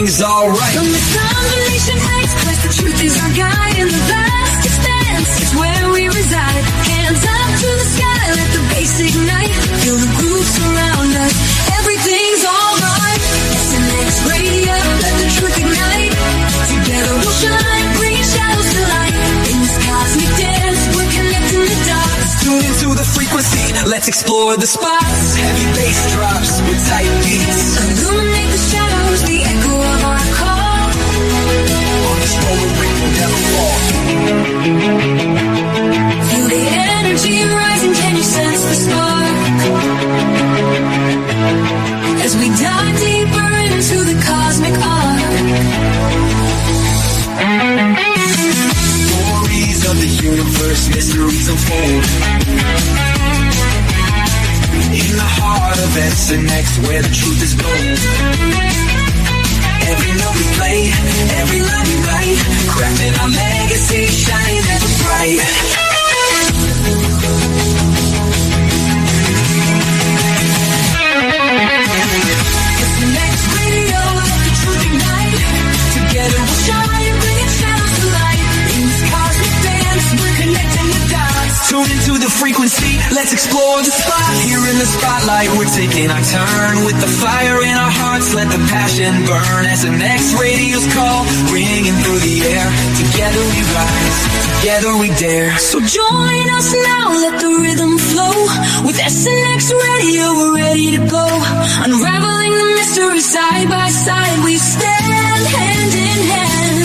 everything's alright. From the combination heights, quest the truth is our guide. In the vast expanse, it's where we reside. Hands up to the sky, let the bass ignite. Feel the groove surround us, everything's alright. SNX Radio, let the truth ignite. Together we'll shine, bringing shadows to light. In this cosmic dance, we're connecting the dots. Tune into the frequency, let's explore the spots. Heavy bass drops with tight beats. Illuminate the shadows, the echo of our call. On this road we will never fall. Feel the energy rising, can you sense the spark? As we dive deeper into the cosmic arc. Stories of the universe, mysteries unfold. In the heart of SNX, where the truth is gold. Every note we play, every line we write, crafting our legacy, shining ever bright. SNX Radio, let the truth ignite. Together we'll shine, bringing shadows to light. In this cosmic dance, we're connecting the dots. Tune into the frequency, let's explore the spot. Here in the spotlight, we're taking our turn. With the fire in our hearts, let the passion burn. SNX Radio's call, ringing through the air. Together we rise, together we dare. So join us now, let the rhythm flow. With SNX Radio, we're ready to go. Unraveling the mystery side by side, we stand hand in hand.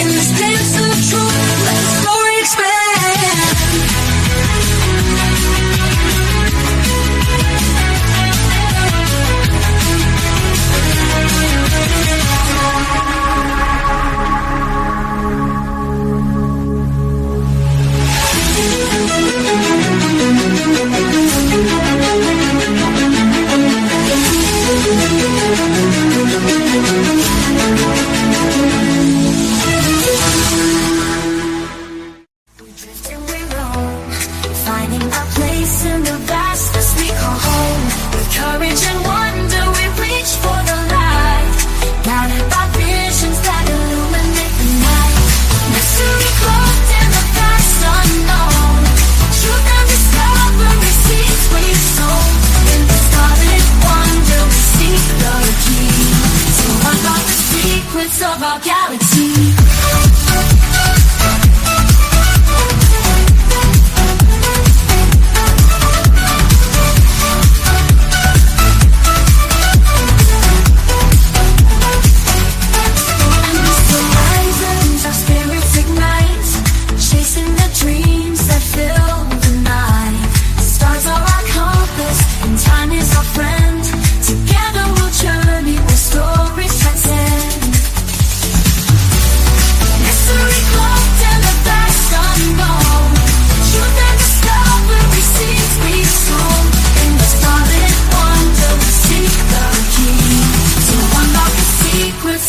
In this dance of truth, let the story expand. Of our galaxy.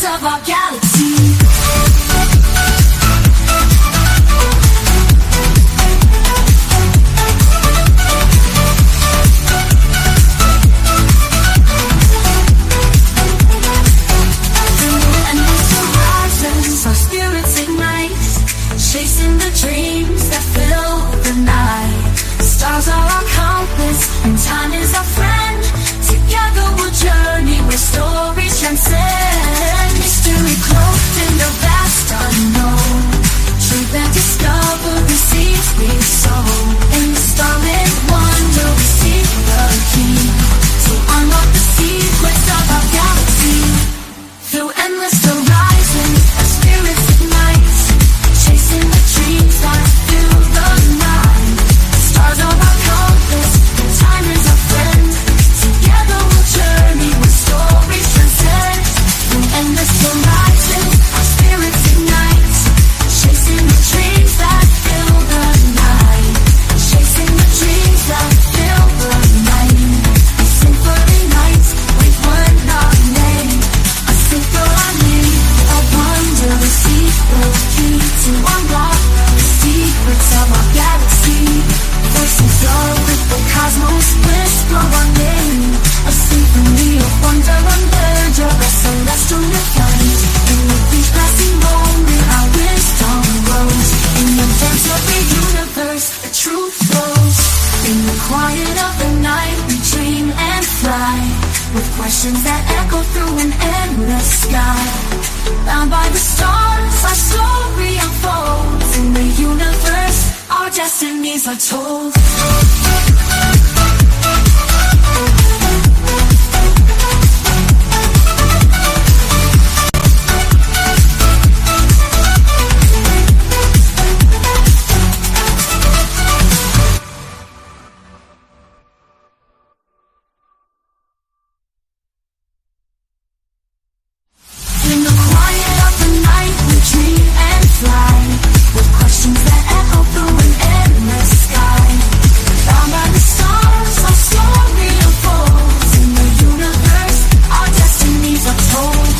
Of our galaxy. And this horizons, our spirits ignite, chasing the dreams that fill the night. Stars are our compass, and time is our friend. Together we'll journey where stories transcend. Mystery close. sky. Bound by the stars, our story unfolds. In the universe, our destinies are told. In the quiet of the night, we dream and fly, with questions that echo through an endless sky. Bound by the stars, our story unfolds. In the universe, our destinies are told.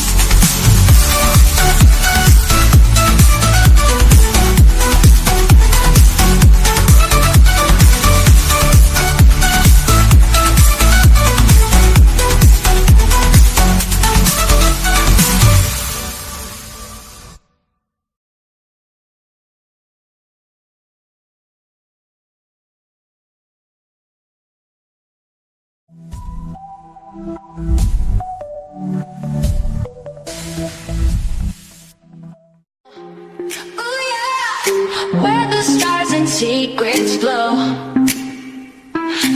Where the stars and secrets glow,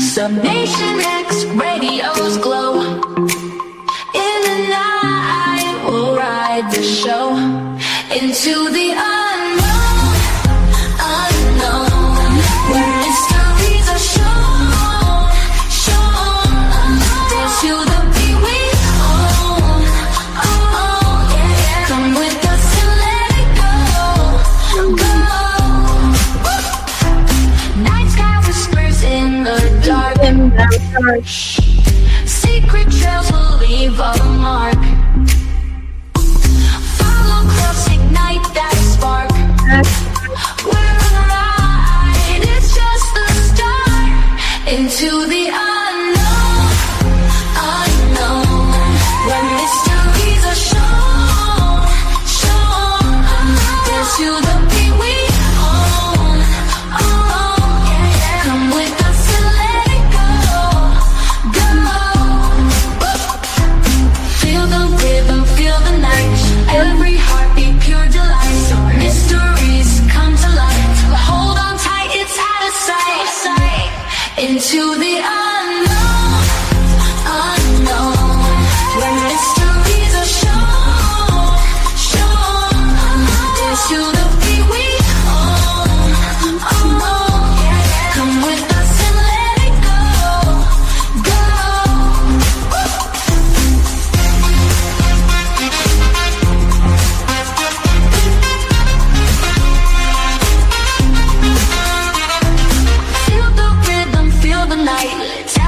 Subnation X radios glow. In the night we'll ride the show into the unknown, unknown, where mysteries are shown, shown. Dance to the beat we own, own, yeah. Come with us and let it go, go. Night sky whispers in the dark. Secret trails will leave a mark. Follow close, ignite that spark. We're on a ride, it's just the start. Into the unknown, unknown, where mysteries are shown, shown. Dance to the beat we own, own, yeah. Come with us and let it go, go. Feel the rhythm, feel the night. Every heartbeat, pure delight. Mysteries come to light. Hold on tight, it's out of sight. Into the unknown, unknown, where mysteries are shown, shown. Dance to the beat we own, own, yeah. Come with us and let it go, go. Feel the rhythm, feel the night.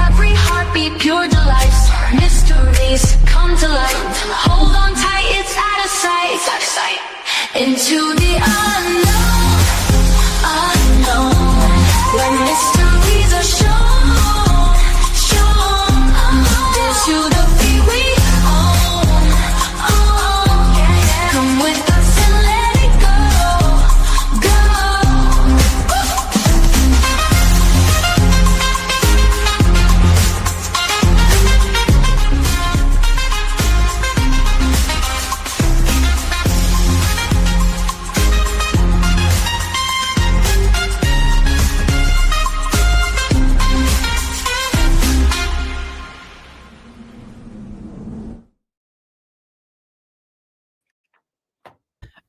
Every heartbeat, pure delight. Mysteries come to light. Hold on tight, it's out of sight. Into the unknown, unknown, where mysteries are shown, shown. Dance to the beat we own, own, yeah. Come with us and let it go, go.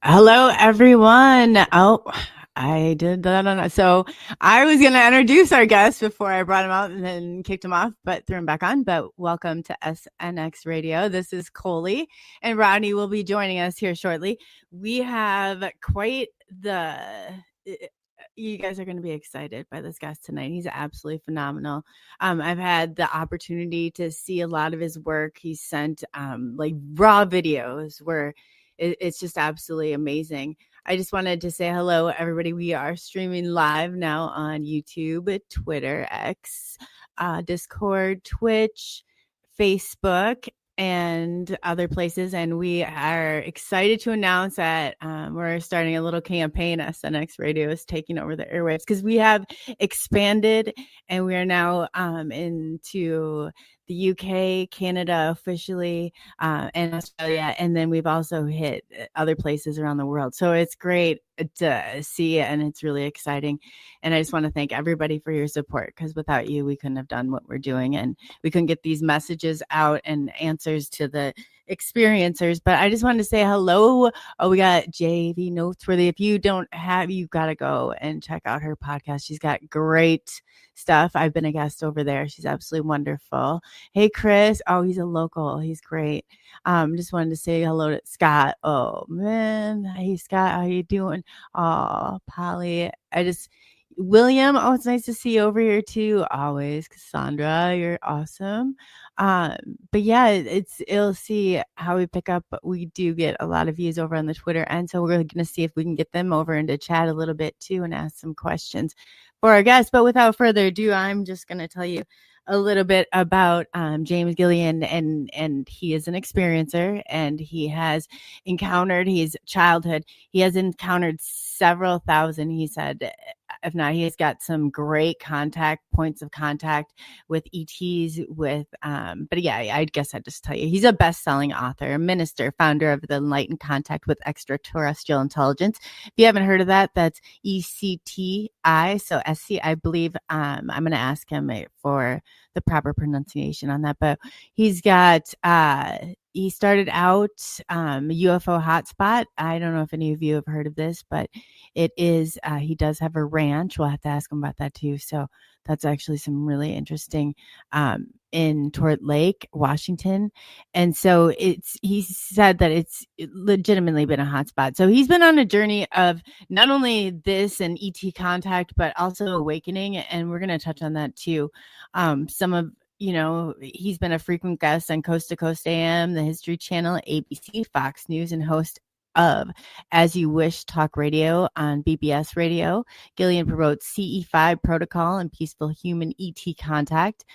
Hello, everyone. Oh, I did that. So I was going to introduce our guest before I brought him out and then kicked him off, but threw him back on. But welcome to SNX Radio. This is Coley, and Rodney will be joining us here shortly. We have quite the... You guys are going to be excited by this guest tonight. He's absolutely phenomenal. I've had the opportunity to see a lot of his work. He sent like raw videos where it's just absolutely amazing. I just wanted to say hello, everybody. We are streaming live now on YouTube, Twitter, X, Discord, Twitch, Facebook, and other places. And we are excited to announce that we're starting a little campaign. SNX Radio is taking over the airwaves because we have expanded and we are now into the UK, Canada officially, and Australia. And then we've also hit other places around the world. So it's great to see, and it's really exciting. And I just want to thank everybody for your support, because without you, we couldn't have done what we're doing, and we couldn't get these messages out and answers to the experiencers. But I just wanted to say hello. Oh, we got JV Noteworthy. If you don't have, you've got to go and check out her podcast. She's got great stuff. I've been a guest over there. She's absolutely wonderful. Hey, Chris. Oh, he's a local. He's great. Just wanted to say hello to Scott. Oh man. Hey, Scott, how you doing? Oh, Polly. William, oh, it's nice to see you over here too. Always. Cassandra, you're awesome. But yeah, it'll see how we pick up. But we do get a lot of views over on the Twitter, and so we're going to see if we can get them over into chat a little bit too and ask some questions for our guests. But without further ado, I'm just going to tell you a little bit about James Gilliland, and he is an experiencer, and he has encountered several thousand, he said. If not, he has got some great points of contact with ETs, but yeah, I guess I'd just tell you, he's a best-selling author, a minister, founder of the Enlightened Contact with Extraterrestrial Intelligence. If you haven't heard of that, that's ECETI, so SC, I believe. I'm going to ask him for the proper pronunciation on that, but he's got, he started out UFO hotspot. I don't know if any of you have heard of this, but it is, he does have a ranch. We'll have to ask him about that too. So that's actually some really interesting in Trout Lake, Washington. And so he said that it's legitimately been a hotspot. So he's been on a journey of not only this and ET contact, but also awakening. And we're going to touch on that too. He's been a frequent guest on Coast to Coast AM, the History Channel, ABC, Fox News, and host of As You Wish Talk Radio on BBS Radio. Gilliland promotes CE5 protocol and peaceful human ET contact.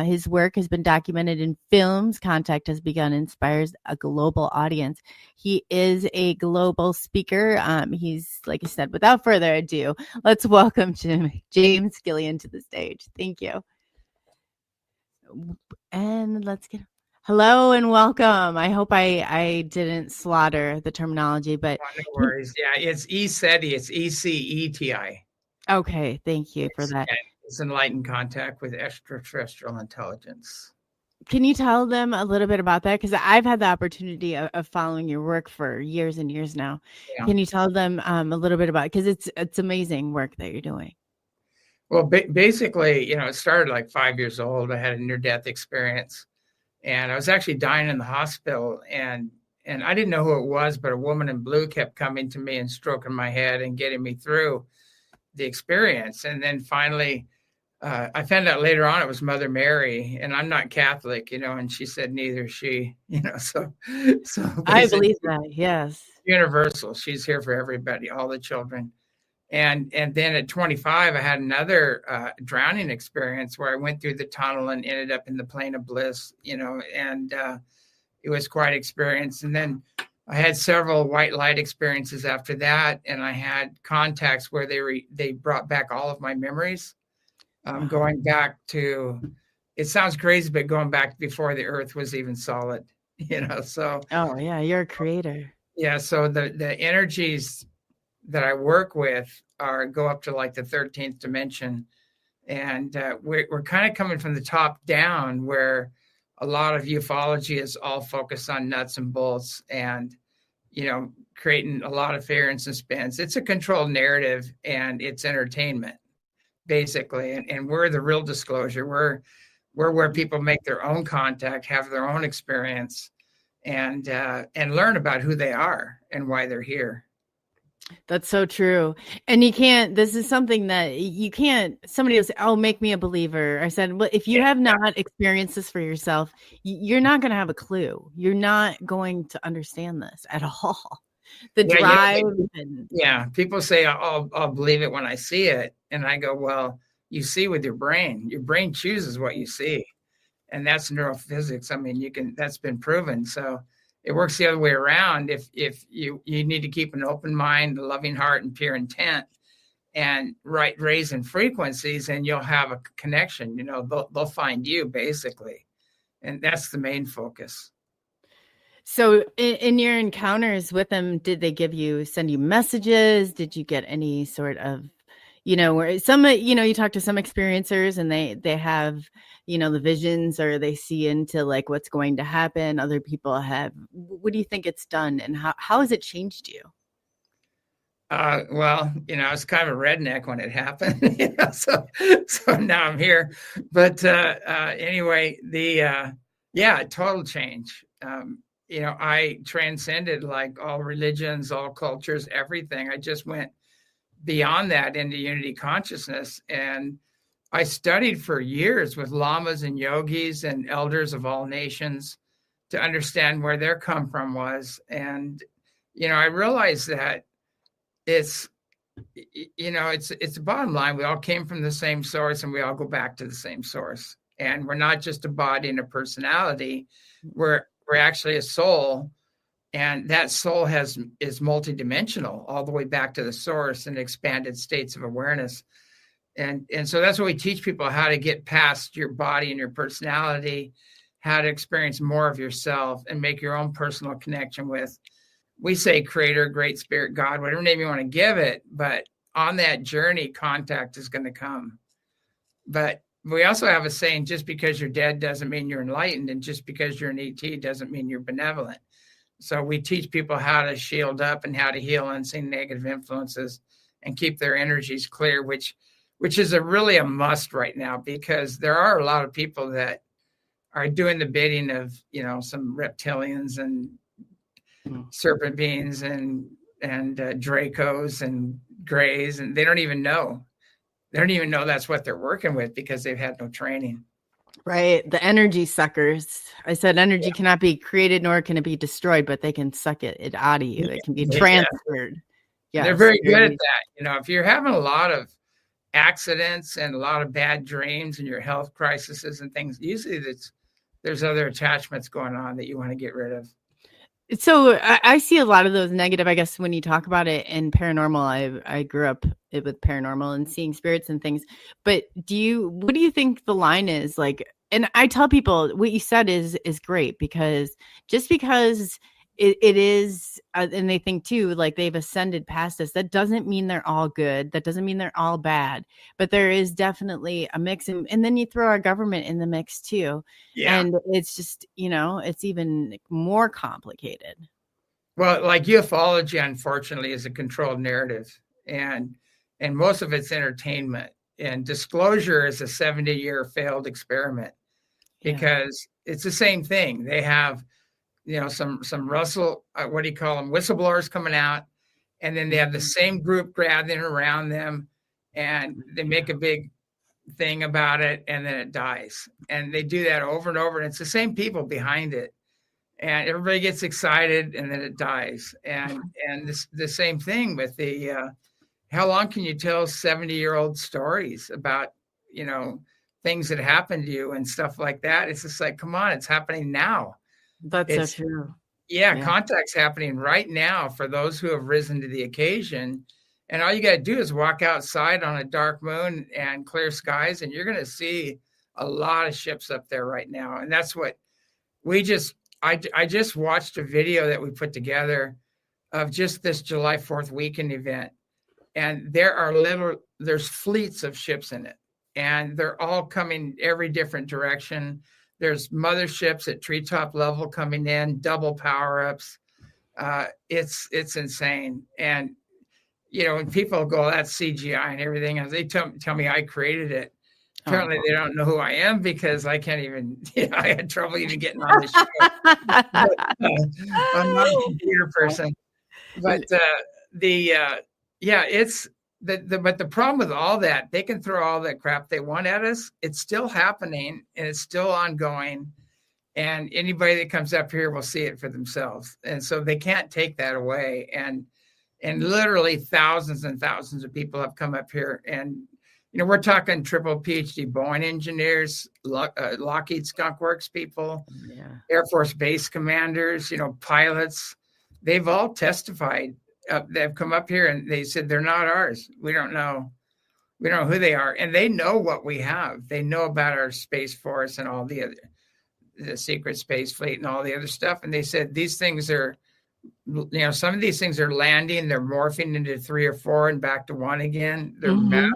His work has been documented in films. Contact has begun, inspires a global audience. He is a global speaker. He's, like I said, without further ado, let's welcome James Gilliland to the stage. Thank you. And let's get hello and welcome. I hope I didn't slaughter the terminology, but no worries. Yeah, it's ECETI. It's ECETI. Okay, thank you for that. It's Enlightened Contact with Extraterrestrial Intelligence. Can you tell them a little bit about that? Because I've had the opportunity of following your work for years and years now. Yeah. Can you tell them a little bit about it? Because it's amazing work that you're doing. Well, basically, it started like 5 years old. I had a near-death experience, and I was actually dying in the hospital, and I didn't know who it was, but a woman in blue kept coming to me and stroking my head and getting me through the experience. And then finally, I found out later on it was Mother Mary, and I'm not Catholic, and she said neither is she, so I believe that, yes. Universal. She's here for everybody, all the children. And then at 25, I had another drowning experience where I went through the tunnel and ended up in the plane of bliss, and it was quite an experience. And then I had several white light experiences after that, and I had contacts where they brought back all of my memories, going back to, it sounds crazy, but going back before the earth was even solid, so. Oh, yeah, you're a creator. Yeah, so the energies that I work with go up to like the 13th dimension. And we're kind of coming from the top down, where a lot of ufology is all focused on nuts and bolts and, creating a lot of fear and suspense. It's a controlled narrative, and it's entertainment, basically. And we're the real disclosure. We're where people make their own contact, have their own experience, and learn about who they are and why they're here. That's so true. And this is something that you can't, somebody will say, oh, make me a believer. I said, well, if you have not experienced this for yourself, you're not going to have a clue. You're not going to understand this at all. The drive. People say, I'll believe it when I see it. And I go, well, you see with your brain. Your brain chooses what you see. And that's neurophysics. I mean, that's been proven. So it works the other way around. If you need to keep an open mind, a loving heart, and pure intent, and raising frequencies, and you'll have a connection. They'll find you, basically. And that's the main focus. So in your encounters with them, did they send you messages? Did you get any sort of, where some, you talk to some experiencers and they have, the visions, or they see into like what's going to happen. Other people have, what do you think it's done, and how has it changed you? Well, I was kind of a redneck when it happened, so now I'm here. But anyway, total change. I transcended like all religions, all cultures, everything. I just went beyond that into unity consciousness. And I studied for years with lamas and yogis and elders of all nations to understand where their come from was. And, I realized that it's the bottom line. We all came from the same source, and we all go back to the same source. And we're not just a body and a personality. We're actually a soul, and that soul is multidimensional all the way back to the source and expanded states of awareness. And so that's what we teach people, how to get past your body and your personality, how to experience more of yourself and make your own personal connection with, we say, Creator, Great Spirit, God, whatever name you want to give it. But on that journey, contact is going to come. But we also have a saying, just because you're dead doesn't mean you're enlightened. And just because you're an ET doesn't mean you're benevolent. So we teach people how to shield up and how to heal unseen negative influences and keep their energies clear, which is really a must right now, because there are a lot of people that are doing the bidding of, some reptilians and serpent beings and Dracos and Greys, and they don't even know. They don't even know that's what they're working with because they've had no training. Right. The energy suckers. I said energy cannot be created, nor can it be destroyed, but they can suck it out of you. It can be transferred. Yeah. They're very good at that. If you're having a lot of accidents and a lot of bad dreams and your health crises and things, usually there's other attachments going on that you want to get rid of. So I see a lot of those negative, I guess, when you talk about it in paranormal. I grew up with paranormal and seeing spirits and things. But what do you think the line is? Like, and I tell people what you said is great, because just because it is, and they think too, like they've ascended past us, that doesn't mean they're all good. That doesn't mean they're all bad. But there is definitely a mix. And then you throw our government in the mix too. Yeah. And it's just, it's even more complicated. Well, like ufology, unfortunately, is a controlled narrative. And most of it's entertainment. And disclosure is a 70-year failed experiment, because it's the same thing. They have some whistleblowers coming out, and then they have the same group gathering around them, and they make a big thing about it, and then it dies. And they do that over and over, and it's the same people behind it, and everybody gets excited, and then it dies. And the same thing with the how long can you tell 70-year-old stories about things that happened to you and stuff like that? It's just like, come on, it's happening now. That's so true. Yeah, contact's happening right now for those who have risen to the occasion. And all you got to do is walk outside on a dark moon and clear skies, and you're going to see a lot of ships up there right now. And that's what I just watched a video that we put together of just this July 4th weekend event. And there's fleets of ships in it, and they're all coming every different direction. There's motherships at treetop level coming in, double power-ups. It's insane. And, when people go, that's CGI and everything, and they tell me I created it. Apparently they don't know who I am, because I can't even, I had trouble even getting on the show. I'm not a computer person. But but the problem with all that, they can throw all that crap they want at us. It's still happening, and it's still ongoing. And anybody that comes up here will see it for themselves. And so they can't take that away. And literally thousands and thousands of people have come up here. And, we're talking triple PhD Boeing engineers, Lockheed Skunk Works people, Air Force base commanders, pilots. They've all testified. They've come up here and they said they're not ours. We don't know who they are, and they know what we have. They know about our Space Force and all the other the secret space fleet and all the other stuff. And they said these things are, some of these things are landing, they're morphing into 3 or 4 and back to 1 again. They're massive.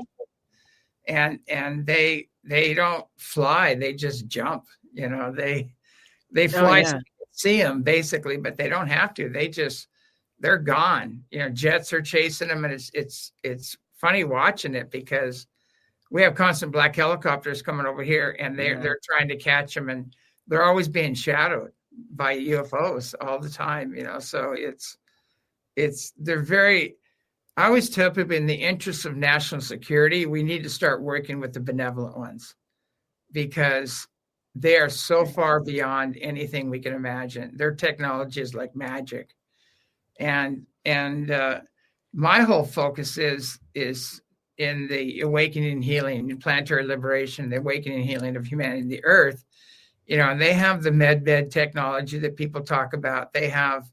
And they don't fly, they just jump. They fly so you can see them basically, but they don't have to. They're gone. Jets are chasing them, and it's funny watching it because we have constant black helicopters coming over here, and they're trying to catch them, and they're always being shadowed by UFOs all the time. So they're very. I always tell people, in the interest of national security, we need to start working with the benevolent ones, because they are so far beyond anything we can imagine. Their technology is like magic. And my whole focus is in the awakening and healing, planetary liberation, the awakening and healing of humanity, the earth, and they have the medbed technology that people talk about. They have,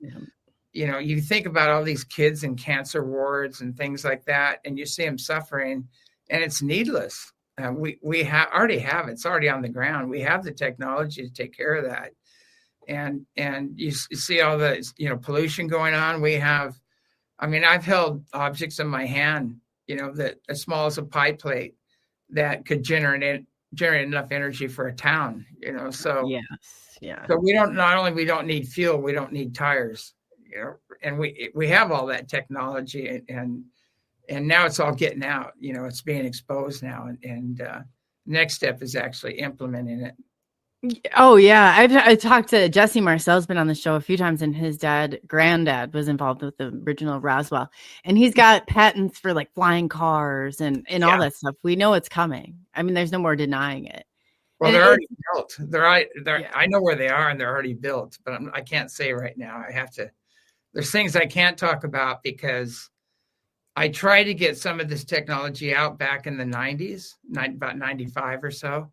you think about all these kids in cancer wards and things like that, and you see them suffering, and it's needless. We already have it. It's already on the ground. We have the technology to take care of that. And you see all the, pollution going on. I've held objects in my hand, that as small as a pie plate that could generate enough energy for a town, so so we don't need fuel, we don't need tires, and we have all that technology, and now it's all getting out, it's being exposed now, and next step is actually implementing it. Oh yeah, I talked to Jesse Marcel's been on the show a few times, and his granddad was involved with the original Roswell, and he's got patents for like flying cars and all that stuff. We know it's coming. I mean, there's no more denying it. Well, they're already built. I know where they are, and they're already built, but I can't say right now. There's things I can't talk about because I tried to get some of this technology out back in the 90s, about 95 or so.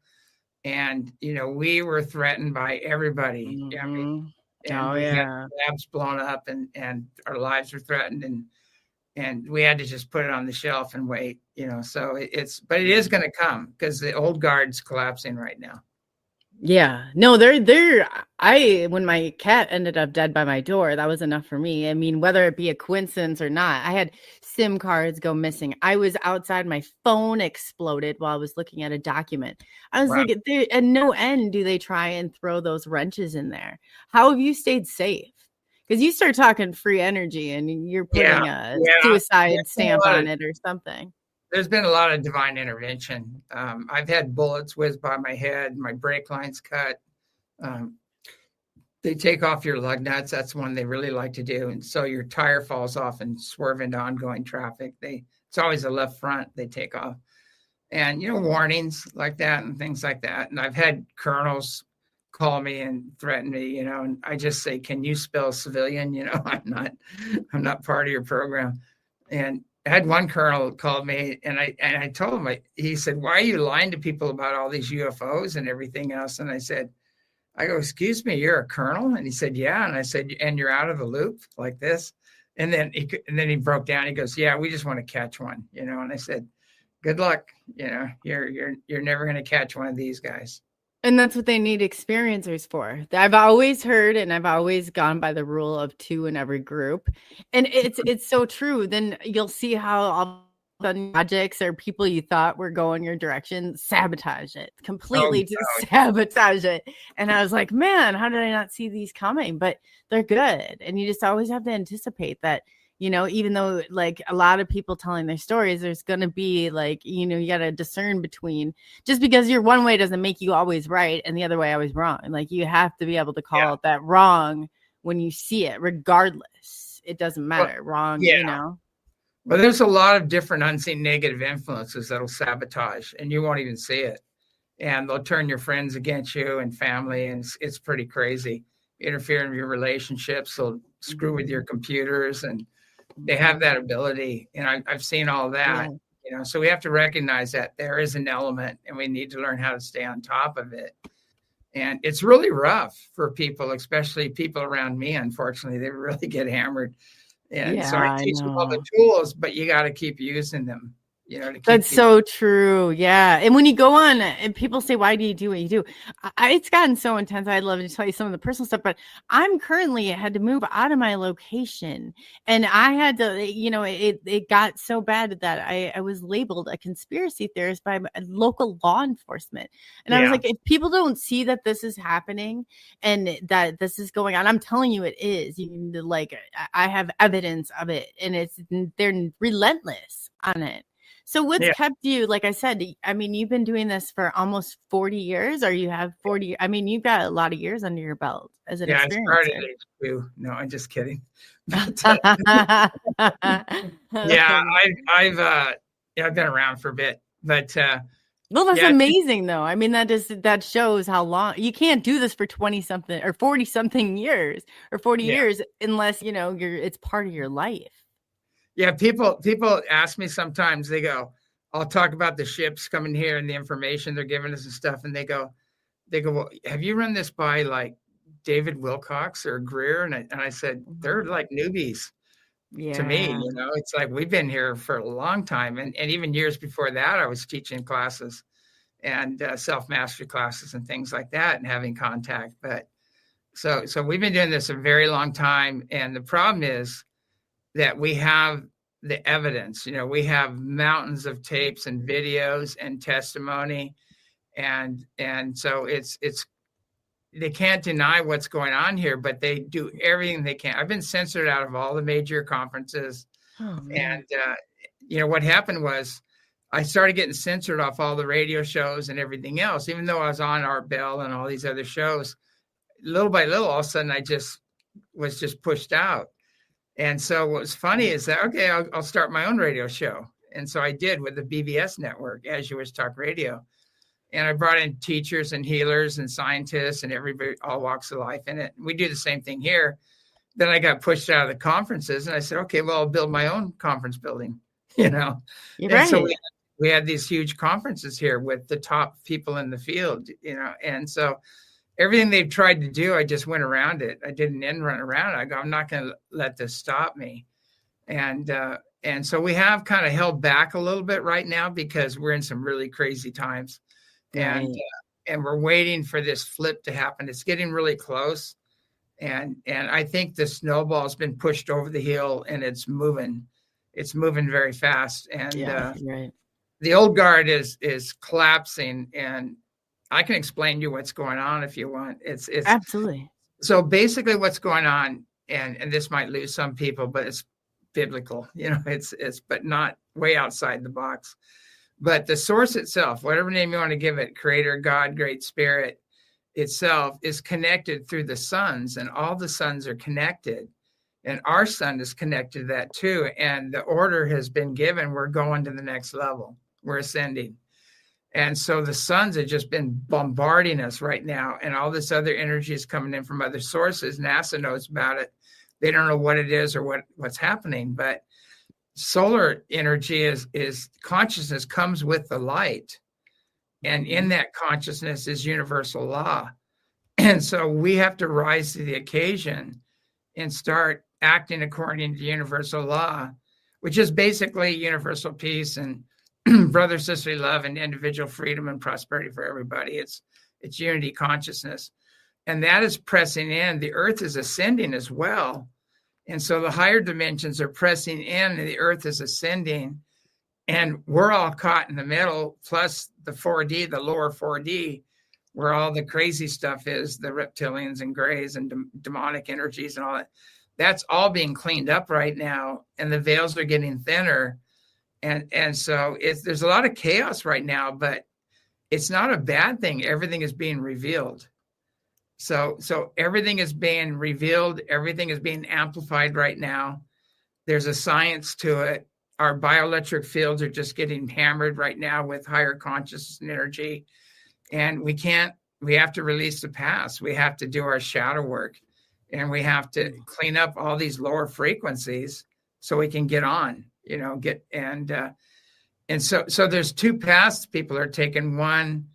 And, we were threatened by everybody. Mm-hmm. We had labs blown up, and our lives were threatened, and we had to just put it on the shelf and wait, so but it is going to come because the old guard's collapsing right now. Yeah, no, when my cat ended up dead by my door, that was enough for me. I mean, whether it be a coincidence or not, I had SIM cards go missing. I was outside, my phone exploded while I was looking at a document. I was like, at no end do they try and throw those wrenches in there. How have you stayed safe? Because you start talking free energy and you're putting a suicide stamp on it or something. There's been a lot of divine intervention. I've had bullets whiz by my head, my brake lines cut. They take off your lug nuts. That's one they really like to do. And so your tire falls off and swerve into ongoing traffic. It's always the left front they take off. And, warnings like that and things like that. And I've had colonels call me and threaten me, and I just say, can you spell civilian? I'm not part of your program. And I had one colonel called me, and I told him, he said, why are you lying to people about all these UFOs and everything else? And I go, excuse me, you're a colonel? And he said, yeah. And I said, and you're out of the loop like this? And then he broke down. He goes, yeah, we just want to catch one, And I said, good luck. You're never going to catch one of these guys. And that's what they need experiencers for. I've always heard, and I've always gone by the rule of 2 in every group. And it's so true. Then you'll see how all the projects or people you thought were going your direction sabotage it completely. Sabotage it. And I was like, man, how did I not see these coming? But they're good. And you just always have to anticipate that. Even though like a lot of people telling their stories, there's going to be like, you got to discern between, just because you're one way doesn't make you always right and the other way always wrong. Like you have to be able to call it that wrong when you see it, regardless. It doesn't matter. Wrong, Well, there's a lot of different unseen negative influences that'll sabotage and you won't even see it. And they'll turn your friends against you and family. And it's pretty crazy. Interfere in your relationships. They'll screw with your computers, and they have that ability, and I've seen all that, so we have to recognize that there is an element, and we need to learn how to stay on top of it. And it's really rough for people, especially people around me. Unfortunately, they really get hammered. And so I teach them all the tools, but you got to keep using them. to keep That's so true. Yeah. And when you go on and people say, why do you do what you do? It's gotten so intense. I'd love to tell you some of the personal stuff, but I'm currently had to move out of my location, and I had to, it got so bad that I was labeled a conspiracy theorist by local law enforcement. And I was like, if people don't see that this is happening and that this is going on, I'm telling you, it is. I have evidence of it, and they're relentless on it. So what's kept you, like I said, I mean, you've been doing this for almost 40 years, or you have 40, I mean, you've got a lot of years under your belt as an experiencer. I started at age 2. No, I'm just kidding. But, I've been around for a bit, but well, that's amazing though. I mean, that shows how long you can't do this for 20 something or 40 something years or 40 years unless, it's part of your life. Yeah, people ask me sometimes, they go, I'll talk about the ships coming here and the information they're giving us and stuff. And they go, well, have you run this by like David Wilcox or Greer? And I said, they're like newbies to me. It's like, we've been here for a long time. And even years before that, I was teaching classes and self-mastery classes and things like that and having contact. But so we've been doing this a very long time. And the problem is, that we have the evidence, we have mountains of tapes and videos and testimony. And so it's, they can't deny what's going on here, but they do everything they can. I've been censored out of all the major conferences. And, what happened was I started getting censored off all the radio shows and everything else, even though I was on Art Bell and all these other shows. Little by little, all of a sudden I was pushed out. And so what was funny is that, okay, I'll start my own radio show. And so I did with the BBS network, As You Wish Talk Radio. And I brought in teachers and healers and scientists and everybody, all walks of life in it. We do the same thing here. Then I got pushed out of the conferences and I said, okay, well, I'll build my own conference building, You're right. So we had these huge conferences here with the top people in the field, and so everything they've tried to do, I just went around it. I did an end run around it. I go, I'm not going to let this stop me. And so we have kind of held back a little bit right now because we're in some really crazy times. Right. And we're waiting for this flip to happen. It's getting really close. And I think the snowball's been pushed over the hill and it's moving. It's moving very fast. And right. The old guard is collapsing, and I can explain to you what's going on if you want. It's absolutely. So basically what's going on, and this might lose some people, but it's biblical, it's but not way outside the box. But the source itself, whatever name you want to give it, creator, God, great spirit itself, is connected through the suns, and all the suns are connected. And our sun is connected to that too. And the order has been given. We're going to the next level. We're ascending. And so the suns have just been bombarding us right now. And all this other energy is coming in from other sources. NASA knows about it. They don't know what it is or what's happening. But solar energy is consciousness comes with the light. And in that consciousness is universal law. And so we have to rise to the occasion and start acting according to universal law, which is basically universal peace and brother, sisterly love and individual freedom and prosperity for everybody. It's unity consciousness. And that is pressing in. The earth is ascending as well. And so the higher dimensions are pressing in and the earth is ascending. And we're all caught in the middle, plus the 4D, the lower 4D, where all the crazy stuff is, the reptilians and grays and demonic energies and all that. That's all being cleaned up right now. And the veils are getting thinner. And so there's a lot of chaos right now, but it's not a bad thing. Everything is being revealed. So everything is being revealed. Everything is being amplified right now. There's a science to it. Our bioelectric fields are just getting hammered right now with higher consciousness and energy. And we have to release the past. We have to do our shadow work, and we have to clean up all these lower frequencies so we can get on, and so there's two paths people are taking. One,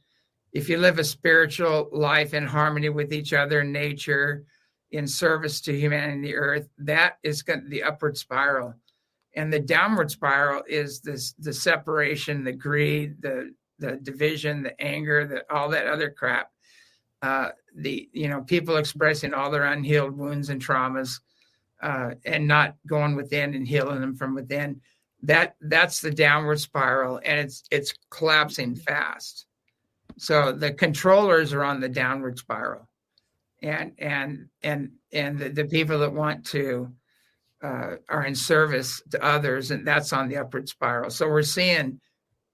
if you live a spiritual life in harmony with each other, nature, in service to humanity and the earth, that is the upward spiral. And the downward spiral is the separation, the greed, the division, the anger, all that other crap. People expressing all their unhealed wounds and traumas, and not going within and healing them from within. That's the downward spiral, and it's collapsing fast. So the controllers are on the downward spiral, and the people that want to are in service to others, and that's on the upward spiral. So we're seeing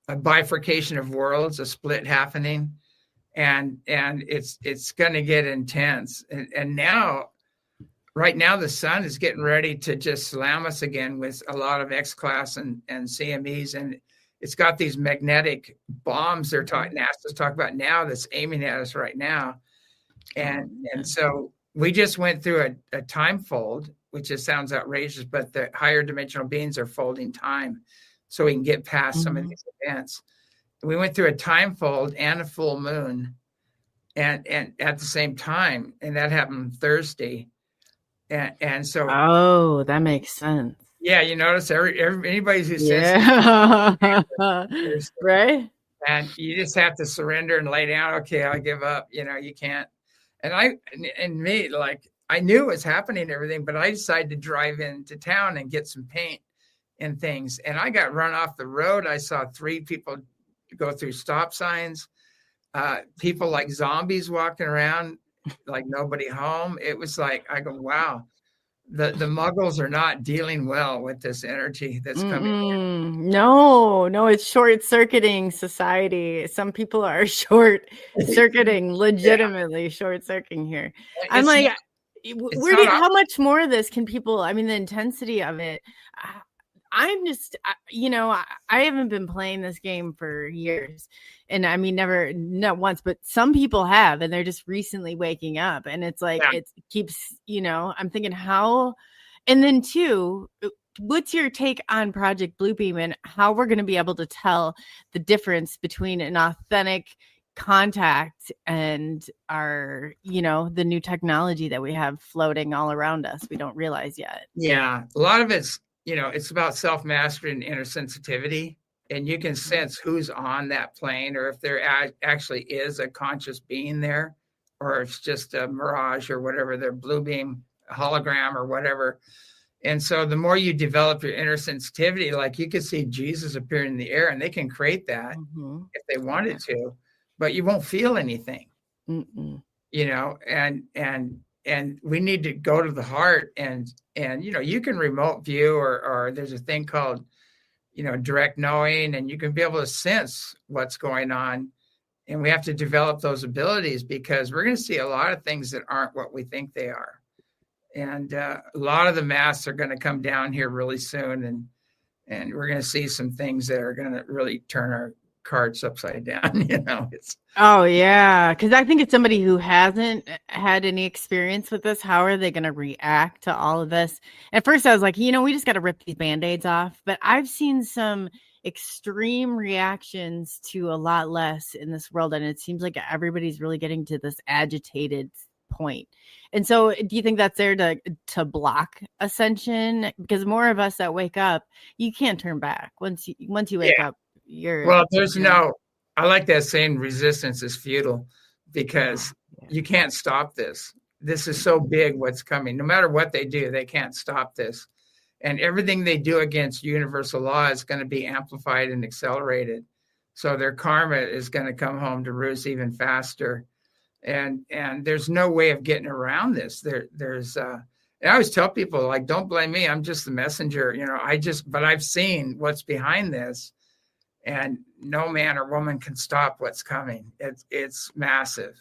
a bifurcation of worlds, a split happening, and it's going to get intense. And now, right now, the sun is getting ready to just slam us again with a lot of X-class and CMEs, and it's got these magnetic bombs NASA's talking about now that's aiming at us right now. And so we just went through a time fold, which just sounds outrageous, but the higher dimensional beings are folding time so we can get past some of these events. We went through a time fold and a full moon and at the same time, and that happened Thursday. And so, oh, that makes sense. Yeah, you notice anybody who says, right? And you just have to surrender and lay down. Okay, I give up. You can't. And I knew it was happening and everything, but I decided to drive into town and get some paint and things. And I got run off the road. I saw 3 people go through stop signs, people like zombies walking around, like nobody home. It was like, I go, wow, the muggles are not dealing well with this energy that's coming in. No, it's short-circuiting society. Some people are short-circuiting, legitimately short-circuiting here. I'm like, how much more of this can people, I mean, the intensity of it, I'm just, I haven't been playing this game for years. And I mean, not once, but some people have, and they're just recently waking up. And it's like, It keeps, I'm thinking how, and then too, what's your take on Project Bluebeam and how we're going to be able to tell the difference between an authentic contact and our, the new technology that we have floating all around us we don't realize yet? Yeah, a lot of it's, it's about self-mastery and inner sensitivity, and you can sense who's on that plane, or if there actually is a conscious being there, or if it's just a mirage or whatever, their blue beam hologram or whatever. And so the more you develop your inner sensitivity, like you can see Jesus appear in the air, and they can create that if they wanted to, but you won't feel anything, and we need to go to the heart and you can remote view or there's a thing called, direct knowing, and you can be able to sense what's going on. And we have to develop those abilities because we're going to see a lot of things that aren't what we think they are. And a lot of the masks are going to come down here really soon. And we're going to see some things that are going to really turn our cards upside down. Oh yeah, because I think it's somebody who hasn't had any experience with this. How are they going to react to all of this? At first I was like, we just got to rip these band-aids off, but I've seen some extreme reactions to a lot less in this world, and it seems like everybody's really getting to this agitated point. And so do you think that's there to block ascension? Because more of us that wake up, you can't turn back once you wake up. I like that saying, resistance is futile, because you can't stop this. This is so big what's coming. No matter what they do, they can't stop this. And everything they do against universal law is going to be amplified and accelerated. So their karma is going to come home to roost even faster. And there's no way of getting around this. There's and I always tell people, like, don't blame me. I'm just the messenger. But I've seen what's behind this. And no man or woman can stop what's coming. It's massive.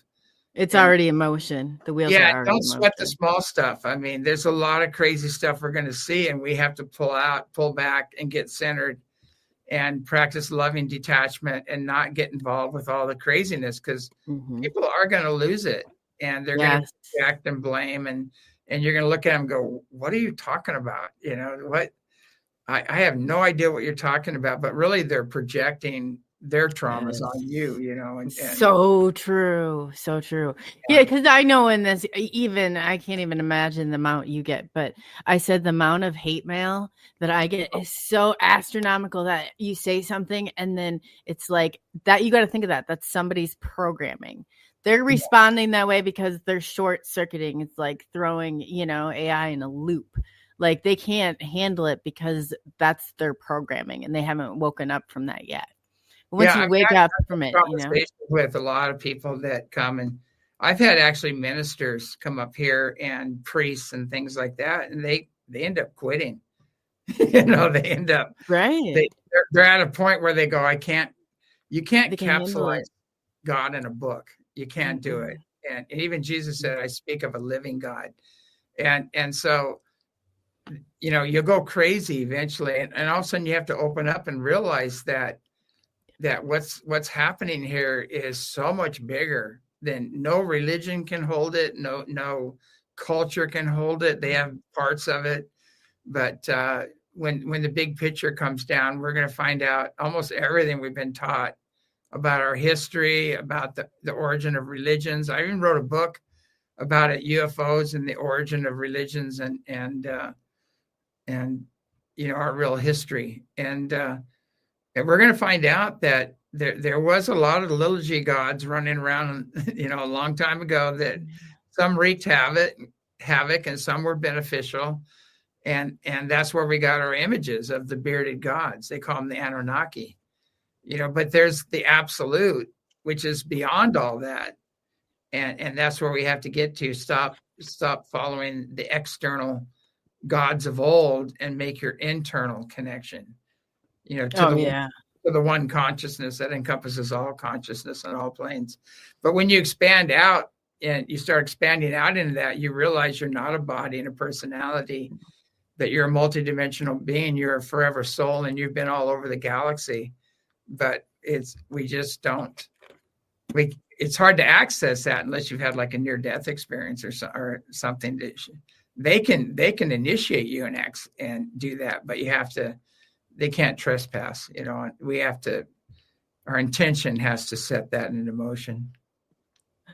It's already in motion. The wheels are already don't sweat the small stuff. I mean, there's a lot of crazy stuff we're going to see, and we have to pull back and get centered and practice loving detachment and not get involved with all the craziness, because people are going to lose it, and they're going to react and blame, and you're going to look at them and go, what are you talking about? What? I have no idea what you're talking about, but really they're projecting their traumas on you, and so true. So true. Yeah. Because I know in this, I can't even imagine the amount you get, but I said the amount of hate mail that I get is so astronomical that you say something and then it's like that. You got to think of that. That's somebody's programming. They're responding that way because they're short circuiting. It's like throwing, AI in a loop. Like they can't handle it because that's their programming and they haven't woken up from that yet. Once you wake up from it, with a lot of people that come, and I've had actually ministers come up here and priests and things like that, and they end up quitting. They end up right. They're at a point where they go, you can't capsulize God in a book. You can't do it. And even Jesus said, I speak of a living God. And so, you'll go crazy eventually. And all of a sudden you have to open up and realize that what's happening here is so much bigger than no religion can hold it. No culture can hold it. They have parts of it. But when the big picture comes down, we're going to find out almost everything we've been taught about our history, about the origin of religions. I even wrote a book about it, UFOs and the origin of religions and our real history. And we're going to find out that there was a lot of little g gods running around, a long time ago, that some wreaked havoc and some were beneficial. And that's where we got our images of the bearded gods. They call them the Anunnaki, but there's the absolute, which is beyond all that. And that's where we have to get to. Stop following the external gods of old and make your internal connection, to the one consciousness that encompasses all consciousness on all planes. But when you expand out and you start expanding out into that, you realize you're not a body and a personality, that you're a multidimensional being. You're a forever soul, and you've been all over the galaxy. But it's hard to access that unless you've had like a near-death experience or something. They can initiate you and do that, but they can't trespass. Our intention has to set that into motion.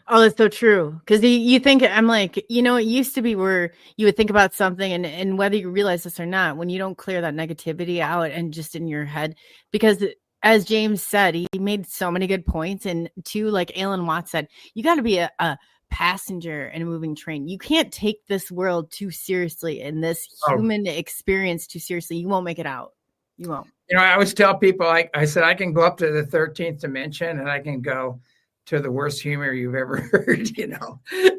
Oh, that's so true. Because you think, I'm like, it used to be where you would think about something and whether you realize this or not, when you don't clear that negativity out and just in your head, because as James said, he made so many good points. And too, like Alan Watts said, you got to be a passenger in a moving train. You can't take this world too seriously and this human experience too seriously. You won't make it out. You won't. I always tell people, I said, I can go up to the 13th dimension and I can go to the worst humor you've ever heard,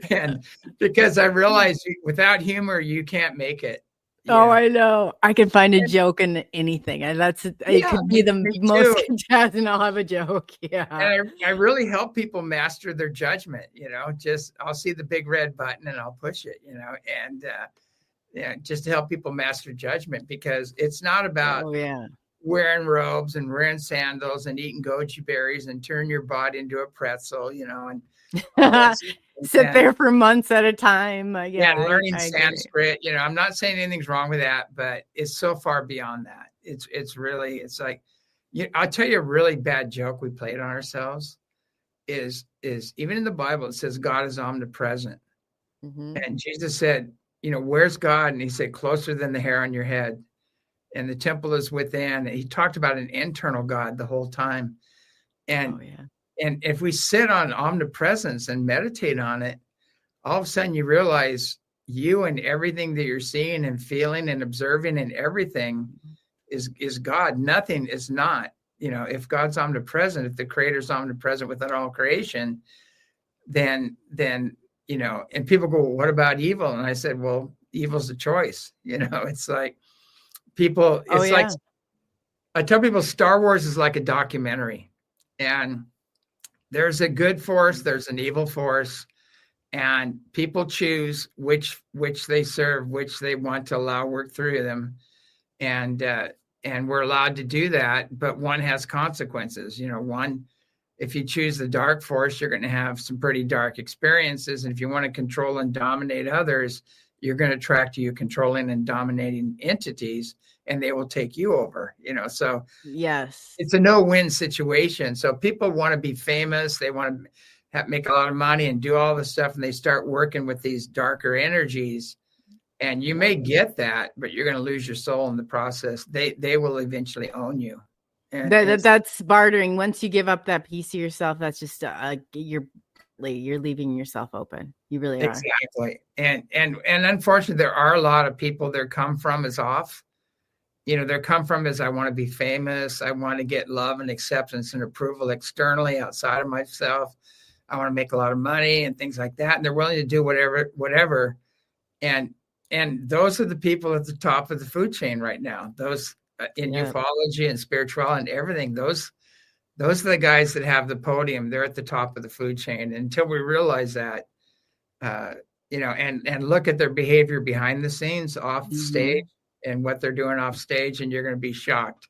and because I realized without humor, you can't make it. Oh, I know. I can find a joke in anything. And it could be the most contest and I'll have a joke. Yeah. And I really help people master their judgment, I'll see the big red button and I'll push it, and just to help people master judgment, because it's not about wearing robes and wearing sandals and eating goji berries and turn your body into a pretzel, and sit there for months at a time. Learning Sanskrit. I'm not saying anything's wrong with that, but it's so far beyond that. It's like, I'll tell you a really bad joke we played on ourselves is even in the Bible, it says God is omnipresent. Mm-hmm. And Jesus said, where's God? And he said, closer than the hair on your head. And the temple is within. He talked about an internal God the whole time. And if we sit on omnipresence and meditate on it, all of a sudden you realize you and everything that you're seeing and feeling and observing and everything is God. Nothing is not. If God's omnipresent, if the Creator's omnipresent within all creation, then and people go, well, what about evil? And I said, well, evil's a choice. It's like people, like, I tell people Star Wars is like a documentary, and there's a good force, there's an evil force, and people choose which they serve, which they want to allow work through them. And we're allowed to do that, but one has consequences. If you choose the dark force, you're going to have some pretty dark experiences. And if you want to control and dominate others, you're going to attract to you controlling and dominating entities, and they will take you over, so yes, it's a no-win situation. So people want to be famous. They want to make a lot of money and do all this stuff. And they start working with these darker energies, and you may get that, but you're going to lose your soul in the process. They will eventually own you. And that's bartering. Once you give up that piece of yourself, that's just you're leaving yourself open. You really are. Exactly. And unfortunately, there are a lot of people, their come from is off. Their come from is, I want to be famous. I want to get love and acceptance and approval externally outside of myself. I want to make a lot of money and things like that. And they're willing to do whatever. And those are the people at the top of the food chain right now. Those in ufology and spirituality and everything, those are the guys that have the podium. They're at the top of the food chain. And until we realize that, and look at their behavior behind the scenes, off the stage, and what they're doing off stage, and you're going to be shocked.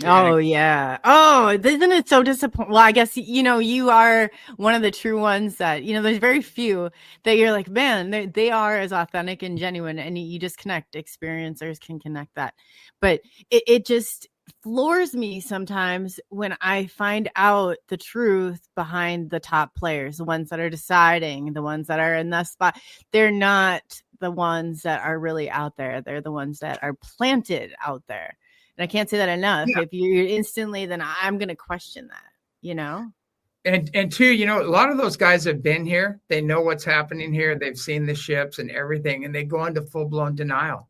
Yeah. Oh, isn't it so disappointing? Well, I guess, you are one of the true ones that, there's very few that you're like, man, they are as authentic and genuine, and you just connect. Experiencers can connect that. But it just floors me sometimes when I find out the truth behind the top players, the ones that are deciding, the ones that are in the spot. They're not the ones that are really out there. They're the ones that are planted out there. And I can't say that enough. Yeah. If you're instantly, then I'm going to question that, And two, a lot of those guys have been here. They know what's happening here. They've seen the ships and everything, and they go into full-blown denial.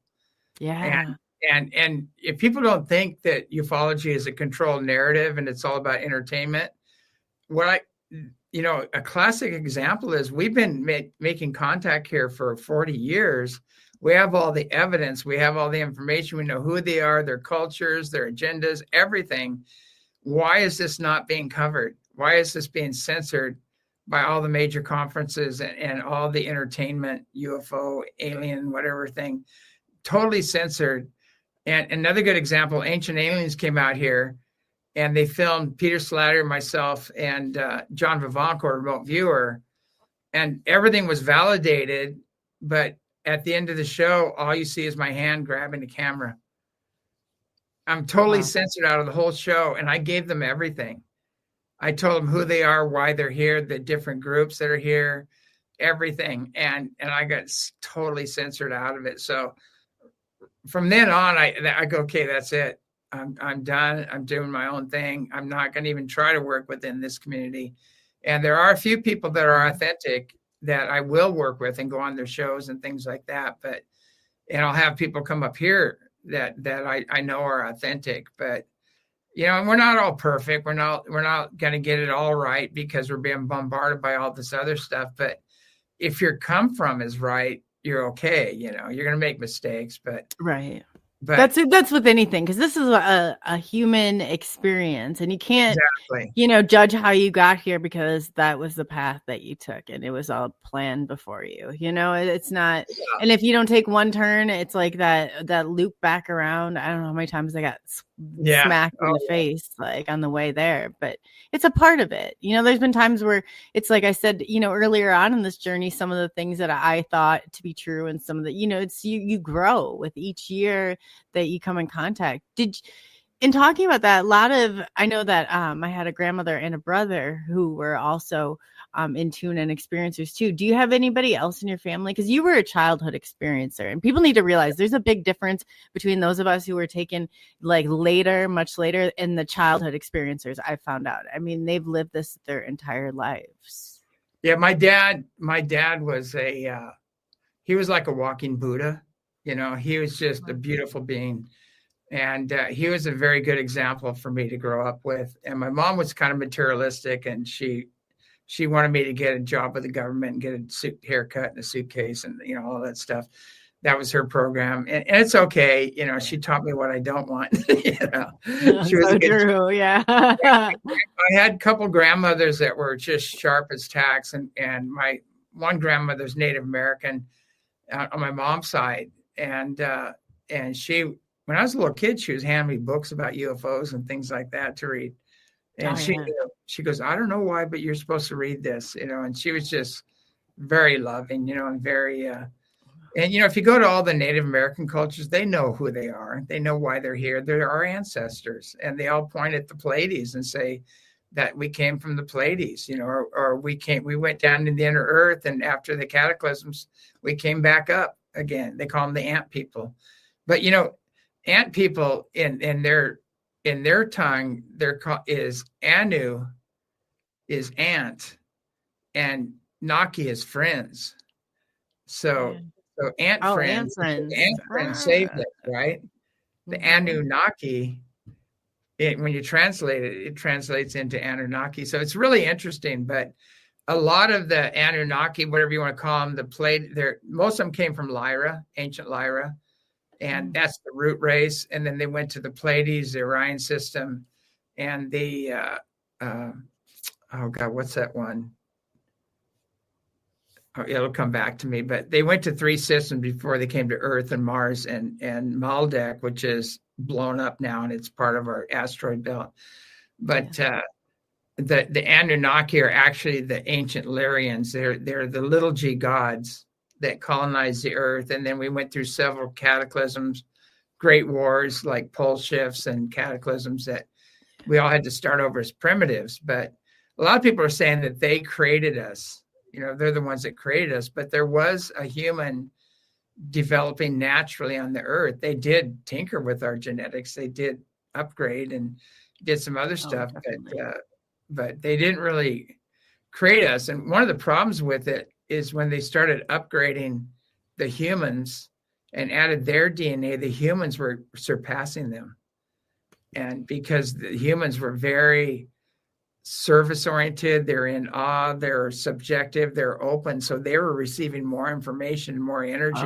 Yeah. And if people don't think that ufology is a controlled narrative and it's all about entertainment, a classic example is we've been making contact here for 40 years. We have all the evidence. We have all the information. We know who they are, their cultures, their agendas, everything. Why is this not being covered? Why is this being censored by all the major conferences and all the entertainment, UFO, alien, whatever thing, totally censored? And another good example, Ancient Aliens came out here, and they filmed Peter Slatter, myself, and John Vivanco, remote viewer, and everything was validated. But at the end of the show, all you see is my hand grabbing the camera. I'm totally censored out of the whole show, and I gave them everything. I told them who they are, why they're here, the different groups that are here, everything, and I got totally censored out of it. So from then on, I go, okay, that's it. I'm done. I'm doing my own thing. I'm not going to even try to work within this community. And there are a few people that are authentic that I will work with and go on their shows and things like that. And I'll have people come up here that I know are authentic, but we're not all perfect. We're not going to get it all right because we're being bombarded by all this other stuff. But if your come from is right, you're okay. You're going to make mistakes, but right. But that's with anything, because this is a human experience, and you can't, judge how you got here because that was the path that you took, and it was all planned before you. It's not. Yeah. And if you don't take one turn, it's like that loop back around. I don't know how many times I got smacked in the face, like on the way there, but it's a part of it. There's been times where it's like I said, earlier on in this journey, some of the things that I thought to be true, and some of the, it's you grow with each year that you come in contact. In talking about that, I know that I had a grandmother and a brother who were also in tune and experiencers too. Do you have anybody else in your family? Because you were a childhood experiencer, and people need to realize there's a big difference between those of us who were taken like much later, and the childhood experiencers. I found out. I mean, they've lived this their entire lives. Yeah, my dad was he was like a walking Buddha. He was just a beautiful being. And he was a very good example for me to grow up with. And my mom was kind of materialistic, and she wanted me to get a job with the government and get a haircut and a suitcase and, all that stuff. That was her program. And it's okay. She taught me what I don't want. She was so true. Yeah. I had a couple grandmothers that were just sharp as tacks. And my one grandmother's Native American on my mom's side. And she, when I was a little kid, she was handing me books about UFOs and things like that to read. And she goes, I don't know why, but you're supposed to read this, and she was just very loving, and very, And, if you go to all the Native American cultures, they know who they are. They know why they're here. They're our ancestors. And they all point at the Pleiades and say that we came from the Pleiades, or we went down to the inner earth. And after the cataclysms, we came back up again. They call them the ant people. But, ant people in their tongue, is Anu is ant and Naki is friends. So ant friends saved it, right? The Anunnaki, when you translate it, it translates into Anunnaki. So it's really interesting. But a lot of the Anunnaki, whatever you want to call them, most of them came from Lyra, ancient Lyra, and that's the root race. And then they went to the Pleiades, the Orion system, and the what's that one? It'll come back to me, but they went to 3 systems before they came to Earth and Mars and Maldek, which is blown up now and it's part of our asteroid belt. But the Anunnaki are actually the ancient Lyrians. They're the little g gods that colonized the Earth, and then we went through several cataclysms, great wars like pole shifts and cataclysms that we all had to start over as primitives. But a lot of people are saying that they created us. They're the ones that created us, but there was a human developing naturally on the earth. They did tinker with our genetics. They did upgrade and did some other stuff, but they didn't really create us. And one of the problems with it is when they started upgrading the humans and added their DNA, the humans were surpassing them. And because the humans were very service oriented, they're in awe, they're subjective, they're open, so they were receiving more information, more energy.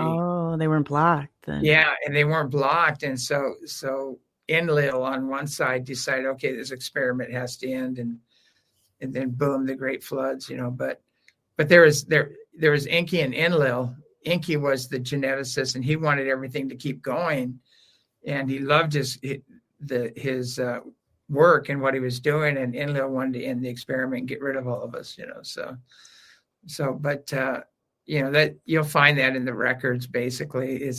They weren't blocked then. Yeah, and they weren't blocked. And so Enlil on one side decided, okay, this experiment has to end, and then boom, the great floods, but there was Enki and Enlil. Enki was the geneticist, and he wanted everything to keep going, and he loved his work and what he was doing, and Enlil wanted to end the experiment and get rid of all of us, but that you'll find that in the records. Basically,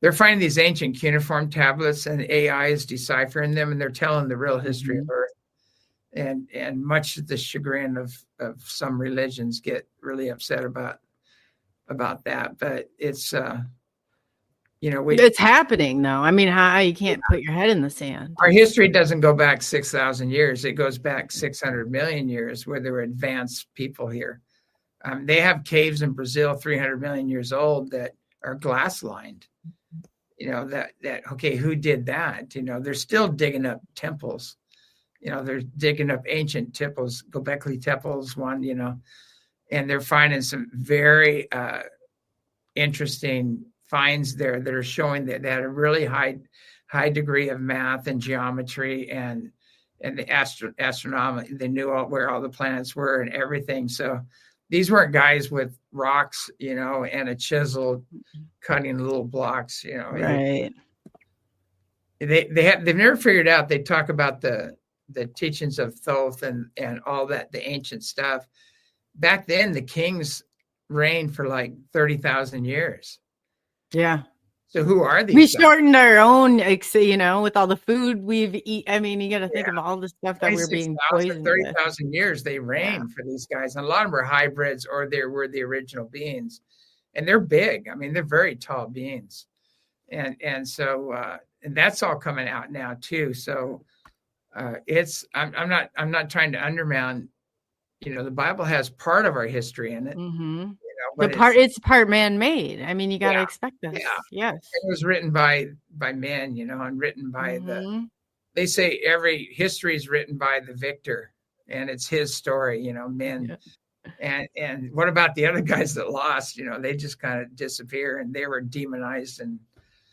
they're finding these ancient cuneiform tablets, and AI is deciphering them, and they're telling the real history of Earth, and much to the chagrin of some religions get really upset about that. But it's it's happening though. I mean, you can't put your head in the sand. Our history doesn't go back 6,000 years. It goes back 600 million years, where there were advanced people here. They have caves in Brazil 300 million years old that are glass lined. Okay, who did that? They're still digging up temples. They're digging up ancient temples, Göbekli temples, one, and they're finding some very interesting finds there that are showing that they had a really high degree of math and geometry and the astronomy. They knew where all the planets were and everything. So these weren't guys with rocks, and a chisel cutting little blocks, Right. They've never figured out. They talk about the teachings of Thoth and all that, the ancient stuff. Back then, the kings reigned for like 30,000 years. Yeah. So who are these? We shortened our own, with all the food we've eaten. I mean, you got to think of all the stuff that we're being poisoned. 30,000 years they reigned for these guys. And a lot of them are hybrids, or they were the original beings. And they're big. I mean, they're very tall beings. And so and that's all coming out now too. So I'm not trying to undermine, the Bible has part of our history in it. Mm-hmm. But it's part man-made. I mean, you got to expect this. Yeah. Yes. It was written by men, and written by they say every history is written by the victor, and it's his story, men. Yeah. And what about the other guys that lost? They just kind of disappear, and they were demonized, and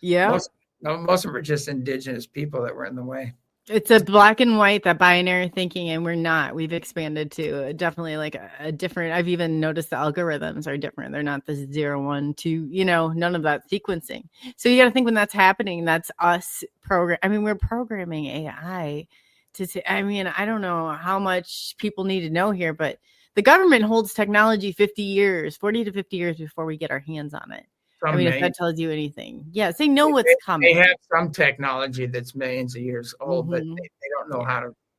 most of them were just indigenous people that were in the way. It's a black and white, that binary thinking, and we're not. We've expanded to definitely like a different. I've even noticed the algorithms are different. They're not the 0, 1, 2. None of that sequencing. So you got to think when that's happening, that's us we're programming AI to. I don't know how much people need to know here, but the government holds technology 40 to 50 years before we get our hands on it. I mean, if that tells you anything. Yes, they know what's coming. They have some technology that's millions of years old, but they don't know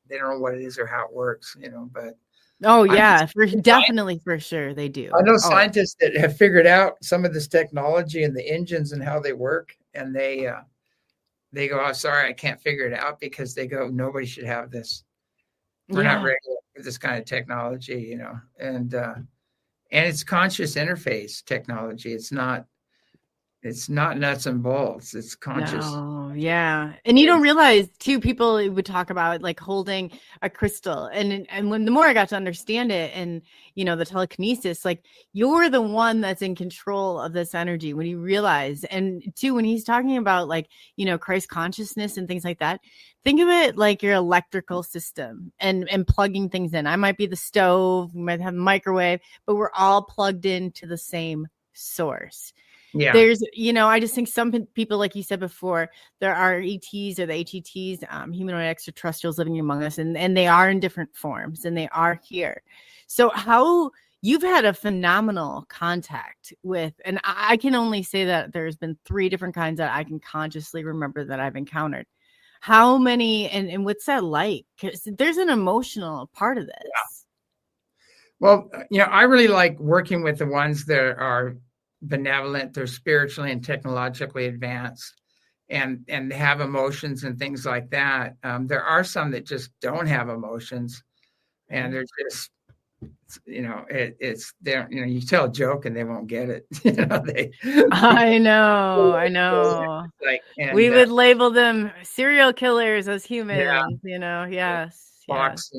they don't know what it is or how it works, but. Oh, yeah, definitely, for sure, they do. I know scientists that have figured out some of this technology and the engines and how they work, and they go, "Oh, sorry, I can't figure it out," because they go, "Nobody should have this. We're not ready for this kind of technology," and it's conscious interface technology. It's not nuts and bolts. It's conscious. No, yeah. And you don't realize too, people would talk about like holding a crystal. And when the more I got to understand it and, the telekinesis, like you're the one that's in control of this energy when you realize. And too, when he's talking about like, Christ consciousness and things like that, think of it like your electrical system and plugging things in. I might be the stove, we might have a microwave, but we're all plugged into the same source. Yeah. There's, I just think some people, like you said before, there are ETs or the HETs, humanoid extraterrestrials living among us, and they are in different forms and they are here. So how you've had a phenomenal contact with, and I can only say that there's been 3 different kinds that I can consciously remember that I've encountered. How many, and what's that like? Because there's an emotional part of this. Yeah. Well, I really like working with the ones that are benevolent, they're spiritually and technologically advanced and have emotions and things like that. There are some that just don't have emotions, and they're just, you tell a joke and they won't get it. I know. We would label them serial killers as humans, yes. Box,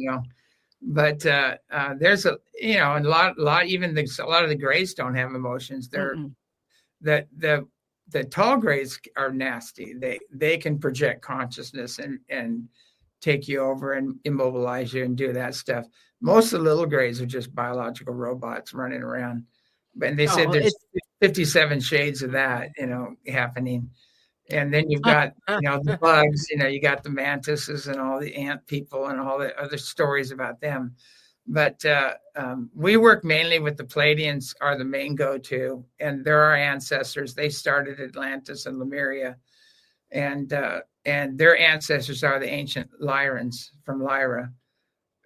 But there's a lot even a lot of the grays don't have emotions. They're the tall grays are nasty. They can project consciousness and take you over and immobilize you and do that stuff. Most of the little grays are just biological robots running around. And they said there's 57 shades of that, happening. And then you've got, the bugs, you got the mantises and all the ant people and all the other stories about them. But we work mainly with the Pleiadians, are the main go-to, and they're our ancestors. They started Atlantis and Lemuria, and their ancestors are the ancient Lyrans from Lyra,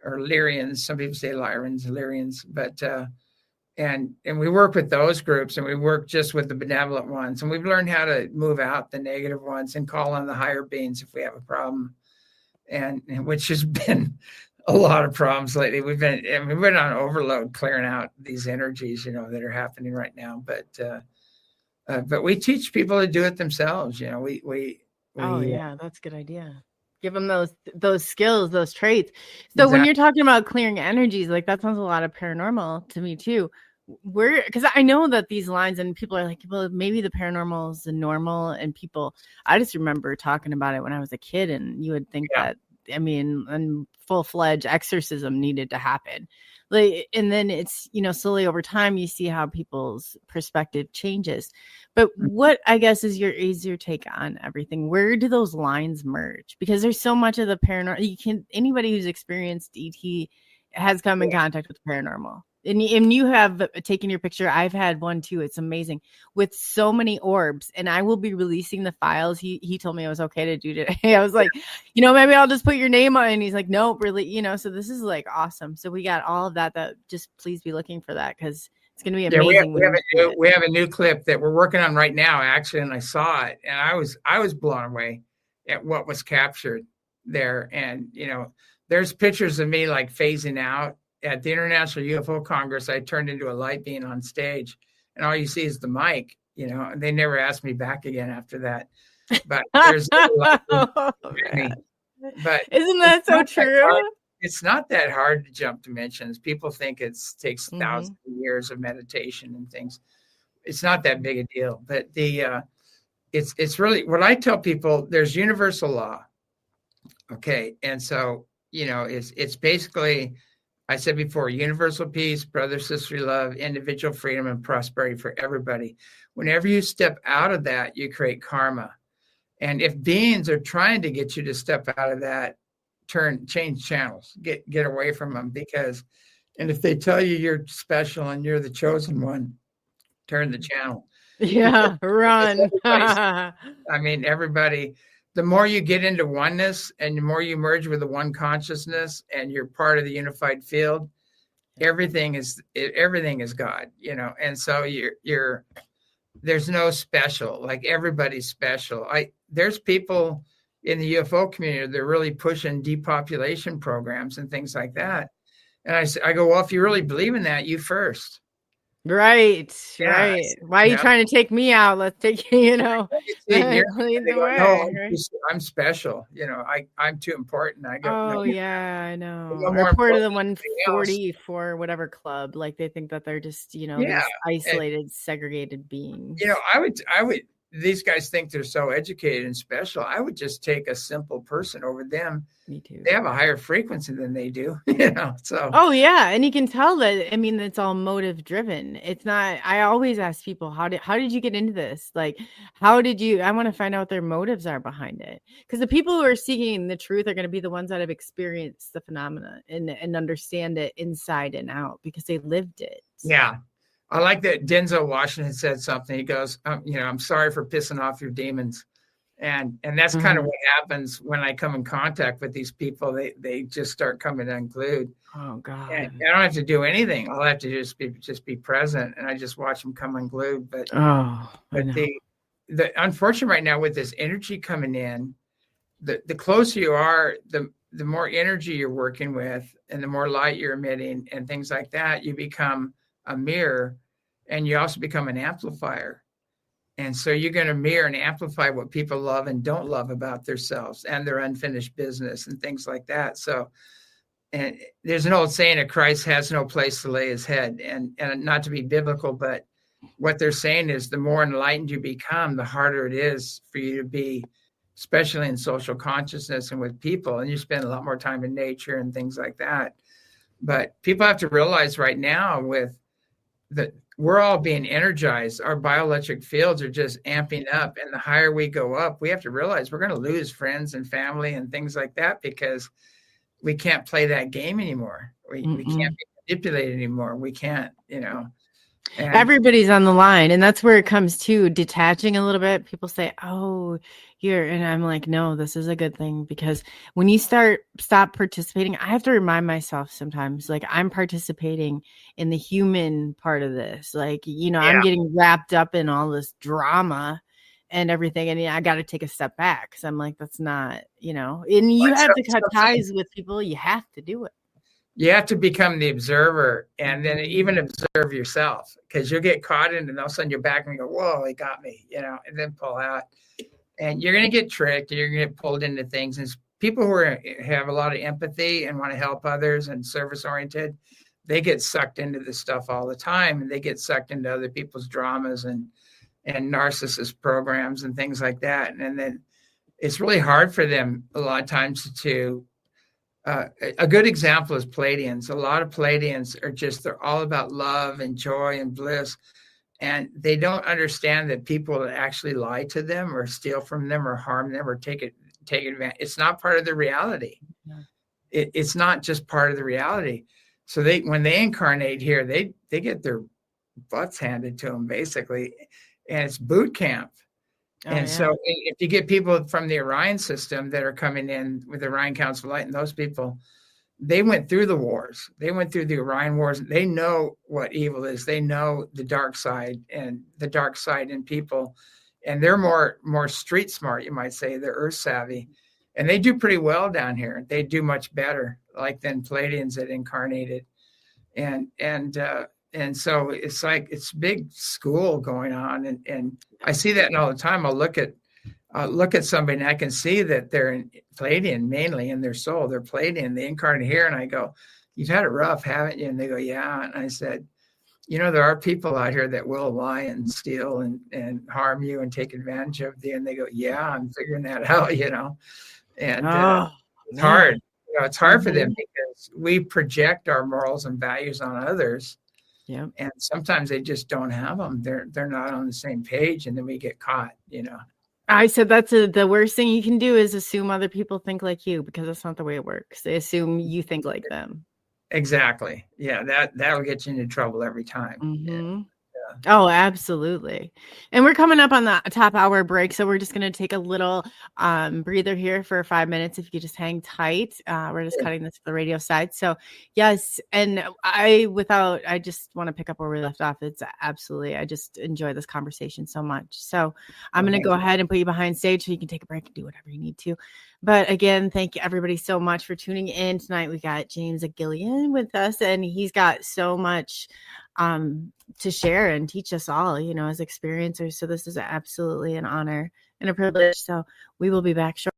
or Lyrians. Some people say Lyrans, Lyrians, but and we work with those groups, and we work just with the benevolent ones, and we've learned how to move out the negative ones and call on the higher beings if we have a problem, and which has been a lot of problems lately. We've been on overload clearing out these energies, that are happening right now. But we teach people to do it themselves. Yeah, that's a good idea. Give them those skills, those traits. So when you're talking about clearing energies, like that sounds a lot of paranormal to me too. Because I know that these lines and people are like, well, maybe the paranormal is the normal, and people, I just remember talking about it when I was a kid, and you would think that, and full-fledged exorcism needed to happen. Like, and then it's, slowly over time, you see how people's perspective changes. But what, I guess, is your take on everything? Where do those lines merge? Because there's so much of the paranormal. Anybody who's experienced ET has come in contact with the paranormal. And you have taken your picture. I've had one too. It's amazing, with so many orbs. And I will be releasing the files. He told me it was okay to do today. I was like, maybe I'll just put your name on. And he's like, nope, really, so this is like awesome. So we got all of that. Just please be looking for that, because it's going to be amazing. Yeah, we have a new clip that we're working on right now, actually, and I saw it, and I was blown away at what was captured there. And there's pictures of me like phasing out. At the International UFO Congress, I turned into a light being on stage, and all you see is the mic, and they never asked me back again after that. But there's but isn't that so true? It's not that hard to jump dimensions. People think it takes thousands of years of meditation and things. It's not that big a deal. But it's really what I tell people. There's universal law, okay, and so it's basically, I said before, universal peace, brother, sisterly love, individual freedom, and prosperity for everybody. Whenever you step out of that, you create karma. And if beings are trying to get you to step out of that, change channels, get away from them. And if they tell you you're special and you're the chosen one, turn the channel. Yeah, run. I mean, everybody, the more you get into oneness and the more you merge with the one consciousness and you're part of the unified field, everything is God, and so there's no special, like everybody's special. There's people in the UFO community, they're really pushing depopulation programs and things like that. And I go, well, if you really believe in that, you first. Right. Why are you trying to take me out? Let's take, lead the way. No, I'm special. I'm too important. I go, oh, no, yeah, I know. no Or part of the 144, whatever club. Like they think that they're just, these isolated, segregated beings. I would, these guys think they're so educated and special. I would just take a simple person over them. Me too. They have a higher frequency than they do, so. Oh, yeah. And you can tell that, it's all motive driven. It's not, I always ask people, how did you get into this? Like, I want to find out what their motives are behind it. Because the people who are seeking the truth are going to be the ones that have experienced the phenomena and understand it inside and out because they lived it. Yeah. I like that Denzel Washington said something. He goes, I'm sorry for pissing off your demons. And that's kind of what happens when I come in contact with these people. They just start coming unglued. Oh God! And I don't have to do anything. All I have to do is just be present, and I just watch them come unglued. But the unfortunate right now with this energy coming in, the closer you are, the more energy you're working with, and the more light you're emitting, and things like that. You become a mirror, and you also become an amplifier. And so you're going to mirror and amplify what people love and don't love about themselves and their unfinished business and things like that. So, and there's an old saying that Christ has no place to lay his head, and not to be biblical, but what they're saying is the more enlightened you become, the harder it is for you to be, especially in social consciousness and with people. And you spend a lot more time in nature and things like that. But people have to realize right now we're all being energized. Our bioelectric fields are just amping up. And the higher we go up, we have to realize we're going to lose friends and family and things like that because we can't play that game anymore. We can't be manipulated anymore. We can't, And everybody's on the line. And that's where it comes to detaching a little bit. People say, oh, and I'm like, no, this is a good thing, because when you stop participating, I have to remind myself sometimes, like, I'm participating in the human part of this. Like, I'm getting wrapped up in all this drama and everything. And I got to take a step back because I'm like, that's not, and you have to cut ties with people. You have to do it. You have to become the observer, and then even observe yourself, because you'll get caught in it, and all of a sudden you're back and you go, whoa, it got me, and then pull out. And you're going to get tricked, and you're going to get pulled into things. And people who have a lot of empathy and want to help others and service-oriented, they get sucked into this stuff all the time, and they get sucked into other people's dramas and narcissist programs and things like that. And then it's really hard for them a lot of times to a good example is Pleiadians. A lot of Pleiadians they're all about love and joy and bliss. And they don't understand that people that actually lie to them or steal from them or harm them or take advantage, it's not part of the reality. Yeah. It's not just part of the reality. So when they incarnate here, they get their butts handed to them, basically. And it's boot camp. So if you get people from the Orion system that are coming in with the Orion Council of Light, and those people, they went through the wars. They went through the Orion Wars. They know what evil is. They know the dark side and the dark side in people. And they're more street smart, you might say. They're earth savvy. And they do pretty well down here. They do much better, like than Pleiadians that incarnated. And so it's like it's big school going on. And I see that all the time. I'll look at somebody and I can see that they're Pleiadian mainly in their soul. They're Pleiadian. They incarnate here. And I go, you've had it rough, haven't you? And they go, yeah. And I said, there are people out here that will lie and steal and harm you and take advantage of you. And they go, yeah, I'm figuring that out, And it's hard. It's hard for them because we project our morals and values on others. Yeah. And sometimes they just don't have them. They're not on the same page, and then we get caught, I said the worst thing you can do is assume other people think like you, because that's not the way it works. They assume you think like them. Exactly. Yeah, that will get you into trouble every time. Mm-hmm. Oh, absolutely. And we're coming up on the top hour break. So we're just going to take a little breather here for 5 minutes. If you just hang tight, we're just cutting this to the radio side. So yes. And I just want to pick up where we left off. It's absolutely, I just enjoy this conversation so much. So I'm going to go ahead and put you behind stage so you can take a break and do whatever you need to. But again, thank you everybody so much for tuning in tonight. We got James Gilliland with us, and he's got so much to share and teach us all, as experiencers. So this is absolutely an honor and a privilege. So we will be back shortly.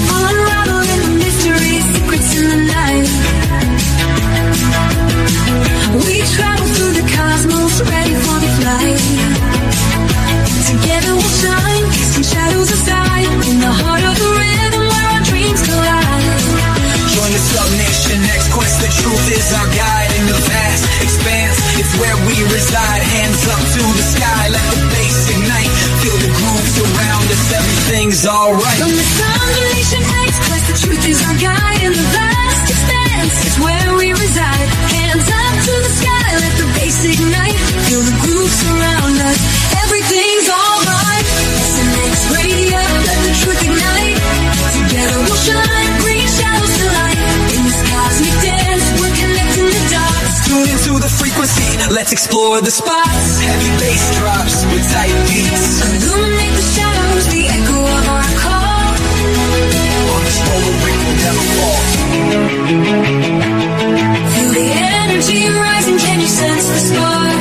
Unraveling the mystery, secrets in the night. We travel through the cosmos, ready for the flight. Together we'll shine, casting shadows aside, in the heart of the rhythm where our dreams collide. Join the Sub Nation, next quest, the truth is our guide. In the vast expanse, it's where we reside. Hands up to the sky, let the bass ignite. Feel the groove surround us, everything's alright. From the Sub Nation next quest, the truth is our guide. In the vast expanse, it's where we reside. Hands up to the sky, let the bass ignite. Feel the groove surround us, everything's alright. SNX Radio, let the truth ignite. Together we'll shine, bring shadows to light. In this cosmic dance, we're connecting the dots. Tune into the frequency, let's explore the spots. Heavy bass drops with tight beats. Illuminate the shadows, the echo of our call. On this roller we will never fall. Feel the energy rising, can you sense the spark?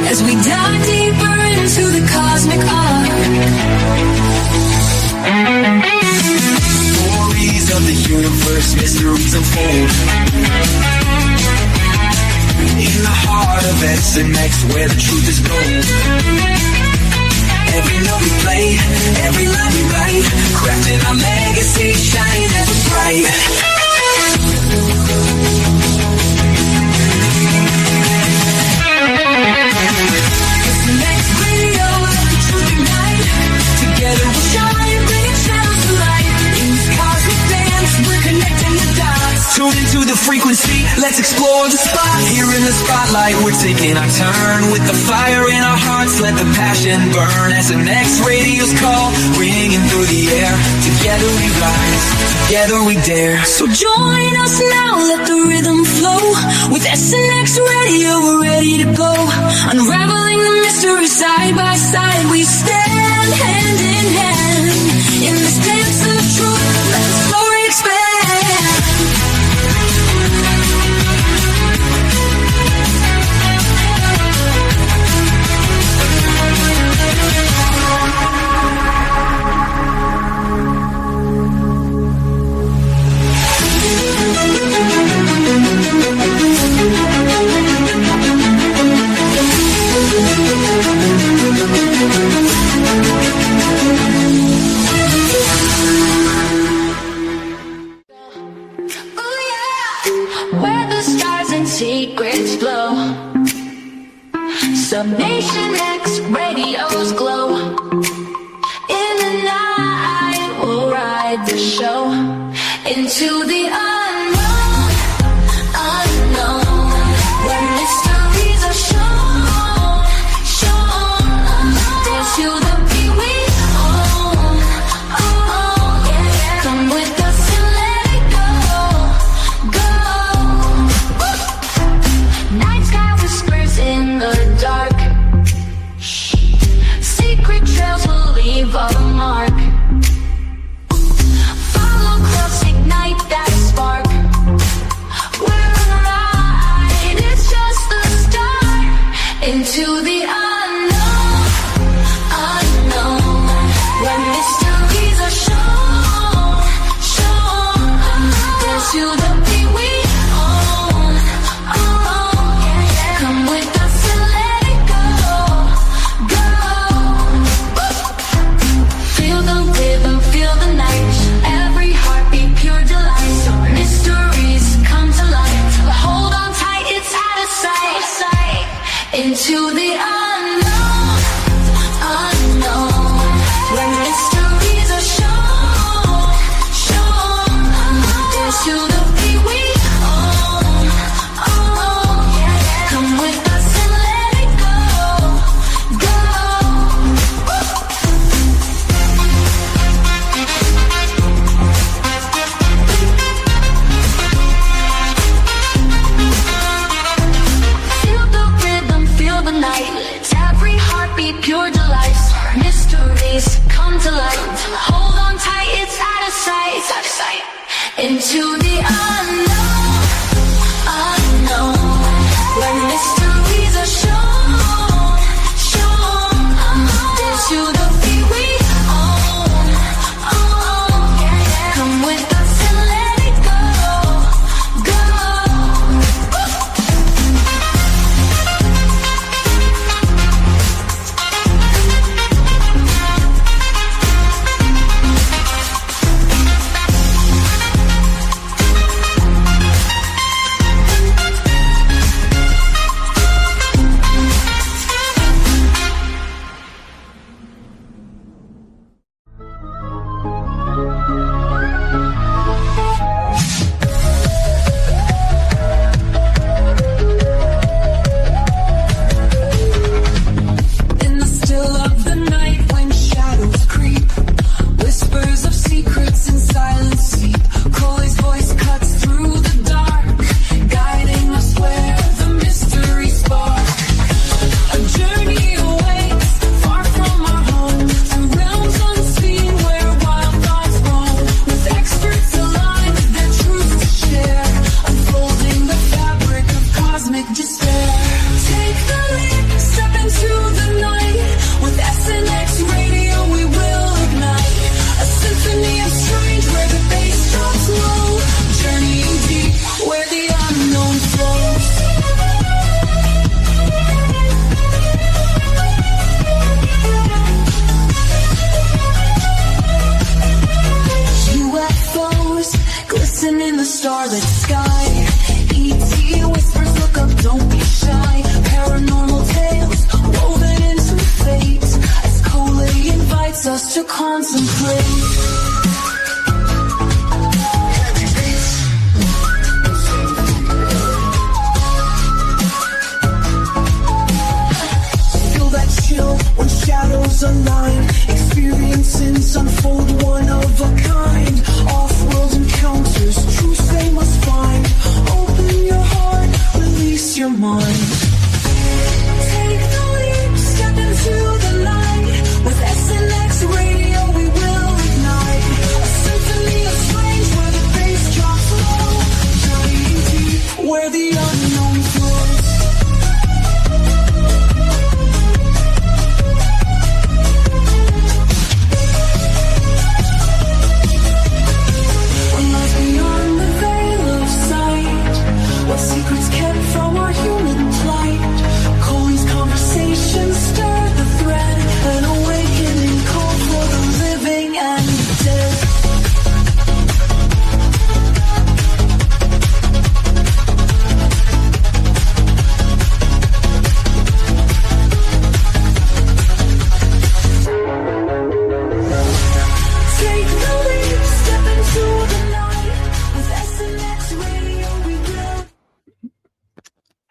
As we dive deeper into the cosmic arc. Stories of the universe, mysteries unfold. In the heart of SNX, where the truth is gold. Every note we play, every line we write, crafting our legacy, shining ever bright. SNX Radio, let the truth ignite. Together we'll shine, bringing shadows to light. In this cosmic dance, we're connecting the dots. Tune into the frequency, let's explore the spots. Here in the spotlight, we're taking our turn. With the fire in our hearts, let the passion burn. SNX Radio's call, ringing through the air. Together we rise, together we dare. So join us now, let the rhythm flow. With SNX Radio, we're ready to go. Unraveling the mystery side by side, we stand hand in hand. In this dance of truth, let the story expand. Where the stars and secrets flow. Subnation X Radio's glow. In the night we'll ride the show into the unknown, unknown, where mysteries are shown. Dance to the beat we own, yeah. Come with us and let it go. Night sky whispers in the dark. Secret trails will leave a mark. Follow close, ignite that spark. We're on a ride, it's just the start. Into the unknown, unknown. Into the unknown, where mysteries are shown, into the feet we own, come with us and let it go.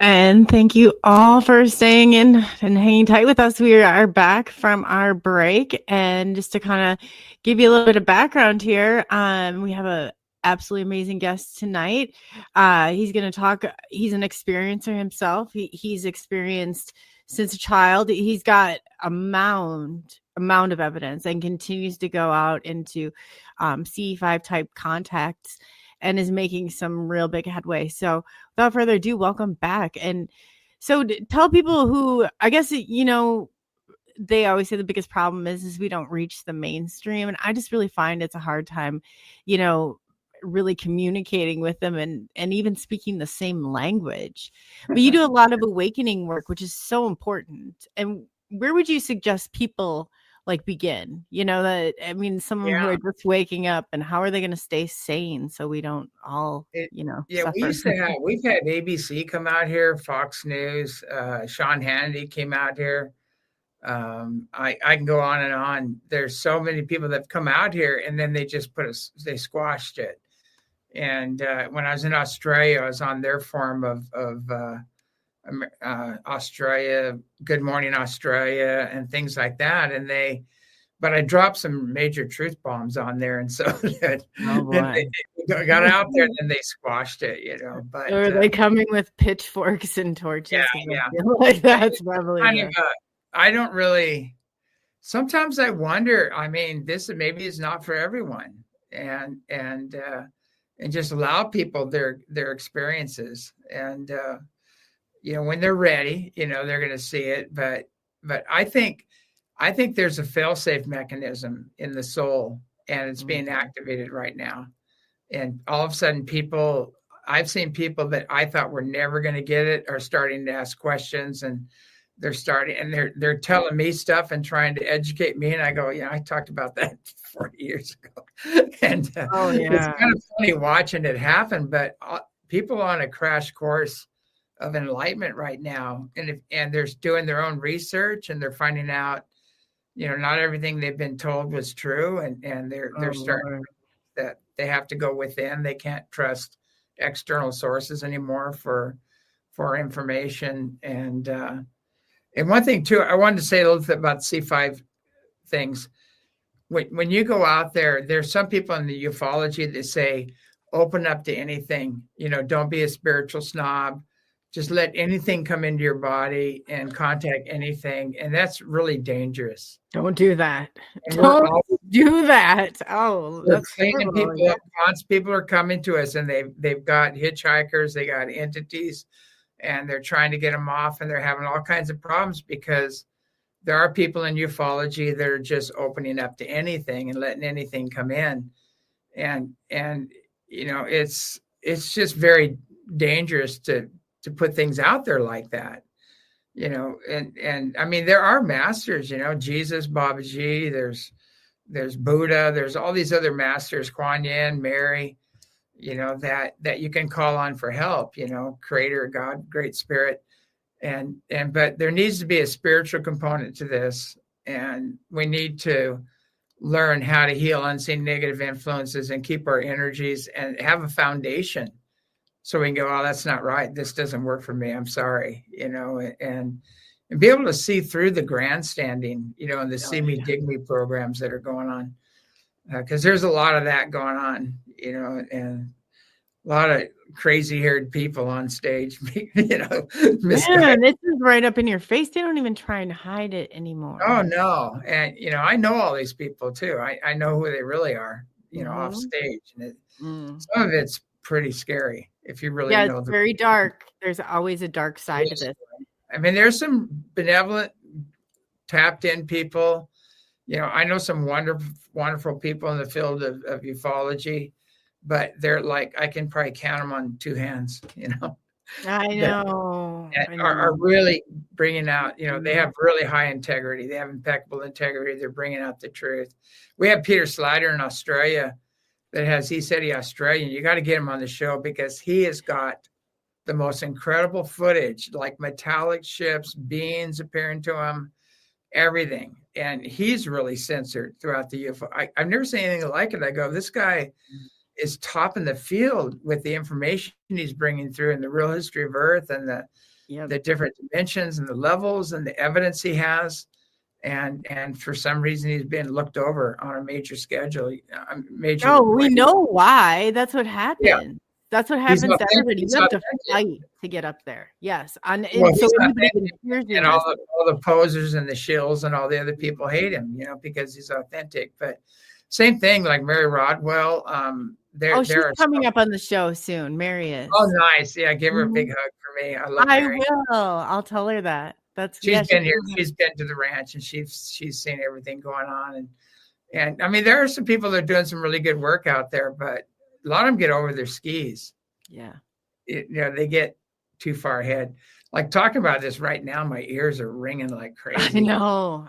And thank you all for staying in and hanging tight with us. We are back from our break. And just to kind of give you a little bit of background here, we have a absolutely amazing guest tonight. He's going to talk. He's an experiencer himself. He's experienced since a child. He's got a mound of evidence and continues to go out into CE5 type contacts and is making some real big headway. So without further ado, welcome back. And so tell people who, I guess, you know, they always say the biggest problem is we don't reach the mainstream. And I just really find it's a hard time, you know, really communicating with them and even speaking the same language. But you do a lot of awakening work, which is so important. And where would you suggest people like begin? You know, that, I mean, someone who are just waking up, and how are they going to stay sane so we don't all, you know, suffer? We've had ABC come out here, Fox News, Sean Hannity came out here. I can go on and on. There's so many people that have come out here, and then they just they squashed it. And when I was in Australia, I was on their forum of Australia, Good Morning Australia, and things like that. But I dropped some major truth bombs on there, and so they got out there, and then they squashed it, you know. But or are they coming with pitchforks and torches? Yeah. I feel like that's probably I don't really. Sometimes I wonder. I mean, maybe is not for everyone, and and just allow people their experiences. And, when they're ready, they're going to see it. But I think there's a fail-safe mechanism in the soul, and it's being activated right now. And all of a sudden I've seen people that I thought were never going to get it are starting to ask questions, and they're telling me stuff and trying to educate me. And I go, yeah, I talked about that 40 years ago. And it's kind of funny watching it happen, but people are on a crash course of enlightenment right now. And they're doing their own research, and they're finding out, not everything they've been told was true. And they're starting that they have to go within. They can't trust external sources anymore for information. And one thing too, I wanted to say a little bit about C5 things. When you go out there, there's some people in the ufology that say, open up to anything, don't be a spiritual snob. Just let anything come into your body and contact anything. And that's really dangerous. Don't do that. Don't do that. Oh, that's cleaning people up. People are coming to us, and they've got hitchhikers, they got entities, and they're trying to get them off, and they're having all kinds of problems because there are people in ufology that are just opening up to anything and letting anything come in. And it's just very dangerous to put things out there like that, and I mean, there are masters, Jesus, Babaji, there's Buddha, there's all these other masters, Kuan Yin, Mary, that you can call on for help, Creator, God, Great Spirit. But there needs to be a spiritual component to this. And we need to learn how to heal unseen negative influences and keep our energies and have a foundation. So we can go, oh, that's not right. This doesn't work for me. I'm sorry, and be able to see through the grandstanding, and the see me, dig me programs that are going on. Because there's a lot of that going on, and a lot of crazy haired people on stage, Man, this is right up in your face. They don't even try and hide it anymore. Oh, no. And, I know all these people too. I know who they really are, off stage. And some of it's pretty scary if you really know. It's very dark. There's always a dark side to this. I mean, there's some benevolent, tapped in people. I know some wonderful people in the field of ufology, but they're like, I can probably count them on two hands, I know. Are really bringing out, they have really high integrity. They have impeccable integrity. They're bringing out the truth. We have Peter Slider in Australia that has ECETI Australian. You got to get him on the show because he has got the most incredible footage, like metallic ships, beings appearing to him, everything. And he's really censored throughout the UFO. I've never seen anything like it. I go, this guy is top in the field with the information he's bringing through and the real history of Earth and the different dimensions and the levels and the evidence he has. And for some reason, he's been looked over on a major schedule. We know why. That's what happened. Yeah. That's what happens to everybody. You have to fight to get up there. Yes. And all the posers and the shills and all the other people hate him, because he's authentic. But same thing, like Mary Rodwell. She's coming up on the show soon. Mary is. Oh, nice. Yeah, give her a big hug for me. I love Mary. I will. I'll tell her that. She's been here. She's been to the ranch, and she's seen everything going on. And I mean, there are some people that are doing some really good work out there, but a lot of them get over their skis. Yeah. They get too far ahead. Like talking about this right now, my ears are ringing like crazy. I know.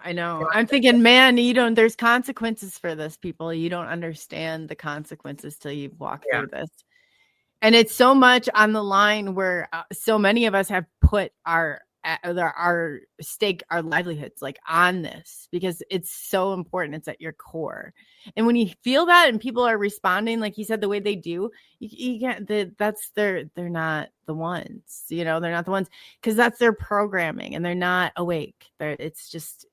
I'm thinking, man, there's consequences for this, people. You don't understand the consequences till you walk through this. And it's so much on the line where so many of us have put our stake, our livelihoods like on this because it's so important. It's at your core. And when you feel that and people are responding, like you said, the way they do, you can't, they're not the ones, they're not the ones because that's their programming and they're not awake. It's just,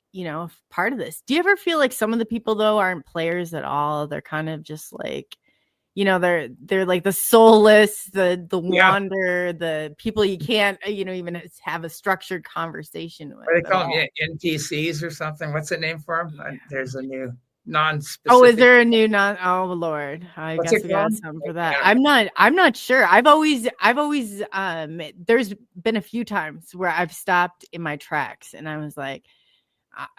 part of this. Do you ever feel like some of the people though aren't players at all? They're kind of just like, they're like the soulless, the wander, the people you can't, even have a structured conversation with. What do they call them? NPCs or something? What's the name for them? There's a new non-specific. Oh, is there a new Oh Lord, I What's guess it we got called? something for that. I'm not sure. I've always there's been a few times where I've stopped in my tracks and I was like,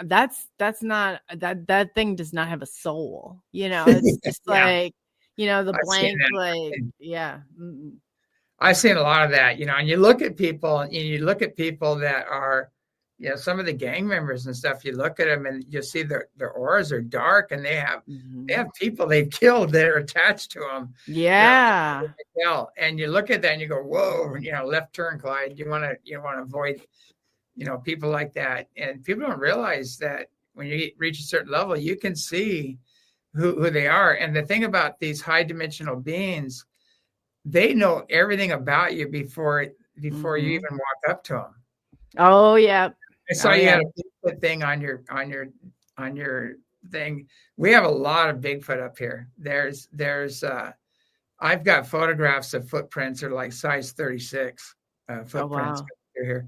that's not that thing does not have a soul. It's just Yeah. like, the I've seen blank, that. like, yeah. I've seen a lot of that, and you look at people that are, some of the gang members and stuff, you look at them and you see their auras are dark and they have people they've killed that are attached to them. Yeah. And you look at that and you go, whoa, left turn, Clyde. You want to avoid, people like that. And people don't realize that when you reach a certain level, you can see who they are. And the thing about these high dimensional beings, they know everything about you before you even walk up to them. Oh yeah. I saw you had a Bigfoot thing on your thing. We have a lot of Bigfoot up here. There's I've got photographs of footprints that are like size 36 footprints here.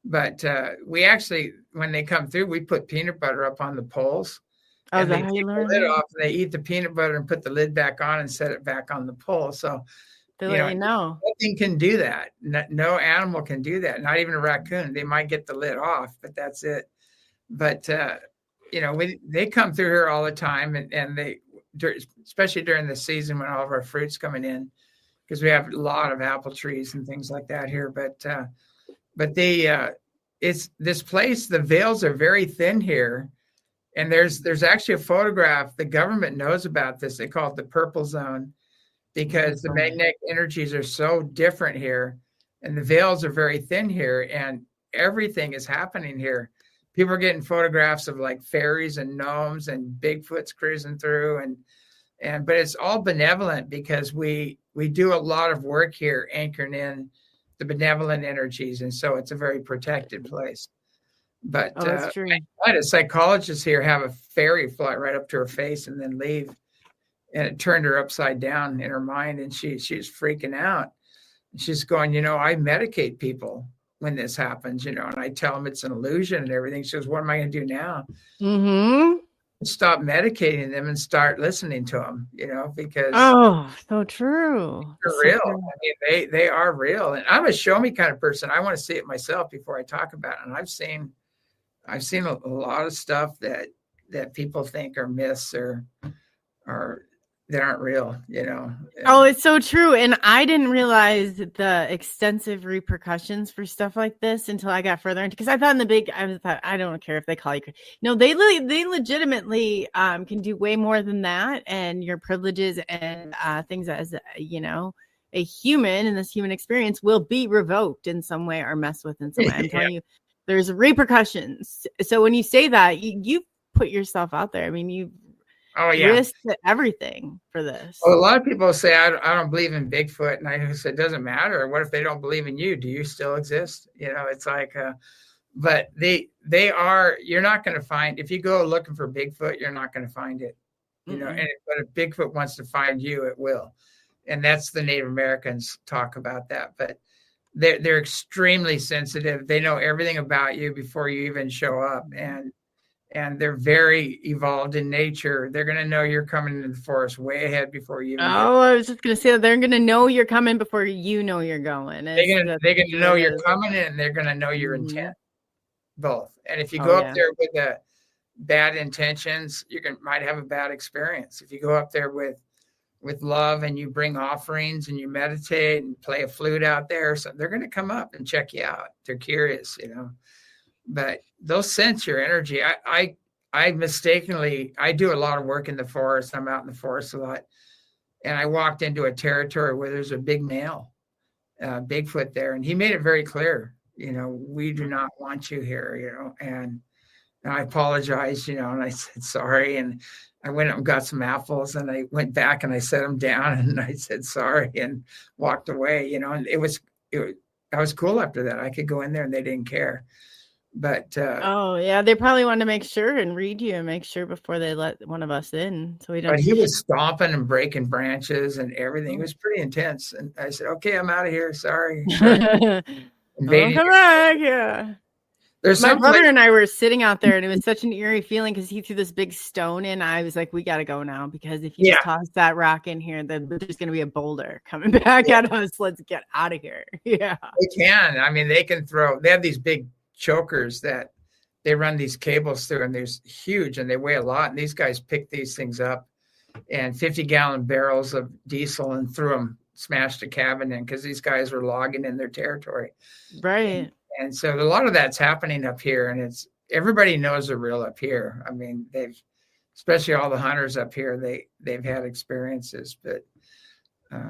But we actually, when they come through, we put peanut butter up on the poles. Oh, and is that they how you take learn? the lid off, and they eat the peanut butter and put the lid back on and set it back on the pole. So They let you know. nothing can do that. No animal can do that. Not even a raccoon. They might get the lid off, but that's it. But they come through here all the time, and they, especially during the season when all of our fruit's coming in, because we have a lot of apple trees and things like that here. But it's this place. The veils are very thin here, and there's actually a photograph. The government knows about this. They call it the purple zone, because the magnetic energies are so different here, and the veils are very thin here, and everything is happening here. People are getting photographs of like fairies and gnomes and Bigfoots cruising through, but it's all benevolent, because we do a lot of work here anchoring in the benevolent energies, and so it's a very protected place. But that's true. I had a psychologist here have a fairy fly right up to her face and then leave. And it turned her upside down in her mind, and she's freaking out. She's going, I medicate people when this happens, and I tell them it's an illusion and everything. She goes, what am I going to do now? Stop medicating them and start listening to them, because so true. They're real. True. I mean, they are real. And I'm a show me kind of person. I want to see it myself before I talk about it. And I've seen a lot of stuff that people think are myths or that aren't real, Oh, it's so true. And I didn't realize the extensive repercussions for stuff like this until I got further into, because I thought I don't care if they call you. No, they legitimately can do way more than that. And your privileges and things as, a human in this human experience will be revoked in some way or messed with in some way. I'm telling you, there's repercussions. So when you say that, you put yourself out there. I mean, you risk everything for this. Well, a lot of people say, I don't believe in Bigfoot. And I said, it doesn't matter. What if they don't believe in you? Do you still exist? It's like, but they are, you're not going to find, if you go looking for Bigfoot, you're not going to find it, but if Bigfoot wants to find you, it will. And that's the Native Americans talk about that, but they're extremely sensitive. They know everything about you before you even show up. And they're very evolved in nature. They're going to know you're coming into the forest way ahead before you. I was just going to say that they're going to know you're coming before you know you're going. They're going to know you're coming, and they're going to know your intent. Both. And if you go up there with bad intentions, might have a bad experience. If you go up there with love and you bring offerings and you meditate and play a flute out there, so they're going to come up and check you out. They're curious, But they'll sense your energy. I mistakenly, I do a lot of work in the forest. I'm out in the forest a lot. And I walked into a territory where there's a big male, Bigfoot there. And he made it very clear, we do not want you here, and I apologized, and I said, sorry. And I went up and got some apples, and I went back and I set them down and I said, sorry, and walked away, and I was cool after that. I could go in there and they didn't care. But they probably wanted to make sure and read you and make sure before they let one of us in, so we don't. But he was stomping and breaking branches and everything. It was pretty intense. And I said, okay, I'm out of here. Sorry. Come back. Yeah. There's My some brother place, and I were sitting out there, and it was such an eerie feeling because he threw this big stone in. I was like, we got to go now, because if you just toss that rock in here, then there's going to be a boulder coming back at us. Let's get out of here. Yeah. they can. I mean, they have these big chokers that they run these cables through, and there's huge, and they weigh a lot. And these guys pick these things up, and 50-gallon barrels of diesel, and threw them, smashed a cabin in, because these guys were logging in their territory. Right. And so a lot of that's happening up here, and everybody knows they're real up here. I mean, especially all the hunters up here, they've had experiences, but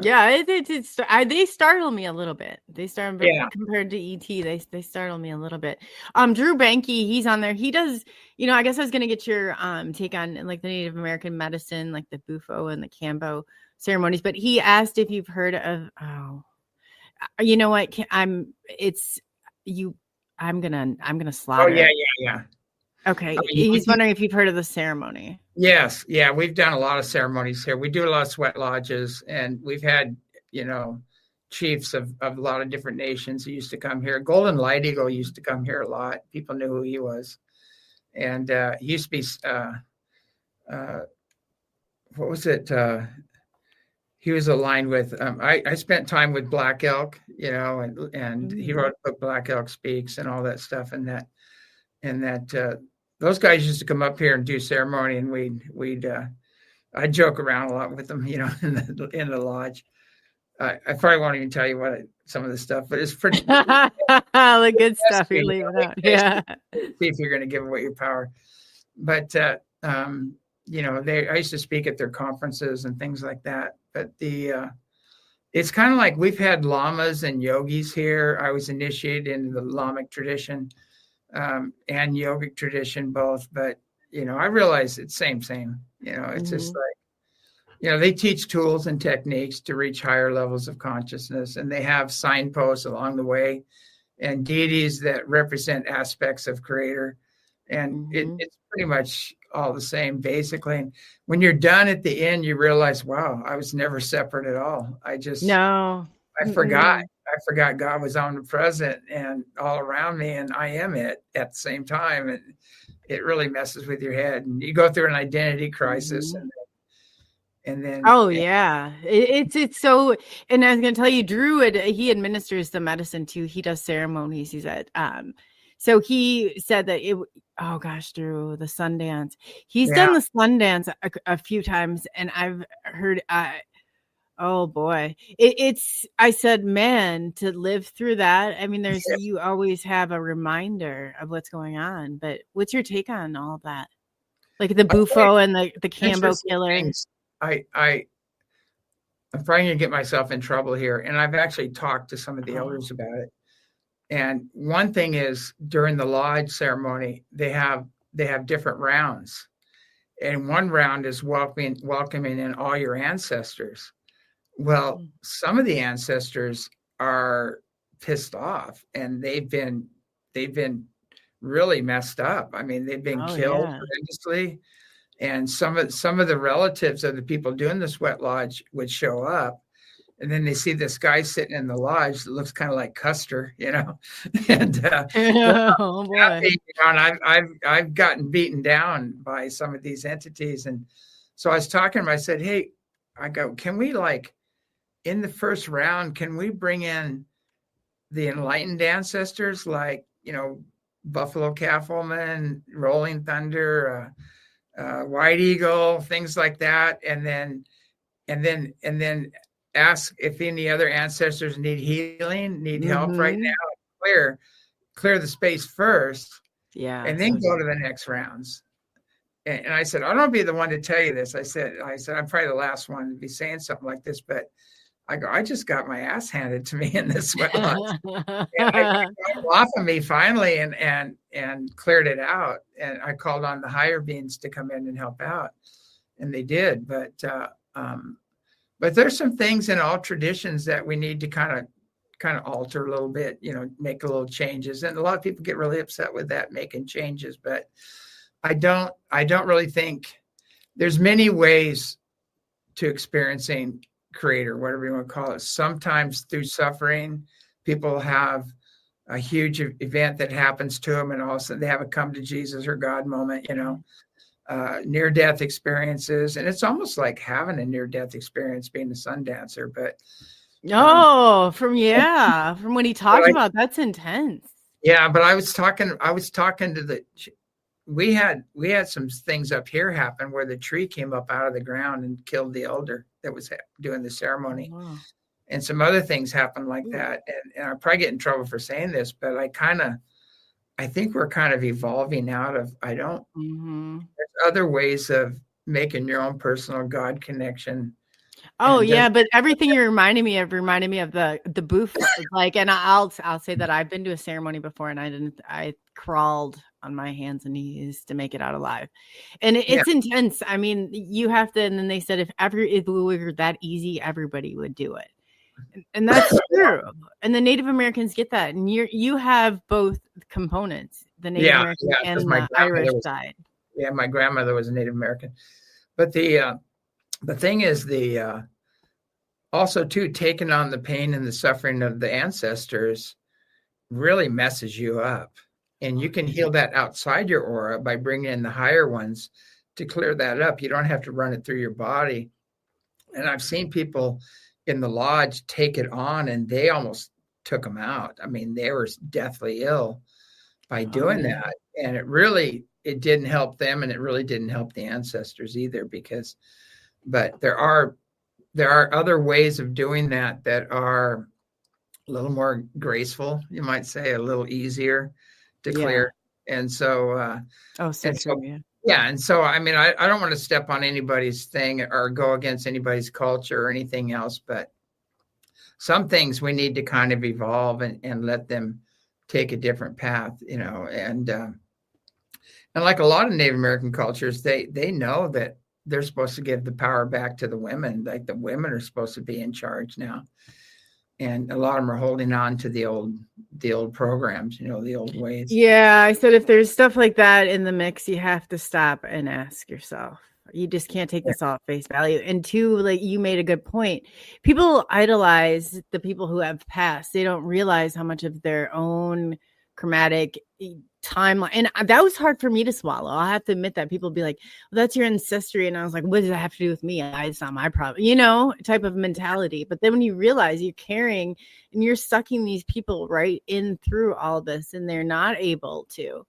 they startle me a little bit. They startle compared to ET. They startle me a little bit. Drew Banke, he's on there. He does, I guess I was gonna get your take on like the Native American medicine, like the Bufo and the Cambo ceremonies, but he asked if you've heard of you know what? I'm gonna slaughter. Oh yeah. Okay. He's wondering if you've heard of the ceremony. Yes. Yeah. We've done a lot of ceremonies here. We do a lot of sweat lodges, and we've had, chiefs of a lot of different nations who used to come here. Golden Light Eagle used to come here a lot. People knew who he was. And he used to be, what was it? He was aligned with, I spent time with Black Elk, and he wrote a book, Black Elk Speaks, and all that stuff. And that those guys used to come up here and do ceremony, and I'd joke around a lot with them, in the lodge. I probably won't even tell you some of the stuff, but it's pretty the good stuff you're leaving out. Yeah. See if you're going to give away your power. But I used to speak at their conferences and things like that. But it's kind of like we've had lamas and yogis here. I was initiated into the Lamic tradition and yogic tradition both. But, I realize it's same. It's just like, they teach tools and techniques to reach higher levels of consciousness, and they have signposts along the way and deities that represent aspects of Creator. And it's pretty much all the same, basically. And when you're done at the end, you realize, wow, I was never separate at all. I forgot God was omnipresent and all around me, and I am it at the same time. And it really messes with your head, and you go through an identity crisis. And then it's so. And I was going to tell you, Drew, he administers the medicine too. He does ceremonies. He's at so he said that Drew, the Sundance. He's done the Sundance a few times, and I've heard. Oh boy, I said, man, to live through that. I mean, you always have a reminder of what's going on. But what's your take on all of that? Like the Bufo and the Cambo killer. I'm probably going to get myself in trouble here. And I've actually talked to some of the elders about it. And one thing is, during the lodge ceremony, they have different rounds. And one round is welcoming in all your ancestors. Well, some of the ancestors are pissed off, and they've been really messed up. I mean, they've been killed horrendously. And some of the relatives of the people doing the sweat lodge would show up, and then they see this guy sitting in the lodge that looks kind of like Custer, And oh boy. And I've gotten beaten down by some of these entities, and so I was talking to him. I said, "Hey, can we in the first round, can we bring in the enlightened ancestors, Buffalo Caffleman, Rolling Thunder, White Eagle, things like that, and then ask if any other ancestors need healing, need help right now, clear the space first, and then go to the next rounds." And I said, I don't want to be the one to tell you this. I said I'm probably the last one to be saying something like this, but I just got my ass handed to me in this sweat lodge. And I got off of me finally and cleared it out. And I called on the higher beings to come in and help out. And they did. But there's some things in all traditions that we need to kind of alter a little bit, make a little changes. And a lot of people get really upset with that, making changes. But I don't really think there's many ways to experiencing Creator, whatever you want to call it. Sometimes through suffering, people have a huge event that happens to them, and all of a sudden they have a come to Jesus or God moment, near-death experiences. And it's almost like having a near-death experience being a sun dancer. But from when he talked about, that's intense. Yeah, but I was talking to we had some things up here happen where the tree came up out of the ground and killed the elder that was doing the ceremony. Wow. And some other things happened like that. And I'll probably get in trouble for saying this, but I think we're kind of evolving out of, there's other ways of making your own personal God connection. Oh yeah, but everything you reminded me of the booth. Like, and I'll say that I've been to a ceremony before, and I crawled on my hands and knees to make it out alive, and it's intense. I mean, you have to. And then they said if it were that easy, everybody would do it, and that's true. And the Native Americans get that, and you have both components: the Native American and the Irish side. Yeah, my grandmother was a Native American, but the thing is, also too, taking on the pain and the suffering of the ancestors really messes you up, and you can heal that outside your aura by bringing in the higher ones to clear that up. You don't have to run it through your body. And I've seen people in the lodge take it on, and they almost took them out. I mean, they were deathly ill by doing that, and it didn't help them, and it really didn't help the ancestors either, but there are other ways of doing that are a little more graceful, you might say, a little easier to clear. And so, and so, I mean, I don't want to step on anybody's thing or go against anybody's culture or anything else, but some things we need to kind of evolve and let them take a different path, and like a lot of Native American cultures, they know that they're supposed to give the power back to the women. Like the women are supposed to be in charge now. And a lot of them are holding on to the old programs, the old ways. Yeah. I said, if there's stuff like that in the mix, you have to stop and ask yourself. You just can't take this all at face value. And two, like you made a good point. People idolize the people who have passed. They don't realize how much of their own chromatic timeline, and that was hard for me to swallow. I have to admit that. People be like, well, that's your ancestry, and I was like, what does that have to do with me? It's not my problem, type of mentality. But then when you realize you're carrying and you're sucking these people right in through all this, and they're not able to.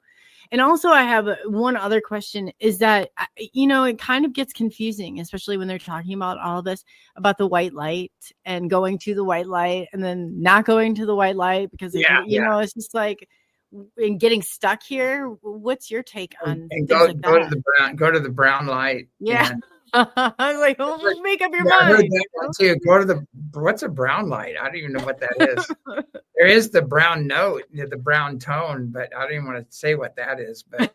And also I have one other question, is that it kind of gets confusing, especially when they're talking about all this, about the white light and going to the white light and then not going to the white light, because it's just like, and getting stuck here. What's your take on and go to the brown light? Yeah. I was like, make up your mind. I heard that one too. Go to what's a brown light? I don't even know what that is. There is the brown note, the brown tone, but I don't even want to say what that is. But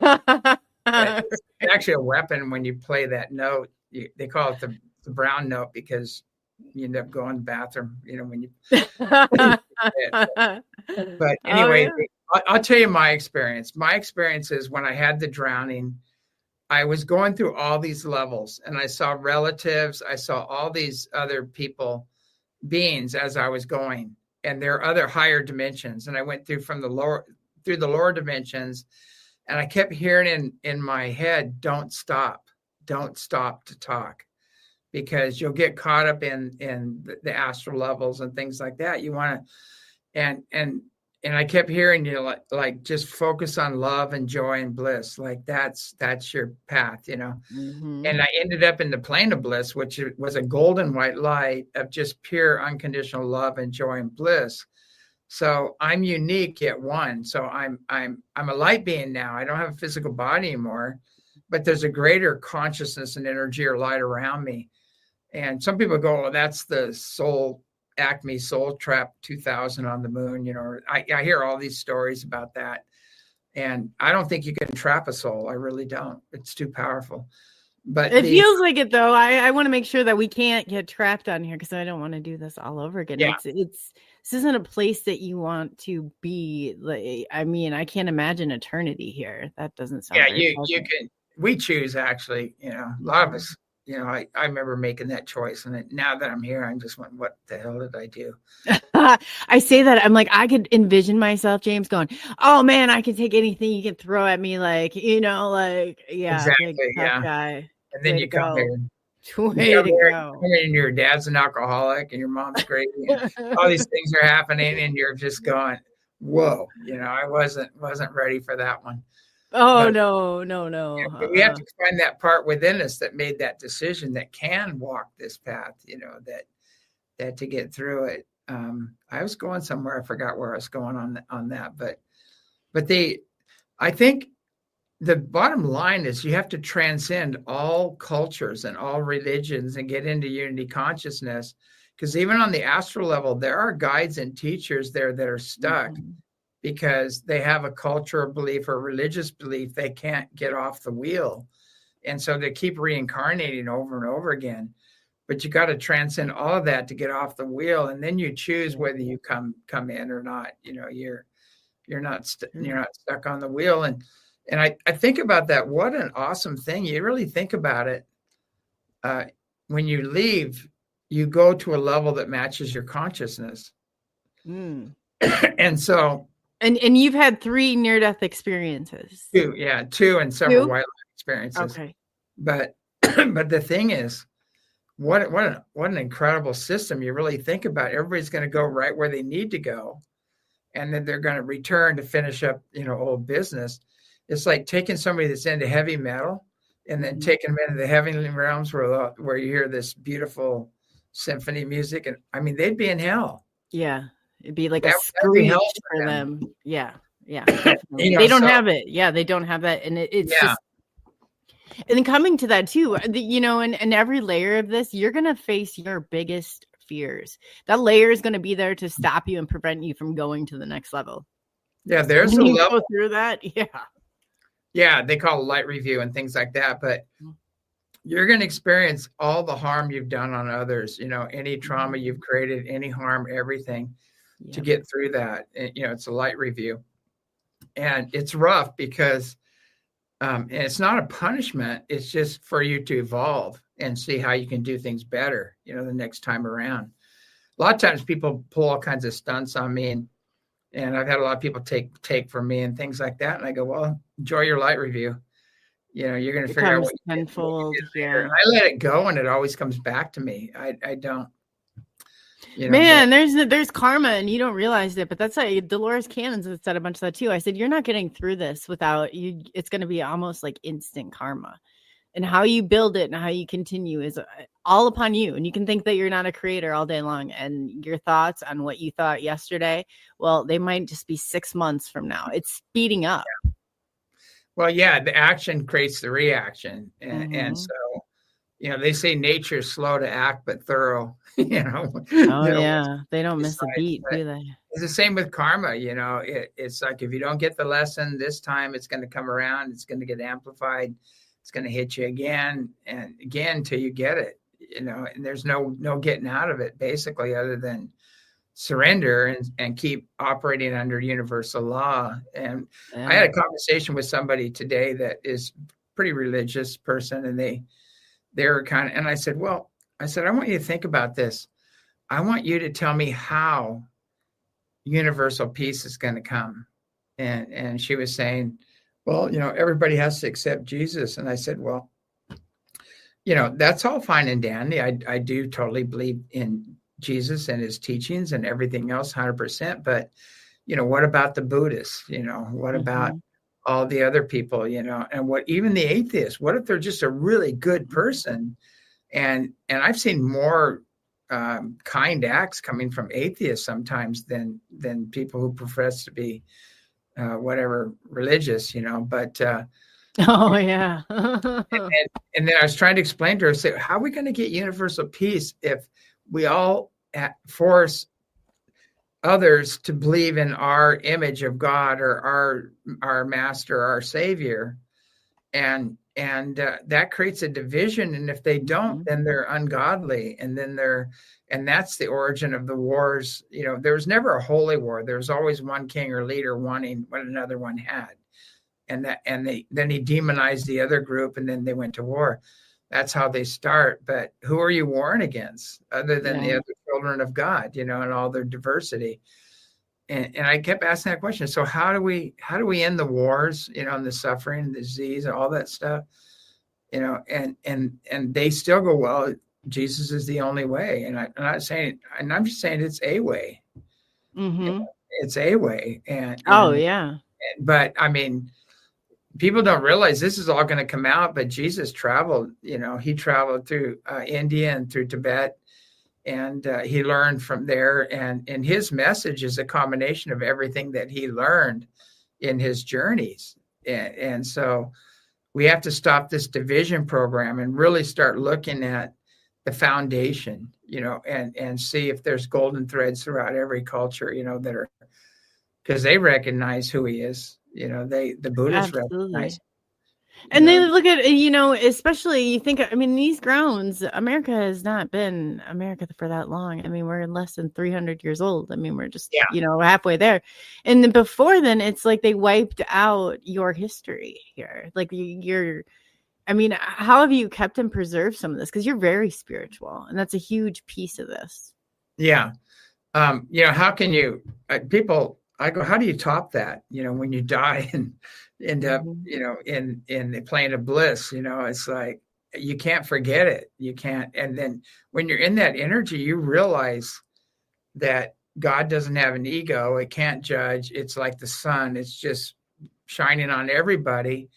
it's actually a weapon when you play that note. They call it the brown note because you end up going to the bathroom, when you. But anyway. I'll tell you my experience. My experience is when I had the drowning, I was going through all these levels, and I saw relatives. I saw all these other beings as I was going, and there are other higher dimensions. And I went through through the lower dimensions, and I kept hearing in my head, don't stop to talk, because you'll get caught up in the astral levels and things like that. You want to, and I kept hearing like just focus on love and joy and bliss. Like that's your path, Mm-hmm. And I ended up in the plane of bliss, which was a golden white light of just pure unconditional love and joy and bliss. So I'm unique yet one. So I'm a light being now. I don't have a physical body anymore, but there's a greater consciousness and energy or light around me. And some people go, well, that's the soul. Acme Soul Trap 2000 on the moon. I hear all these stories about that, and I don't think you can trap a soul. I really don't. It's too powerful. But it feels like it, though. I want to make sure that we can't get trapped on here, because I don't want to do this all over again. Yeah. This isn't a place that you want to be. Like, I mean, I can't imagine eternity here. That doesn't sound. Yeah, you can. We choose, actually. A lot of us I remember making that choice. And now that I'm here, I'm just wondering, what the hell did I do? I say that I'm like, I could envision myself, James, going, oh man, I can take anything you can throw at me. Like, yeah, Exactly, big tough guy. And then you come here. Way to go. And your dad's an alcoholic and your mom's crazy. And all these things are happening and you're just going, whoa, I wasn't ready for that one. Oh, but, no. But we have to find that part within us that made that decision, that can walk this path, that to get through it. I was going somewhere. I forgot where I was going on that, but I think the bottom line is you have to transcend all cultures and all religions and get into unity consciousness, because even on the astral level, there are guides and teachers there that are stuck because they have a cultural belief or religious belief they can't get off the wheel. And so they keep reincarnating over and over again. But you got to transcend all of that to get off the wheel, and then you choose whether you come in or not. You're not stuck on the wheel. And I think about that. What an awesome thing. You really think about it. When you leave, you go to a level that matches your consciousness. And so. And you've had 3 near-death experiences. 2 and several wildlife experiences. Okay. But the thing is, what an incredible system. You really think about it. Everybody's going to go right where they need to go, and then they're going to return to finish up, old business. It's like taking somebody that's into heavy metal and then taking them into the heavenly realms where you hear this beautiful symphony music. And I mean, they'd be in hell. Yeah. It'd be like a screech for them. Yeah. They don't have it. Yeah. They don't have that. And it's just, and then coming to that too, in every layer of this, you're going to face your biggest fears. That layer is going to be there to stop you and prevent you from going to the next level. Yeah. There's a level go through that. Yeah. Yeah, they call it light review and things like that. But you're going to experience all the harm you've done on others, any trauma you've created, any harm, everything to get through that. And, it's a light review. And it's rough because and it's not a punishment. It's just for you to evolve and see how you can do things better, the next time around. A lot of times people pull all kinds of stunts on me, and I've had a lot of people take from me and things like that. And I go, well, enjoy your light review. You're going to figure out what you did. And I let it go, and it always comes back to me. I don't. Man, there's karma, and you don't realize it. But that's like Dolores Cannons has said a bunch of that too. I said, you're not getting through this without you. It's going to be almost like instant karma. And how you build it and how you continue is all upon you. And you can think that you're not a creator all day long. And your thoughts on what you thought yesterday, well, they might just be 6 months from now. It's speeding up. Yeah. Well, yeah, the action creates the reaction. And so, they say nature is slow to act, but thorough, Oh, yeah. They don't miss a beat, do they? It's the same with karma. It's like, if you don't get the lesson this time, it's going to come around. It's going to get amplified. It's going to hit you again and again till you get it, and there's no getting out of it, basically, other than surrender and keep operating under universal law. And I had a conversation with somebody today that is a pretty religious person, and they were kind of, and I said, I want you to think about this. I want you to tell me how universal peace is going to come. And she was saying, well, everybody has to accept Jesus. And I said, well, that's all fine and dandy. I do totally believe in Jesus and his teachings and everything else 100%. But, what about the Buddhists? What about all the other people, and what even the atheists? What if they're just a really good person? And I've seen more kind acts coming from atheists sometimes than people who profess to be whatever religious, but oh yeah. and then I was trying to explain to her, say, how are we going to get universal peace if we all force others to believe in our image of God or our master, our savior, and that creates a division. And if they don't, then they're ungodly, and that's the origin of the wars. There was never a holy war. There was always one king or leader wanting what another one had, then he demonized the other group, and then they went to war. That's how they start. But who are you warring against other than the Yeah. other children of God, and all their diversity? And I kept asking that question. So how do we end the wars, and the suffering, the disease, and all that stuff? And they still go, well, Jesus is the only way. And I'm not saying, and I'm just saying it's a way. Mm-hmm. It's a way. But I mean, people don't realize this is all going to come out, but Jesus traveled, he traveled through India and through Tibet, and he learned from there. And his message is a combination of everything that he learned in his journeys. And so we have to stop this division program and really start looking at the foundation, and see if there's golden threads throughout every culture, that are, because they recognize who he is. The Buddhists recognize. And they look at, especially you think, I mean, these grounds, America has not been America for that long. I mean, we're less than 300 years old. I mean, we're just, halfway there. And then before then, it's like they wiped out your history here. Like how have you kept and preserved some of this? Because you're very spiritual, and that's a huge piece of this. Yeah. How can you, I go, how do you top that? When you die and end up, in the plane of bliss, it's like, you can't forget it. You can't. And then when you're in that energy, you realize that God doesn't have an ego. It can't judge. It's like the sun. It's just shining on everybody.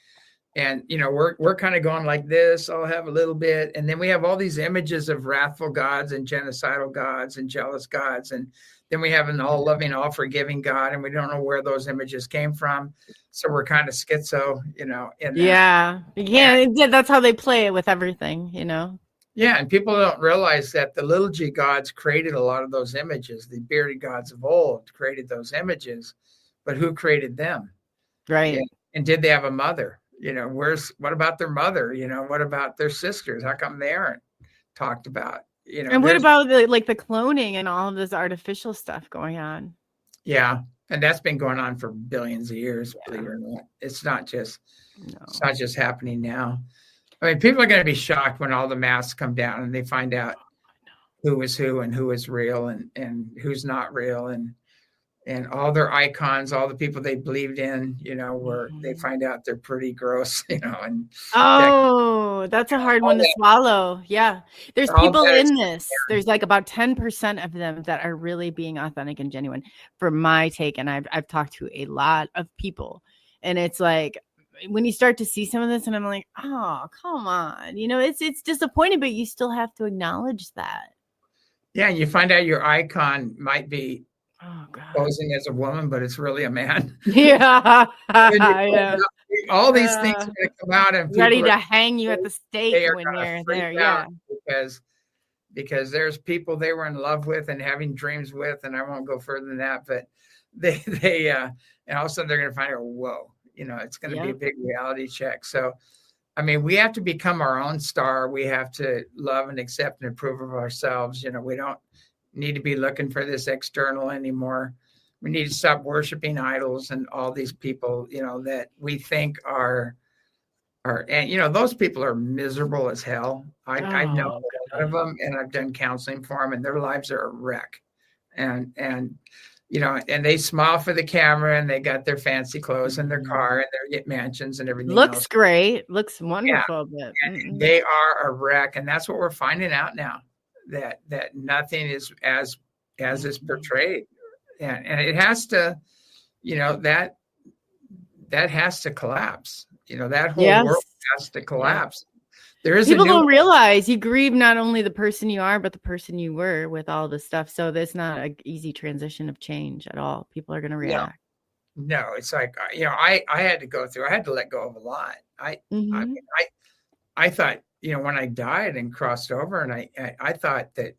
And, we're kind of going like this. I'll have a little bit. And then we have all these images of wrathful gods and genocidal gods and jealous gods. And then we have an all loving, all forgiving God. And we don't know where those images came from. So we're kind of schizo, in that. Yeah. That's how they play it with everything, Yeah. And people don't realize that the little g gods created a lot of those images. The bearded gods of old created those images. But who created them? Right. And did they have a mother? What about their mother? What about their sisters? How come they aren't talked about? And what about the cloning and all of this artificial stuff going on? Yeah. And that's been going on for billions of years, believe it or not. It's not just happening now. I mean, people are going to be shocked when all the masks come down and they find out who is who and who is real and who's not real. And all their icons, all the people they believed in, where they find out they're pretty gross, and that's a hard one to swallow. Yeah. There's people in this. There's like about 10% of them that are really being authentic and genuine for my take. And I've talked to a lot of people, and it's like, when you start to see some of this, and I'm like, oh, come on, it's disappointing, but you still have to acknowledge that. Yeah. And you find out your icon might be posing as a woman, but it's really a man. Yeah. All these things are going to come out, and ready to hang you at the stake when you're there. Yeah. Because there's people they were in love with and having dreams with, and I won't go further than that, but they and all of a sudden they're going to find out, whoa, it's going to be a big reality check. So, I mean, we have to become our own star. We have to love and accept and approve of ourselves. We don't need to be looking for this external anymore. We need to stop worshiping idols and all these people, that we think are, and those people are miserable as hell. I know a lot of them, and I've done counseling for them, and their lives are a wreck. And and they smile for the camera, and they got their fancy clothes and their car and their mansions and everything. Looks great, looks wonderful, but they are a wreck, and that's what we're finding out now. That nothing is as is portrayed, and it has to, that has to collapse. That whole world has to collapse. There is people don't realize you grieve not only the person you are, but the person you were with all this stuff. So there's not an easy transition of change at all. People are going to react. No, it's like I had to go through. I had to let go of a lot. I thought. When I died and crossed over, and I thought that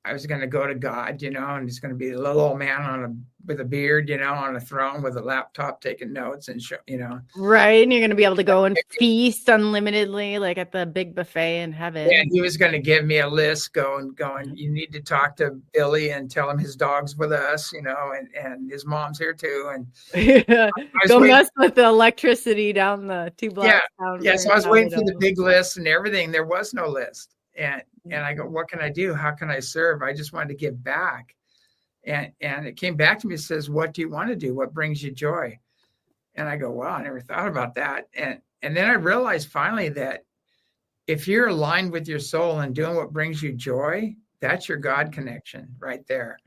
I was going to go to God, and he's going to be a little old man with a beard, on a throne with a laptop taking notes and Right. And you're going to be able to go and feast unlimitedly, like at the big buffet in heaven. And he was going to give me a list going, you need to talk to Billy and tell him his dog's with us, and his mom's here too. And go mess with the electricity down the 2 blocks. Yeah. So I was waiting for the big list and everything. There was no list. And I go, what can I do? How can I serve? I just wanted to give back. And it came back to me and says, what do you want to do? What brings you joy? And I go, wow, I never thought about that. And then I realized finally that if you're aligned with your soul and doing what brings you joy, that's your God connection right there.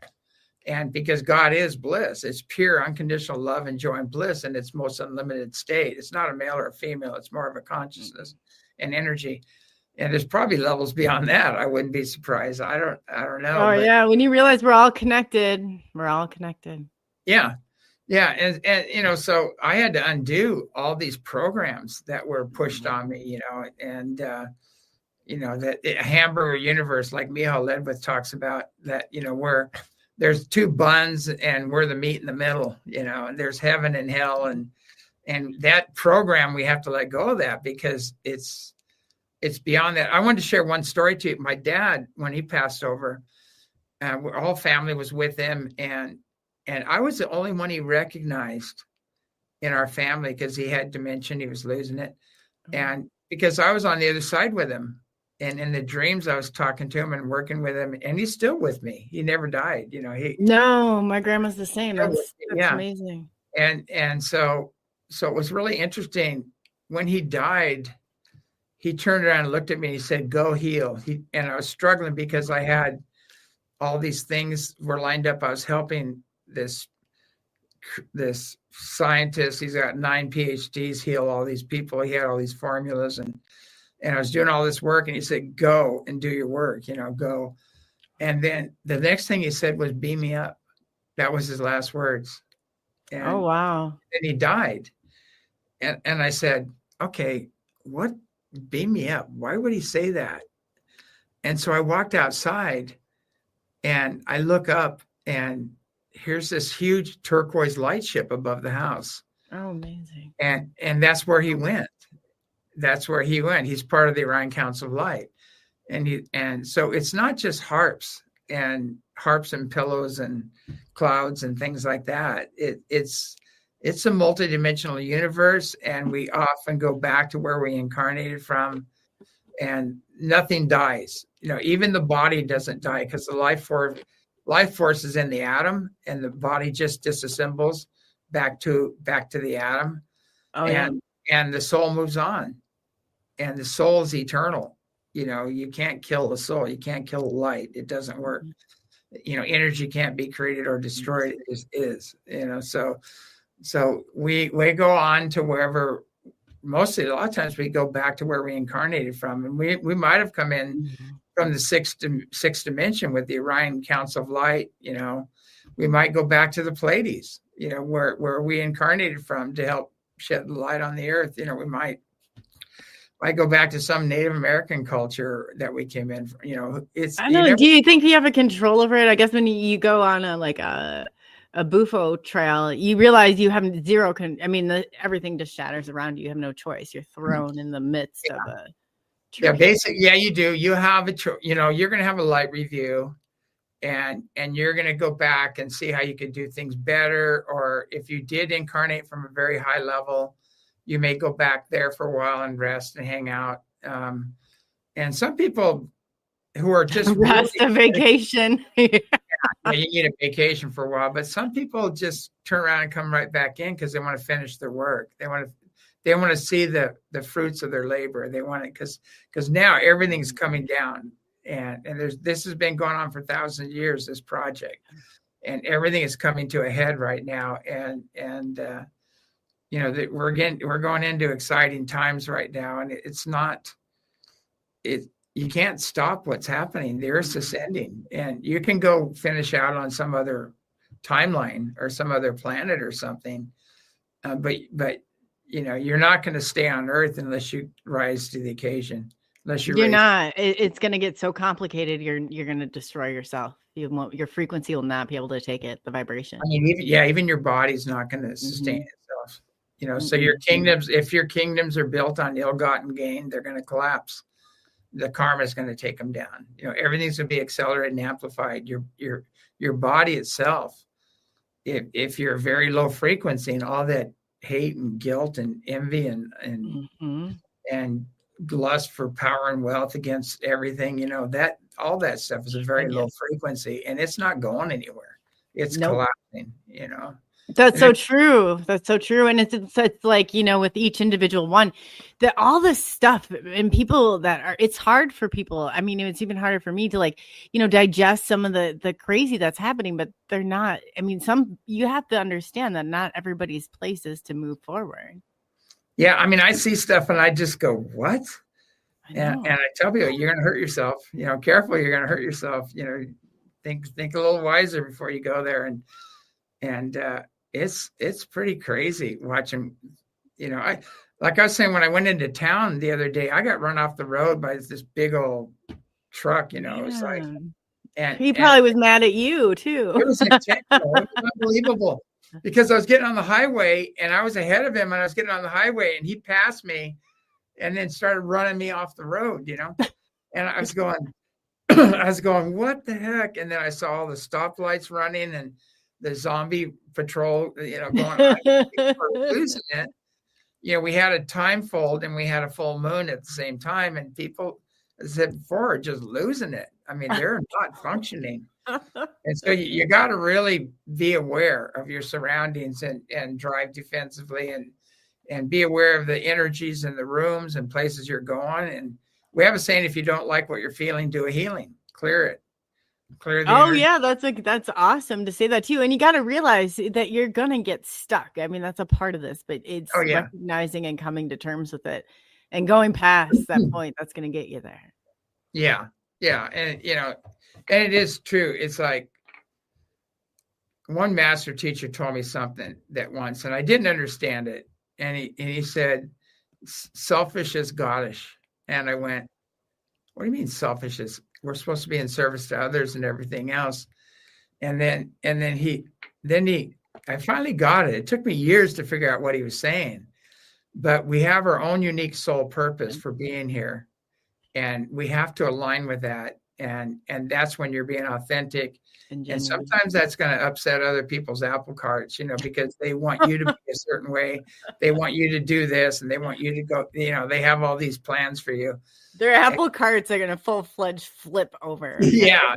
And because God is bliss, it's pure unconditional love and joy and bliss in its most unlimited state. It's not a male or a female. It's more of a consciousness and energy. And there's probably levels beyond that. I wouldn't be surprised. I don't know. Oh, yeah. When you realize we're all connected. Yeah. Yeah. And so I had to undo all these programs that were pushed on me, and, that hamburger universe, like Miho Ledwith talks about, that, where there's 2 buns and we're the meat in the middle, and there's heaven and hell. And that program, we have to let go of that because it's beyond that. I wanted to share one story to you. My dad, when he passed over, our whole family was with him, and I was the only one he recognized in our family because he had dementia, he was losing it, and because I was on the other side with him, and in the dreams I was talking to him and working with him, and he's still with me. He never died, No, my grandma's the same. That's amazing. And so it was really interesting when he died. He turned around and looked at me and he said, go heal. And I was struggling because I had all these things were lined up. I was helping this scientist. He's got 9 PhDs, heal all these people. He had all these formulas and I was doing all this work, and he said, go and do your work, go. And then the next thing he said was, beam me up. That was his last words. And oh, wow. And he died. And I said, okay, what? Beam me up. Why would he say that? And so I walked outside and I look up, and here's this huge turquoise light ship above the house. Oh, amazing. And that's where he went. He's part of the Orion Council of Light. And so it's not just harps and pillows and clouds and things like that. It's a multidimensional universe, and we often go back to where we incarnated from, and nothing dies. Even the body doesn't die because the life force is in the atom, and the body just disassembles back to the atom. Oh, and the soul moves on, and the soul is eternal. You can't kill the soul. You can't kill the light. It doesn't work. Energy can't be created or destroyed. It just is, So we go on to wherever, mostly a lot of times we go back to where we incarnated from. And we might have come in from the sixth dimension with the Orion Council of Light. We might go back to the Pleiades, where we incarnated from to help shed the light on the earth. We might go back to some Native American culture that we came in from. I know. Do you think you have a control over it? I guess when you go on a bufo trail, you realize you have zero. Everything just shatters around you. You have no choice. You're thrown in the midst of a. Yeah, you do. You have you're going to have a light review, and you're going to go back and see how you could do things better. Or if you did incarnate from a very high level, you may go back there for a while and rest and hang out. And some people who are just rest a vacation. You need a vacation for a while, but some people just turn around and come right back in because they want to finish their work. They want to see the fruits of their labor. They want it because now everything's coming down, and this has been going on for thousands of years, this project, and everything is coming to a head right now. And we're going into exciting times right now, and you can't stop what's happening. The Earth's ascending, and you can go finish out on some other timeline or some other planet or something. But you're not going to stay on Earth unless you rise to the occasion. unless you're You're raised. not. It's going to get so complicated. You're going to destroy yourself. Your frequency will not be able to take it. The vibration. I mean, even your body's not going to sustain itself. So your kingdoms, if your kingdoms are built on ill-gotten gain, they're going to collapse. The karma is going to take them down. Everything's going to be accelerated and amplified. Your body itself, if you're very low frequency and all that hate and guilt and envy and lust for power and wealth against everything, that all that stuff is a very low frequency, and it's not going anywhere. It's collapsing. That's so true. That's so true. And it's like, with each individual one, that all this stuff and people it's hard for people. I mean, it's even harder for me to digest some of the crazy that's happening, but they're not. I mean, you have to understand that not everybody's place is to move forward. Yeah. I mean, I see stuff and I just go, what? And I tell people, you're going to hurt yourself, careful, you're going to hurt yourself, think a little wiser before you go there. And it's pretty crazy watching, like I was saying, when I went into town the other day, I got run off the road by this big old truck, it was like, and he probably was mad at you too. It was intentional. It was unbelievable because I was getting on the highway and I was ahead of him and I was getting on the highway and he passed me and then started running me off the road, and I was going, what the heck? And then I saw all the stoplights running and the zombie patrol, going on. People were losing it. We had a time fold and we had a full moon at the same time, and people, as I said before, are just losing it. I mean, they're not functioning. And so you got to really be aware of your surroundings and drive defensively and be aware of the energies in the rooms and places you're going. And we have a saying, if you don't like what you're feeling, do a healing, clear it. Oh yeah, that's awesome to say that too. And you got to realize that you're gonna get stuck. I mean, that's a part of this, but it's recognizing and coming to terms with it and going past that point. That's gonna get you there. Yeah, and and it is true. It's like one master teacher told me something that once, and I didn't understand it. And he said, "Selfish is goddish," and I went, "What do you mean selfish is?" We're supposed to be in service to others and everything else. And then I finally got it. It took me years to figure out what he was saying, but we have our own unique soul purpose for being here. And we have to align with that. And that's when you're being authentic. And sometimes that's going to upset other people's apple carts, because they want you to be a certain way. They want you to do this and they want you to go, they have all these plans for you. Their apple carts are going to full-fledged flip over. Yeah.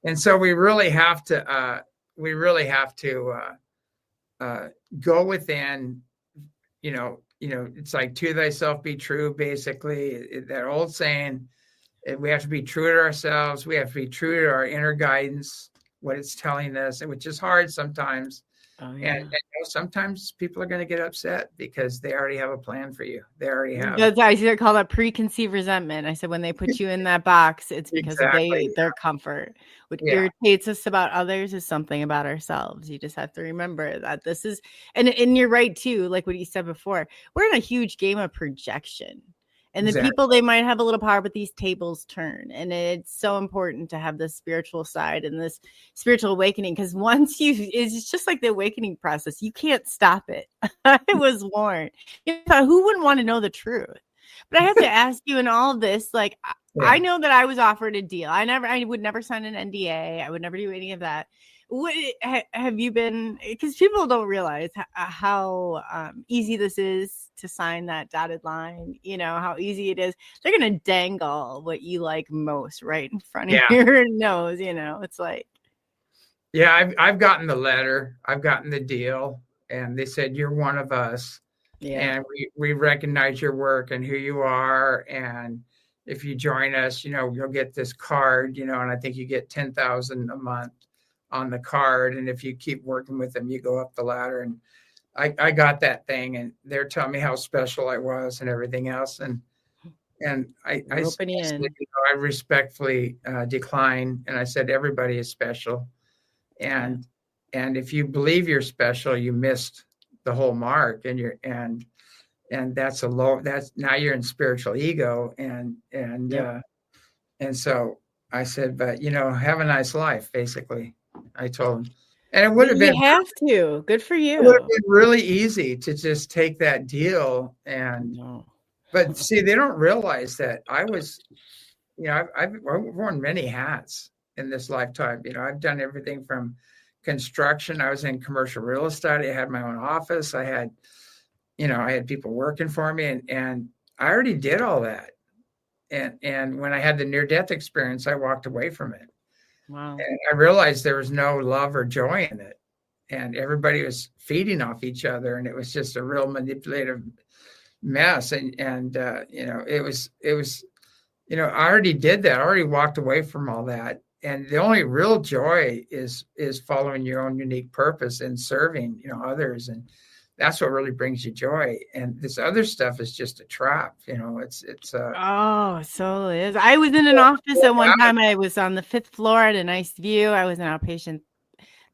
And so we really have to go within, it's like to thyself be true, basically, that old saying. We have to be true to ourselves. We have to be true to our inner guidance, what it's telling us, which is hard sometimes. Oh, yeah. And sometimes people are going to get upset because they already have a plan for you. They already have. I call that preconceived resentment. I said when they put you in that box, it's because of their comfort. What irritates us about others is something about ourselves. You just have to remember that this is, and you're right too. Like what you said before, we're in a huge game of projection. And the people, they might have a little power, but these tables turn. And it's so important to have this spiritual side and this spiritual awakening. Because it's just like the awakening process. You can't stop it. I was warned. Who wouldn't want to know the truth? But I have to ask you in all of this, I know that I was offered a deal. I would never sign an NDA. I would never do any of that. What have you been? Because people don't realize how easy this is to sign that dotted line. How easy it is. They're gonna dangle what you like most right in front of your nose. It's like. Yeah, I've gotten the letter. I've gotten the deal, and they said you're one of us, and we recognize your work and who you are, and if you join us, you'll get this card, and I think you get $10,000 a month on the card, and if you keep working with them, you go up the ladder. And I got that thing, and they're telling me how special I was and everything else, and I respectfully declined, and I said everybody is special, and if you believe you're special, you missed the whole mark, and And that's now you're in spiritual ego. And so I said, but have a nice life, basically. I told him. And it would have been You have to. Good for it would have you. been really easy to just take that deal. But see, they don't realize that I was, I've worn many hats in this lifetime. I've done everything from construction. I was in commercial real estate. I had my own office. I had people working for me, and I already did all that. And when I had the near-death experience, I walked away from it. Wow. And I realized there was no love or joy in it. And everybody was feeding off each other. And it was just a real manipulative mess. And it was, I already did that. I already walked away from all that. And the only real joy is following your own unique purpose and serving, others. And that's what really brings you joy. And this other stuff is just a trap. Oh, so it is. I was in an office at one time. I was on the 5th floor at a nice view. I was an outpatient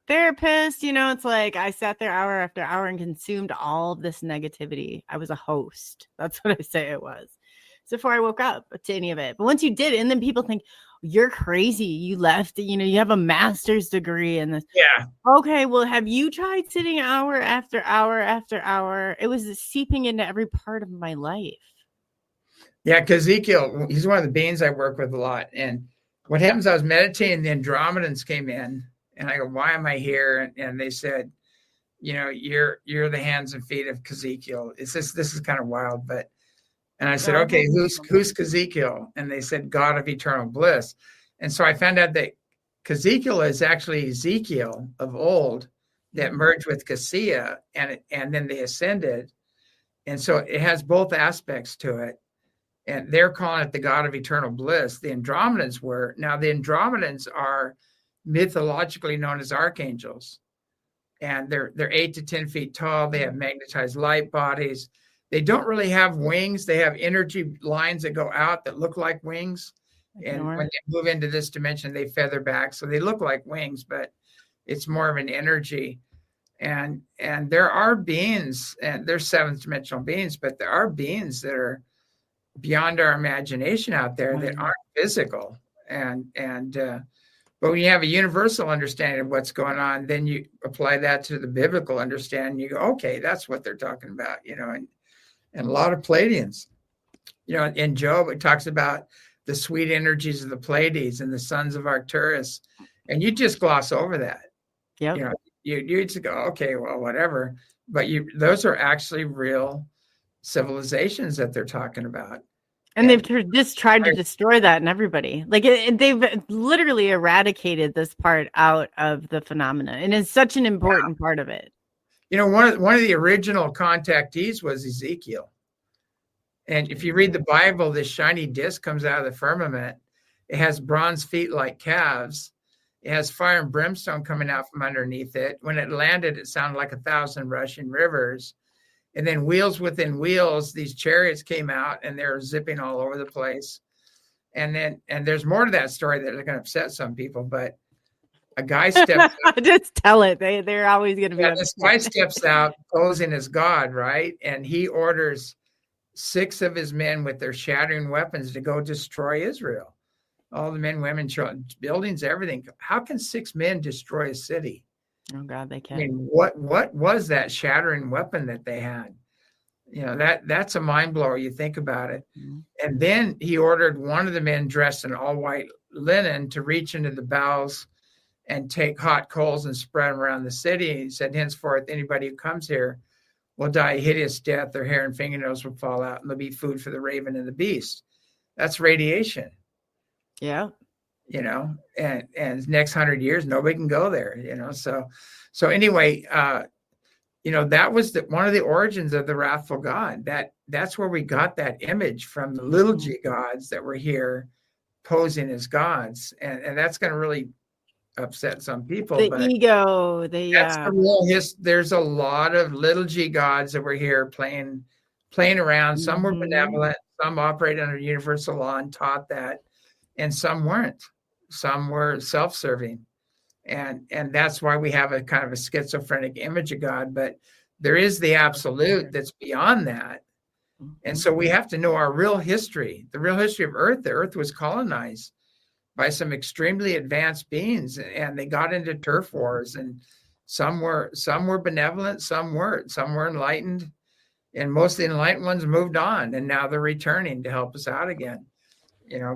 therapist. It's like I sat there hour after hour and consumed all of this negativity. I was a host. That's what I say it was. So before I woke up to any of it. But once you did it, and then people think, you're crazy. You left, you have a master's degree in this. Yeah. Okay. Well, have you tried sitting hour after hour after hour? It was seeping into every part of my life. Yeah. Because Ezekiel, he's one of the beings I work with a lot. And what happens, I was meditating, the Andromedans came in, and I go, why am I here? And they said, you're the hands and feet of Ezekiel. This is kind of wild, but. And I said, okay, who's Ezekiel? And they said, God of eternal bliss. And so I found out that Ezekiel is actually Ezekiel of old that merged with Cassia, and then they ascended. And so it has both aspects to it. And they're calling it the God of eternal bliss. The Andromedans were. Now, the Andromedans are mythologically known as archangels. And they're 8 to 10 feet tall. They have magnetized light bodies. They don't really have wings. They have energy lines that go out that look like wings. And when they move into this dimension, they feather back. So they look like wings, but it's more of an energy. And there are beings, and they're 7th dimensional beings, but there are beings that are beyond our imagination out there that aren't physical. But when you have a universal understanding of what's going on, then you apply that to the biblical understanding. You go, okay, that's what they're talking about, and a lot of Pleiadians. In Job, it talks about the sweet energies of the Pleiades and the sons of Arcturus. And you just gloss over that. Yeah. You just go, okay, well, whatever. But those are actually real civilizations that they're talking about. And they've just tried to destroy that in everybody. Like they've literally eradicated this part out of the phenomena. And it's such an important part of it. One of the original contactees was Ezekiel. And if you read the Bible, this shiny disc comes out of the firmament. It has bronze feet like calves. It has fire and brimstone coming out from underneath it. When it landed, it sounded like 1,000 rushing rivers. And then wheels within wheels, these chariots came out, and they're zipping all over the place. And there's more to that story that are going to upset some people, but a guy steps out. Just tell it. They're always going to be. This guy steps out posing as God, right? And he orders 6 of his men with their shattering weapons to go destroy Israel. All the men, women, children, buildings, everything. How can 6 men destroy a city? Oh God, they can. I mean, what was that shattering weapon that they had? That's a mind blower. You think about it. Mm-hmm. And then he ordered one of the men dressed in all white linen to reach into the bowels and take hot coals and spread them around the city. He said, henceforth, anybody who comes here will die a hideous death. Their hair and fingernails will fall out, and there'll be food for the raven and the beast. That's radiation. Yeah. And next 100 years, nobody can go there, So anyway, that was one of the origins of the wrathful God. That's where we got that image from, the little g gods that were here posing as gods. And that's going to really upset some people. The ego. There's a lot of little g gods that were here playing around. Some were benevolent, some operated under universal law and taught that, and some weren't. Some were self-serving. And that's why we have a kind of a schizophrenic image of God. But there is the absolute that's beyond that. And so we have to know our real history, the real history of Earth. The Earth was colonized by some extremely advanced beings, and they got into turf wars, and some were benevolent, some weren't, some were enlightened, and most of the enlightened ones moved on, and now they're returning to help us out again.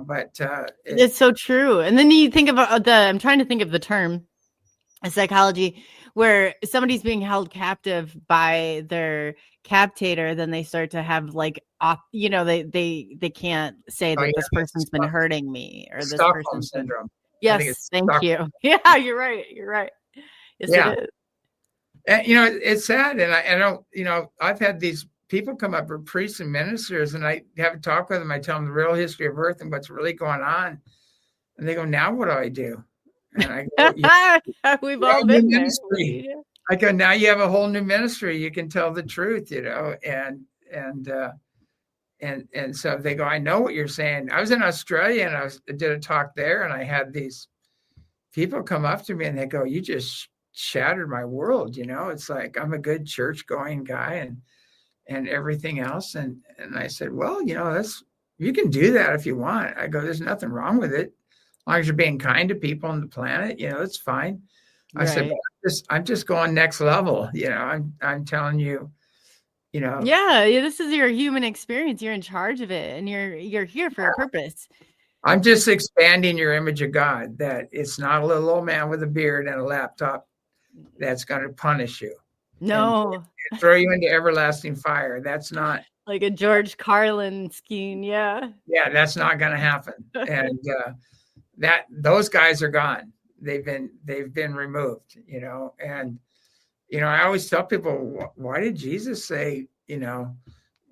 But it's so true. And then you think about I'm trying to think of the term, psychology, where somebody's being held captive by their captator, then they start to have they can't say that this person's been hurting me, or this Stockholm syndrome. Yes, thank you. Yeah, you're right. Yes, yeah. It is. And, it's sad, and I don't. I've had these people come up, priests and ministers, and I have a talk with them. I tell them the real history of Earth and what's really going on, and they go, "Now what do I do?" And I go, "We've all been there." I go, "Now you have a whole new ministry. You can tell the truth, And so they go, "I know what you're saying." I was in Australia, and I did a talk there, and I had these people come up to me, and they go, "You just shattered my world." It's like, I'm a good church going guy and everything else. And I said, "Well, you can do that if you want." I go, "There's nothing wrong with it. As long as you're being kind to people on the planet, it's fine." I said, "I'm just going next level. I'm telling you, Yeah, this is your human experience. You're in charge of it, and you're here for a purpose. I'm just expanding your image of God, that it's not a little old man with a beard and a laptop that's going to punish you. No. And throw you into everlasting fire. That's not like a George Carlin scheme. Yeah. Yeah, that's not going to happen. And those guys are gone. They've been removed, and, I always tell people, why did Jesus say,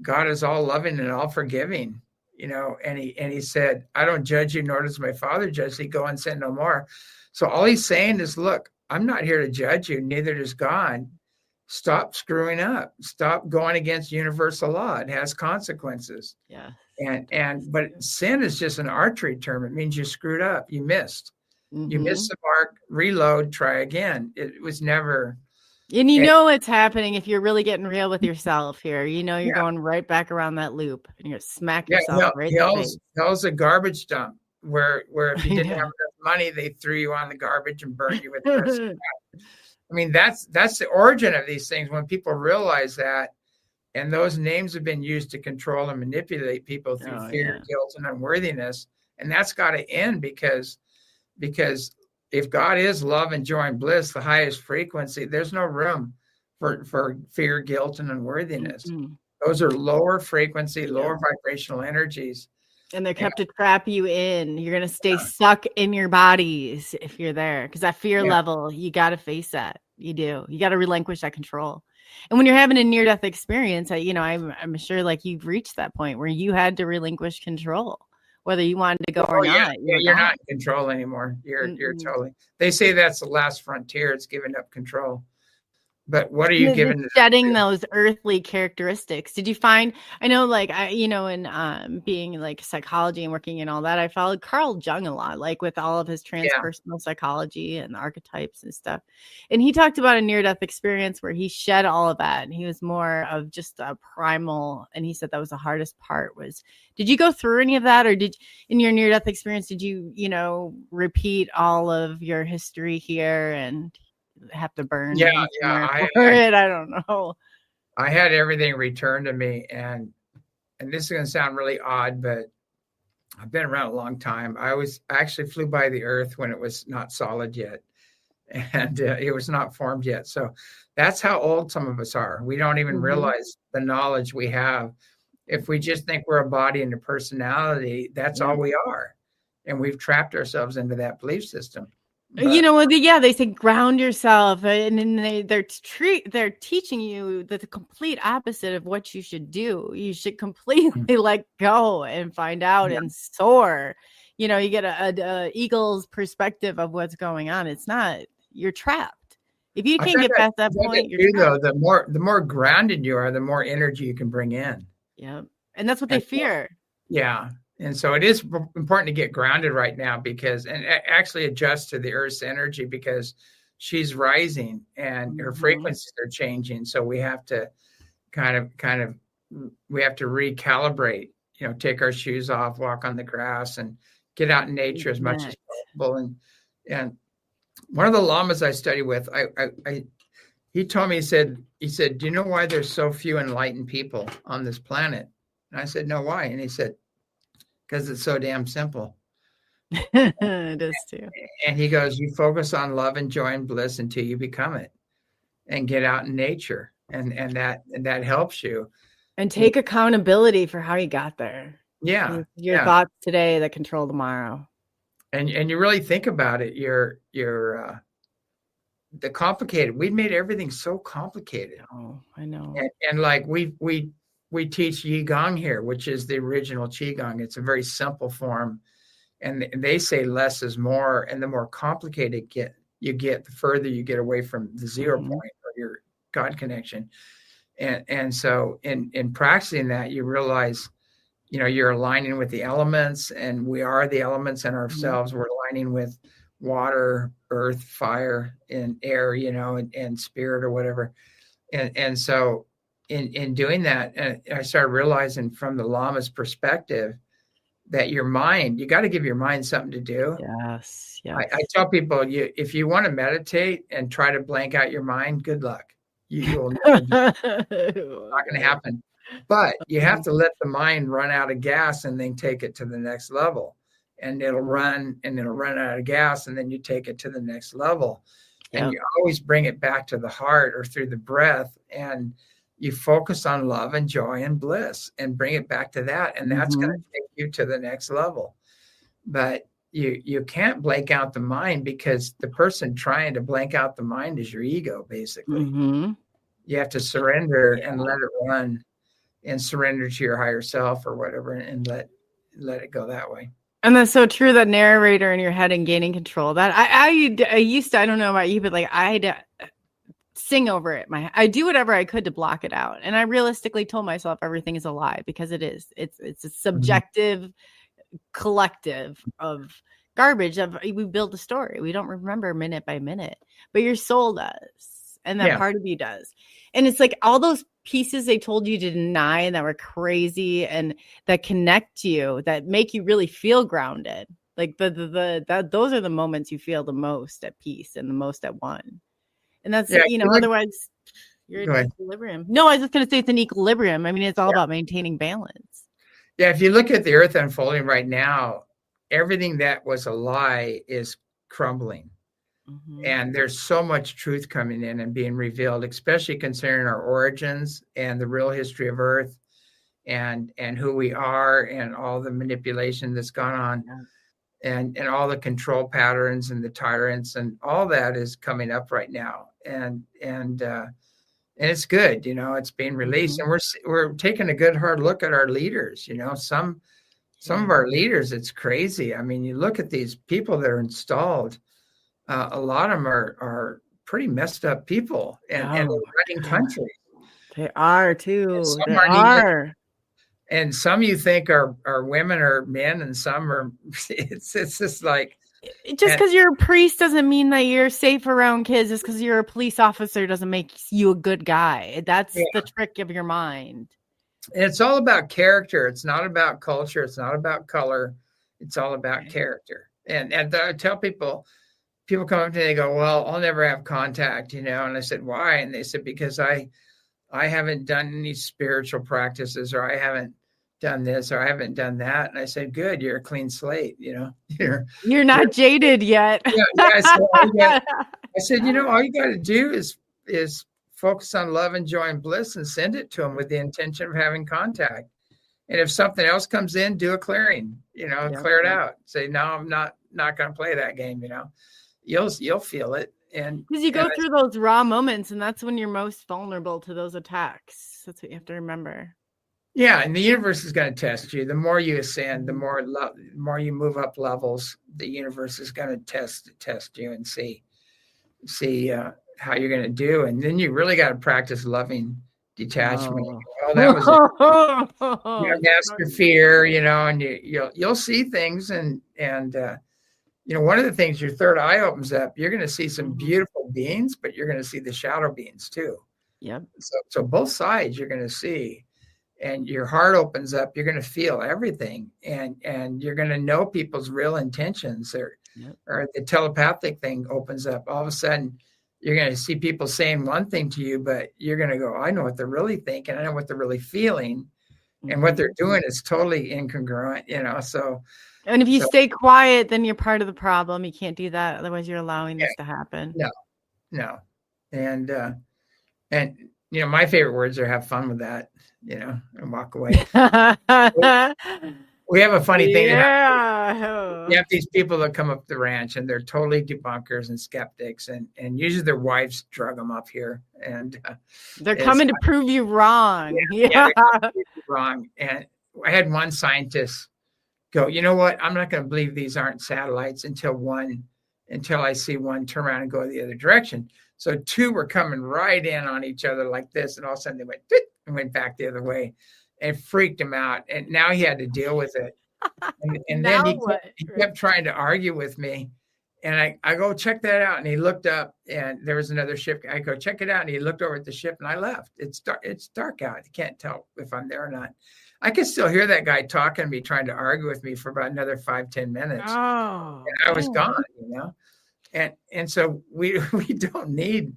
God is all loving and all forgiving, and he said, "I don't judge you, nor does my Father judge thee. Go and sin no more." So all he's saying is, look, I'm not here to judge you. Neither does God. Stop screwing up. Stop going against universal law. It has consequences. Yeah. But sin is just an archery term. It means you screwed up. You missed. Mm-hmm. You missed the mark. Reload. Try again. It was never. And it's happening if you're really getting real with yourself here. You're going right back around that loop, and you're smack yourself right in the face. Hell's a garbage dump where if you didn't have enough money, they threw you on the garbage and burned you with the I mean, that's the origin of these things. When people realize that, and those names have been used to control and manipulate people through fear, guilt, and unworthiness, and that's got to end, because if God is love and joy and bliss, the highest frequency, there's no room for fear, guilt, and unworthiness. Mm-hmm. Those are lower frequency, lower vibrational energies. And they're kept to trap you in. You're going to stay stuck in your bodies if you're there. Because that fear level, you got to face that. You do. You got to relinquish that control. And when you're having a near-death experience, I'm sure you've reached that point where you had to relinquish control, whether you wanted to go or not. You're not in control anymore. You're totally. They say that's the last frontier. It's giving up control. But what are you giving? Shedding those earthly characteristics. Did you find? I know, in being psychology and working in all that, I followed Carl Jung a lot, with all of his transpersonal psychology and the archetypes and stuff. And he talked about a near-death experience where he shed all of that, and he was more of just a primal. And he said that was the hardest part. Did you go through any of that, or in your near-death experience, did you repeat all of your history here and have to burn? I don't know. I had everything returned to me, and this is going to sound really odd, but I've been around a long time. I actually flew by the Earth when it was not solid yet, and it was not formed yet. So that's how old some of us are. We don't even realize the knowledge we have. If we just think we're a body and a personality, that's all we are, and we've trapped ourselves into that belief system. But, they say ground yourself, and then they're teaching you the complete opposite of what you should do. You should completely let go and find out and soar. You get a eagle's perspective of what's going on. It's not, you're trapped. If you can't get past that point, you're trapped. The more grounded you are, the more energy you can bring in. Yeah, and that's what they fear. Yeah. And so it is important to get grounded right now, and actually adjust to the Earth's energy, because she's rising and her frequencies are changing. So we have to kind of we have to recalibrate, take our shoes off, walk on the grass, and get out in nature as much as possible. And one of the lamas I study with, he told me, he said, do you know why there's so few enlightened people on this planet? And I said, no, why? And he said, because it's so damn simple. It is too. And he goes, you focus on love and joy and bliss until you become it, and get out in nature. And that helps you. And take accountability for how you got there. Yeah. Your thoughts today that control tomorrow. And you really think about it, you're the complicated. We made everything so complicated. Oh, I know. And like we teach Qigong here, which is the original Qigong. It's a very simple form. And they say less is more. And the more complicated you get, the further you get away from the 0 point or your God connection. And so in practicing that, you realize, you're aligning with the elements, and we are the elements in ourselves. We're aligning with water, earth, fire, and air, and spirit or whatever. And so in doing that, I started realizing from the Lama's perspective that your mind, you got to give your mind something to do. Yes. I tell people, if you want to meditate and try to blank out your mind, good luck. You'll never not going to happen. But you have to let the mind run out of gas and then take it to the next level. And it'll run out of gas, and then you take it to the next level. And you always bring it back to the heart or through the breath, and you focus on love and joy and bliss and bring it back to that. And that's going to take you to the next level. But you can't blank out the mind, because the person trying to blank out the mind is your ego, basically. You have to surrender and let it run, and surrender to your higher self or whatever, and let it go that way. And that's so true, that narrator in your head and gaining control. That I used to, I don't know about you, but like I'd sing over it. I do whatever I could to block it out. And I realistically told myself everything is a lie, because it is. It's a subjective collective of garbage. We build a story. We don't remember minute by minute, but your soul does. And that part of you does. And it's like all those pieces they told you to deny and that were crazy and that connect you, that make you really feel grounded. Like those are the moments you feel the most at peace and the most at one. And that's, otherwise you're in equilibrium. No, I was just going to say it's an equilibrium. I mean, it's all about maintaining balance. Yeah. If you look at the earth unfolding right now, everything that was a lie is crumbling. And there's so much truth coming in and being revealed, especially considering our origins and the real history of Earth and who we are and all the manipulation that's gone on and all the control patterns and the tyrants and all that is coming up right now. And it's good, it's being released. And we're taking a good hard look at our leaders. Some of our leaders, it's crazy. I mean, you look at these people that are installed. A lot of them are pretty messed up people and they're running countries. They are too. They are. And some you think are women or men, and some are. It's just like. Just because you're a priest doesn't mean that you're safe around kids. Just because you're a police officer doesn't make you a good guy. That's the trick of your mind. And it's all about character. It's not about culture. It's not about color. It's all about character. And I tell people come up to me, they go, well, I'll never have contact, And I said, why? And they said, because I haven't done any spiritual practices, or I haven't done this, or I haven't done that. And I said, good, you're a clean slate, You're not jaded yet. I said, all you got to do is focus on love and joy and bliss and send it to them with the intention of having contact. And if something else comes in, do a clearing, clear it out. Say, no, I'm not going to play that game, You'll feel it. And because you go through those raw moments, and that's when you're most vulnerable to those attacks. That's what you have to remember. Yeah. And the universe is going to test you. The more you ascend, the more you move up levels, the universe is going to test you and see how you're going to do. And then you really got to practice loving detachment. That was master fear, and you'll see things and one of the things, your third eye opens up, you're going to see some beautiful beings, but you're going to see the shadow beings too. Yep. So both sides you're going to see. and your heart opens up, you're going to feel everything, and you're going to know people's real intentions, or the telepathic thing opens up. All of a sudden, you're going to see people saying one thing to you, but you're going to go, I know what they're really thinking. I know what they're really feeling. And what they're doing is totally incongruent, so. And if you stay quiet, then you're part of the problem. You can't do that. Otherwise you're allowing this to happen. No. And my favorite words are have fun with that, and walk away. We have a funny thing. Yeah. You have these people that come up the ranch and they're totally debunkers and skeptics, and usually their wives drug them up here, and they're coming to prove you wrong. Yeah. Wrong. And I had one scientist go, you know what? I'm not going to believe these aren't satellites until I see one turn around and go the other direction. So two were coming right in on each other like this, and all of a sudden they went back the other way. It freaked him out, and now he had to deal with it. And then he kept trying to argue with me, and I go, check that out. And he looked up, and there was another ship. I go, check it out. And he looked over at the ship, and I left. It's dark out. You can't tell if I'm there or not. I could still hear that guy talking to me, trying to argue with me for about another 5-10 minutes. Oh, and I was gone, And so we don't need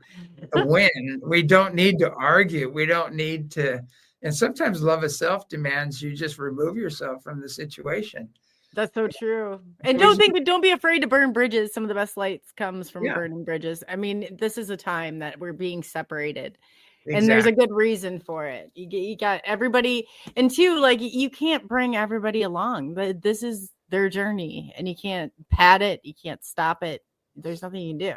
a win. We don't need to argue. We don't need to. And sometimes love of self demands you just remove yourself from the situation. That's so true. And don't be afraid to burn bridges. Some of the best lights comes from burning bridges. I mean, this is a time that we're being separated. Exactly. And there's a good reason for it. You got everybody. And two, like, you can't bring everybody along, but this is their journey, and you can't pad it. You can't stop it. There's nothing you can do.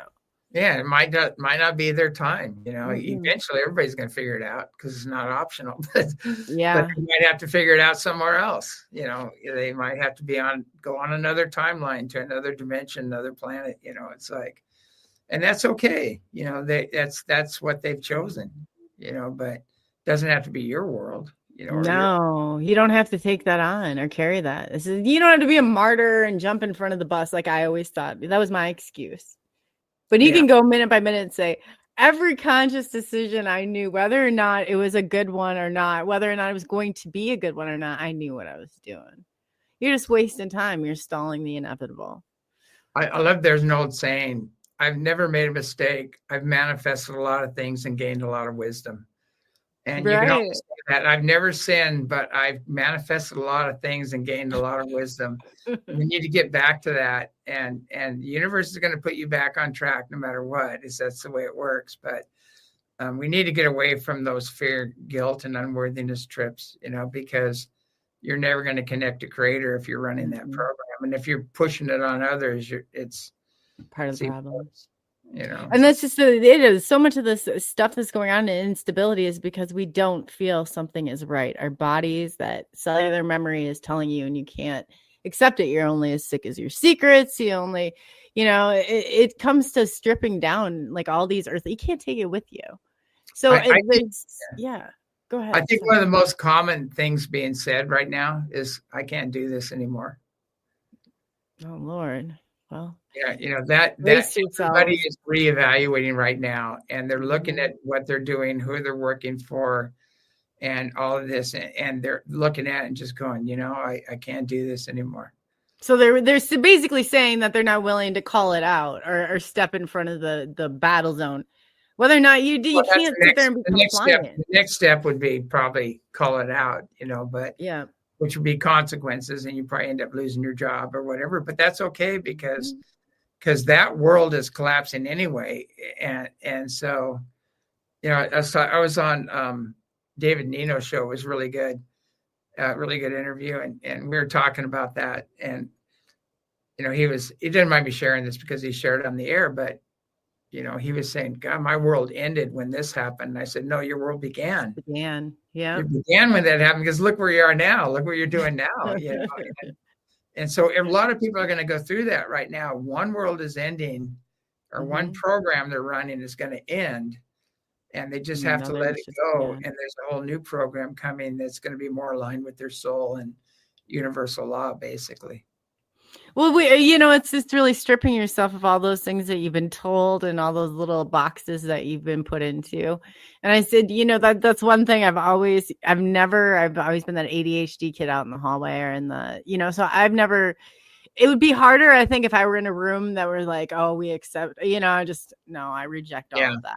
Yeah, it might not be their time. Eventually everybody's going to figure it out because it's not optional. But they might have to figure it out somewhere else. They might have to go on another timeline to another dimension, another planet. It's like, and that's okay. That's what they've chosen. But it doesn't have to be your world. No, you don't have to take that on or carry that. You don't have to be a martyr and jump in front of the bus like I always thought. That was my excuse. But you can go minute by minute and say, every conscious decision I knew, whether or not it was a good one or not, whether or not it was going to be a good one or not, I knew what I was doing. You're just wasting time. You're stalling the inevitable. I love, there's an old saying, I've never made a mistake. I've manifested a lot of things and gained a lot of wisdom. And you can always say that. I've never sinned, but I've manifested a lot of things and gained a lot of wisdom. We need to get back to that. And the universe is going to put you back on track no matter what. That's the way it works. But we need to get away from those fear, guilt, and unworthiness trips, because you're never going to connect to Creator if you're running that program. And if you're pushing it on others, it's part of the problem. And that's just it is so much of this stuff that's going on in instability is because we don't feel something is right. Our bodies, that cellular memory is telling you, and you can't accept it. You're only as sick as your secrets. You only, it comes to stripping down like all these earth. You can't take it with you. So go ahead. I think one of the most common things being said right now is, I can't do this anymore. Oh, Lord. Well, that everybody is reevaluating right now, and they're looking at what they're doing, who they're working for, and all of this, and they're looking at it and just going, I can't do this anymore. So they're basically saying that they're not willing to call it out or step in front of the battle zone. Whether or not you can't sit there and be compliant. The next step would be probably call it out, but which would be consequences, and you probably end up losing your job or whatever. But that's okay because that world is collapsing anyway. And so, I was on David Nino's show. It was really good interview, and we were talking about that. And he didn't mind me sharing this because he shared it on the air, but he was saying, God, my world ended when this happened. And I said, no, your world began. Yeah. It began when that happened, because look where you are now. Look what you're doing now. And so a lot of people are going to go through that right now. One world is ending, or one program they're running is going to end. And they just have to let it go. And there's a whole new program coming that's going to be more aligned with their soul and universal law, basically. Well, it's just really stripping yourself of all those things that you've been told and all those little boxes that you've been put into. And I said, that's one thing I've always been that ADHD kid out in the hallway or in the, so I've never, it would be harder, I think, if I were in a room that were like, oh, we accept, I reject all of that.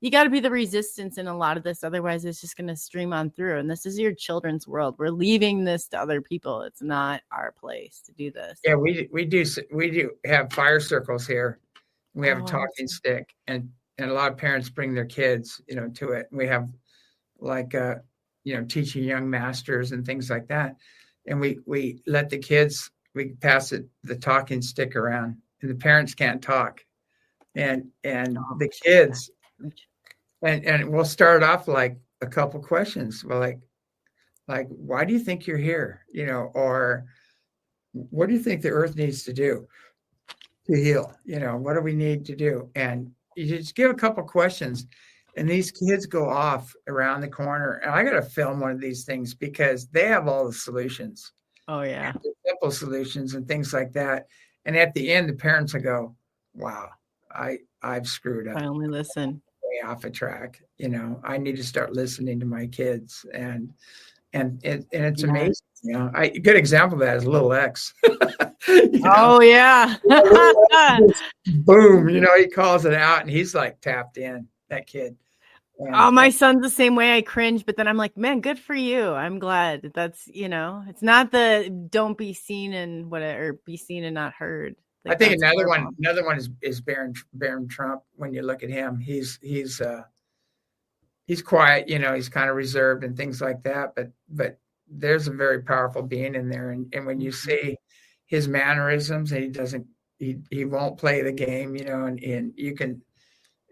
You got to be the resistance in a lot of this. Otherwise, it's just going to stream on through. And this is your children's world. We're leaving this to other people. It's not our place to do this. Yeah, we do have fire circles here. We have a talking stick, and a lot of parents bring their kids, to it. We have teaching young masters and things like that. And we let the kids, we pass the talking stick around, and the parents can't talk. And the kids, and we'll start off like a couple questions. Well, like, why do you think you're here? Or what do you think the earth needs to do to heal? What do we need to do? And you just give a couple questions, and these kids go off around the corner. And I got to film one of these things because they have all the solutions. Oh, yeah. Simple solutions and things like that. And at the end, the parents will go, wow, I've screwed up. I only listen. Way off a track. I need to start listening to my kids. And it's amazing. A good example of that is Little X. Oh, yeah. Boom. He calls it out and he's like tapped in, that kid. And, my son's the same way. I cringe, but then I'm like, man, good for you. I'm glad that's, it's not the don't be seen and whatever, be seen and not heard. I think another one is Barron Trump. When you look at him, he's quiet, he's kind of reserved and things like that. But there's a very powerful being in there. And when you see his mannerisms, and he won't play the game, and you can,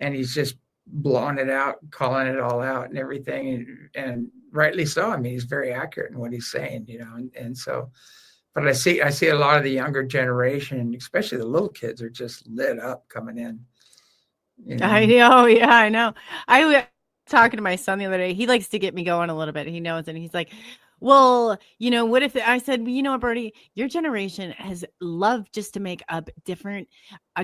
and he's just blowing it out, calling it all out and everything. And rightly so. I mean, he's very accurate in what he's saying, and so, but I see a lot of the younger generation, especially the little kids, are just lit up coming in. I know. Yeah, I know. I was talking to my son the other day. He likes to get me going a little bit. He knows, and he's like, well, what if I said, Bertie, your generation has loved just to make up different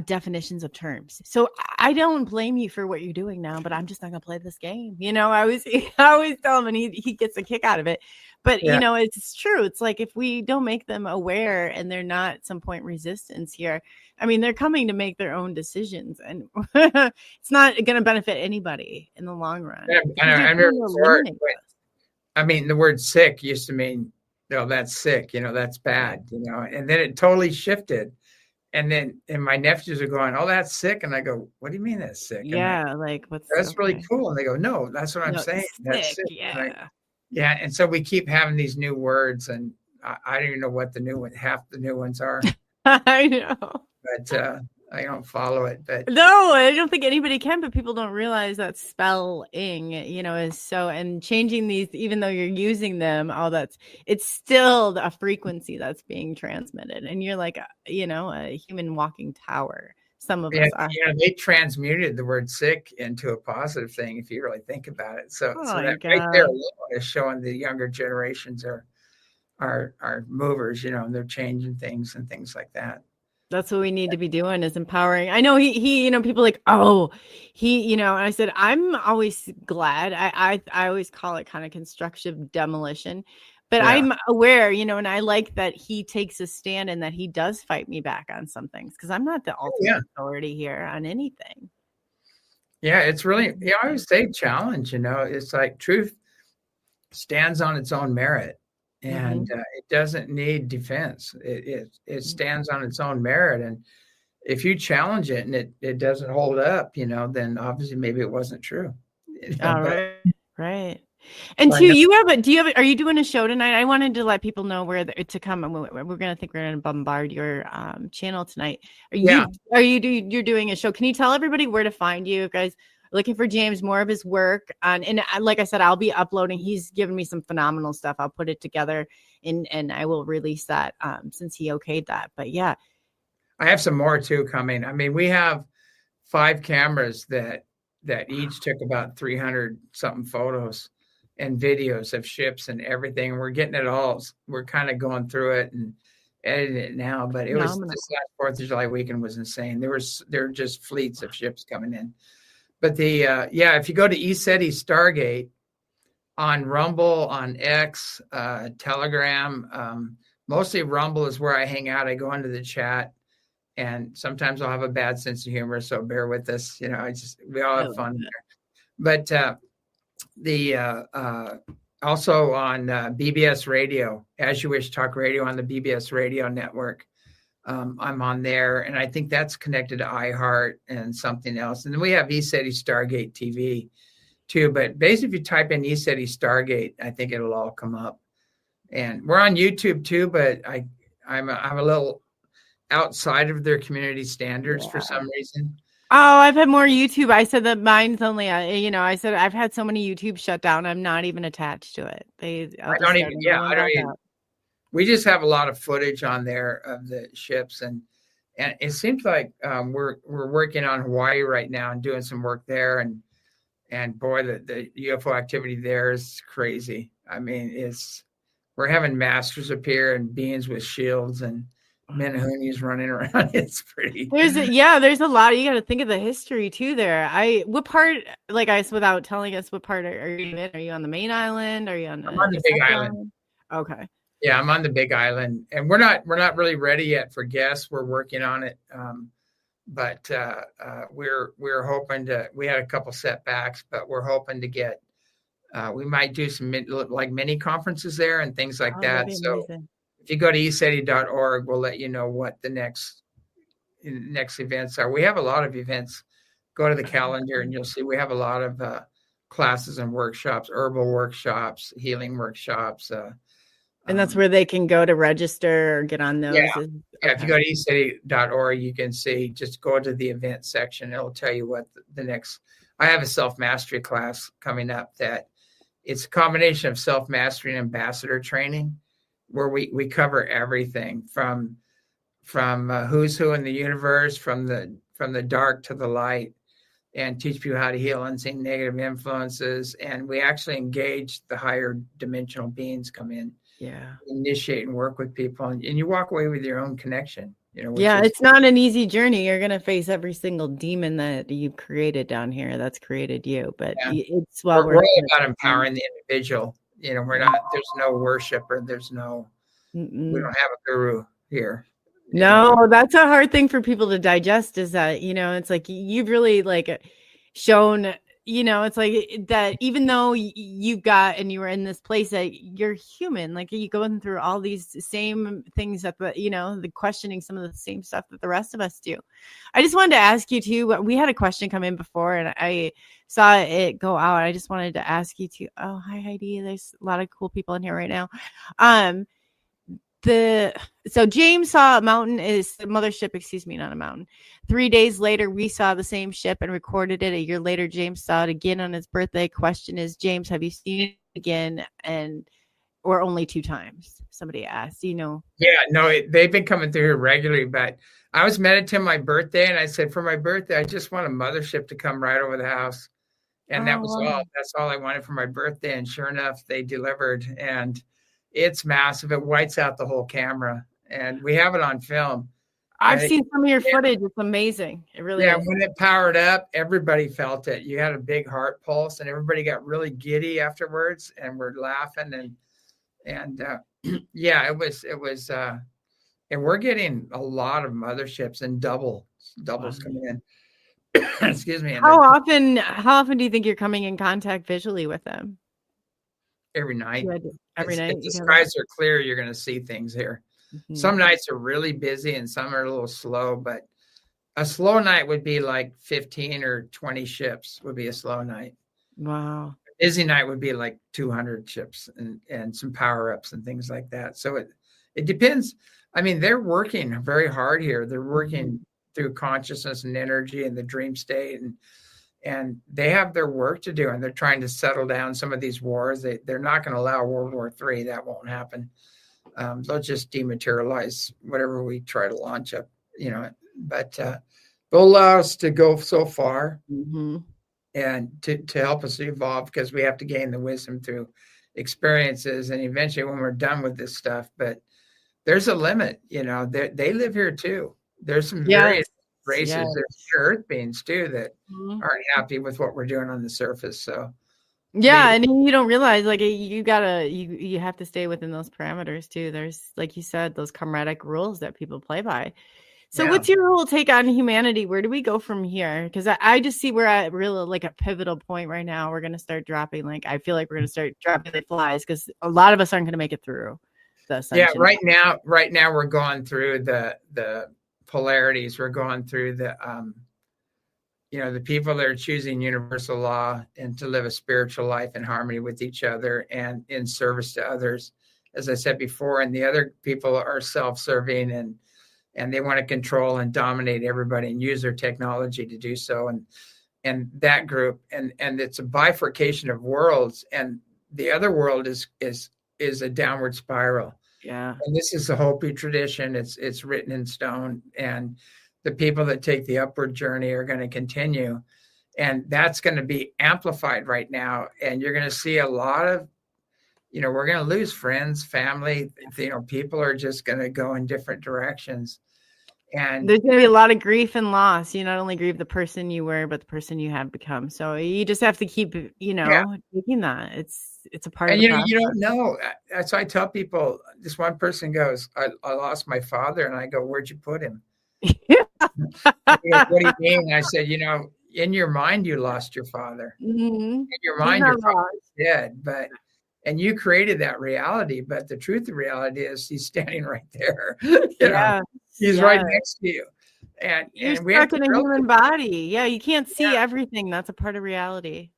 definitions of terms. So I don't blame you for what you're doing now, but I'm just not going to play this game. I always tell him, and he gets a kick out of it. But, it's true. It's like if we don't make them aware and they're not at some point resistance here, I mean, they're coming to make their own decisions, and it's not going to benefit anybody in the long run. I mean, the word sick used to mean, that's sick, that's bad, and then it totally shifted. And my nephews are going, oh, that's sick. And I go, what do you mean that's sick? Yeah. That's really cool. And they go, no, that's what I'm saying. That's sick. Yeah. And so we keep having these new words, and I don't even know what half the new ones are. I know. But I don't follow it. But no, I don't think anybody can, but people don't realize that spelling, is so, and changing these, even though you're using them, it's still a frequency that's being transmitted. And you're like, a human walking tower. Some of us are. They transmuted the word sick into a positive thing, if you really think about it. So that right there alone is showing the younger generations are movers, and they're changing things and things like that. That's what we need to be doing, is empowering. I know he people like, oh, and I said, I'm always glad. I always call it kind of constructive demolition, but I'm aware, and I like that he takes a stand and that he does fight me back on some things, because I'm not the ultimate authority here on anything. Yeah, it's really, I always say challenge, it's like truth stands on its own merit. And it doesn't need defense. It stands on its own merit. And if you challenge it and it doesn't hold up, then obviously maybe it wasn't true. Right. And are you doing a show tonight? I wanted to let people know where to come. We're going to bombard your channel tonight. You're doing a show. Can you tell everybody where to find you guys? Looking for James, more of his work. And like I said, I'll be uploading. He's given me some phenomenal stuff. I'll put it together and I will release that since he okayed that. But yeah. I have some more too coming. I mean, we have 5 cameras that each took about 300 something photos and videos of ships and everything. We're getting it all. We're kind of going through it editing it now, but it was Phenomenal. this last 4th of July weekend was insane. There were just fleets of ships coming in. But if you go to ECETI Stargate on Rumble, on X, Telegram, mostly Rumble is where I hang out. I go into the chat, and sometimes I'll have a bad sense of humor, so bear with us. We all have fun there. But also on BBS Radio, As You Wish Talk Radio on the BBS Radio network. I'm on there, and I think that's connected to iHeart and something else. And then we have ECETI Stargate TV too. But basically, if you type in ECETI Stargate, I think it'll all come up. And we're on YouTube too, but I'm a little outside of their community standards for some reason. Oh, I've had more YouTube. I said that mine's only, I said I've had so many YouTube shut down. I'm not even attached to it. I don't even. We just have a lot of footage on there of the ships, and it seems like we're working on Hawaii right now and doing some work there, and boy, the UFO activity there is crazy. I mean, we're having masters appear and beings with shields and Menahunis running around. It's pretty. There's a lot. You got to think of the history too. There, what part? Without telling us, what part are you in? Are you on the main island? Are you on? I'm on the Big Island. Okay. Yeah, I'm on the Big Island, and we're not really ready yet for guests. We're working on it, but we're hoping to. We had a couple setbacks, but we're hoping to get. We might do some mini conferences there and things like that. So amazing. If you go to ECETI.org, we'll let you know what the next events are. We have a lot of events. Go to the calendar and you'll see we have a lot of classes and workshops, herbal workshops, healing workshops. And that's where they can go to register or get on those. Yeah. If you go to ECETI.org, you can see, just go to the event section. It'll tell you what the next. I have a self-mastery class coming up that it's a combination of self-mastery and ambassador training, where we cover everything from who's who in the universe, from the dark to the light, and teach people how to heal unseen negative influences. And we actually engage the higher dimensional beings come in. Yeah. Initiate and work with people, and you walk away with your own connection. It's not an easy journey. You're going to face every single demon that you've created down here that's created you. But it's we're all about empowering the individual. We're not. There's no worshiper. There's no. We don't have a guru here. No, that's a hard thing for people to digest. Is that it's like you've really shown. It's like that. Even though you were in this place, that you're human. Like you're going through all these same things that the questioning some of the same stuff that the rest of us do. I just wanted to ask you too. We had a question come in before, and I saw it go out. I just wanted to ask you too. Oh, hi Heidi. There's a lot of cool people in here right now. So James saw a mountain is the mothership, not a mountain. 3 days later, we saw the same ship and recorded it. A year later, James saw it again on his birthday. Question is, James, have you seen it again or only 2 times? Somebody asked, Yeah, no, they've been coming through here regularly, but I was meditating my birthday, and I said, for my birthday, I just want a mothership to come right over the house. And that was all. That's all I wanted for my birthday. And sure enough, they delivered, and it's massive. It whites out the whole camera, and we have it on film. I've seen some of your footage. It's amazing. It really is. When it powered up, everybody felt it. You had a big heart pulse, and everybody got really giddy afterwards, and we're laughing. And it was. And we're getting a lot of motherships and doubles coming in. Excuse me. How often do you think you're coming in contact visually with them? Every night. Every night. If the skies are clear, you're going to see things here. Mm-hmm. Some nights are really busy and some are a little slow, but a slow night would be like 15 or 20 ships would be a slow night. Wow. A busy night would be like 200 ships and some power-ups and things like that. So it depends. I mean, they're working very hard here. They're working through consciousness and energy and the dream state, and they have their work to do, and they're trying to settle down some of these wars. They're not going to allow World War III. That won't happen. They'll just dematerialize whatever we try to launch up, but they'll allow us to go so far and to help us evolve, because we have to gain the wisdom through experiences, and eventually when we're done with this stuff. But there's a limit. They live here too. There's some Yes. various races. Yes. There's earth beings too that Mhm. aren't happy with what we're doing on the surface. So Yeah, and you don't realize, like, you have to stay within those parameters too. There's, like you said, those comedic rules that people play by. So yeah. what's your whole take on humanity? Where do we go from here? Because I just see we're at really like a pivotal point right now. We're going to start dropping, like, I feel like we're going to start dropping like flies because a lot of us aren't going to make it through the ascension. Yeah, right now we're going through the polarities. We're going through the people that are choosing universal law and to live a spiritual life in harmony with each other and in service to others, as I said before, and the other people are self-serving and they want to control and dominate everybody and use their technology to do so. And that group, and it's a bifurcation of worlds, and the other world is a downward spiral. Yeah. And this is the Hopi tradition. It's written in stone, and the people that take the upward journey are going to continue, and that's going to be amplified right now. And you're going to see a lot of, we're going to lose friends, family. People are just going to go in different directions. And there's going to be a lot of grief and loss. You not only grieve the person you were, but the person you have become. So you just have to keep, taking that. It's a part of the process. You don't know. So I tell people, this one person goes, I lost my father. And I go, where'd you put him? What do you mean? I said, in your mind, you lost your father. Mm-hmm. In your mind, your father's dead. And you created that reality. But the truth of the reality is he's standing right there. He's right next to you. And we stuck in a human body. Yeah, you can't see everything. That's a part of reality.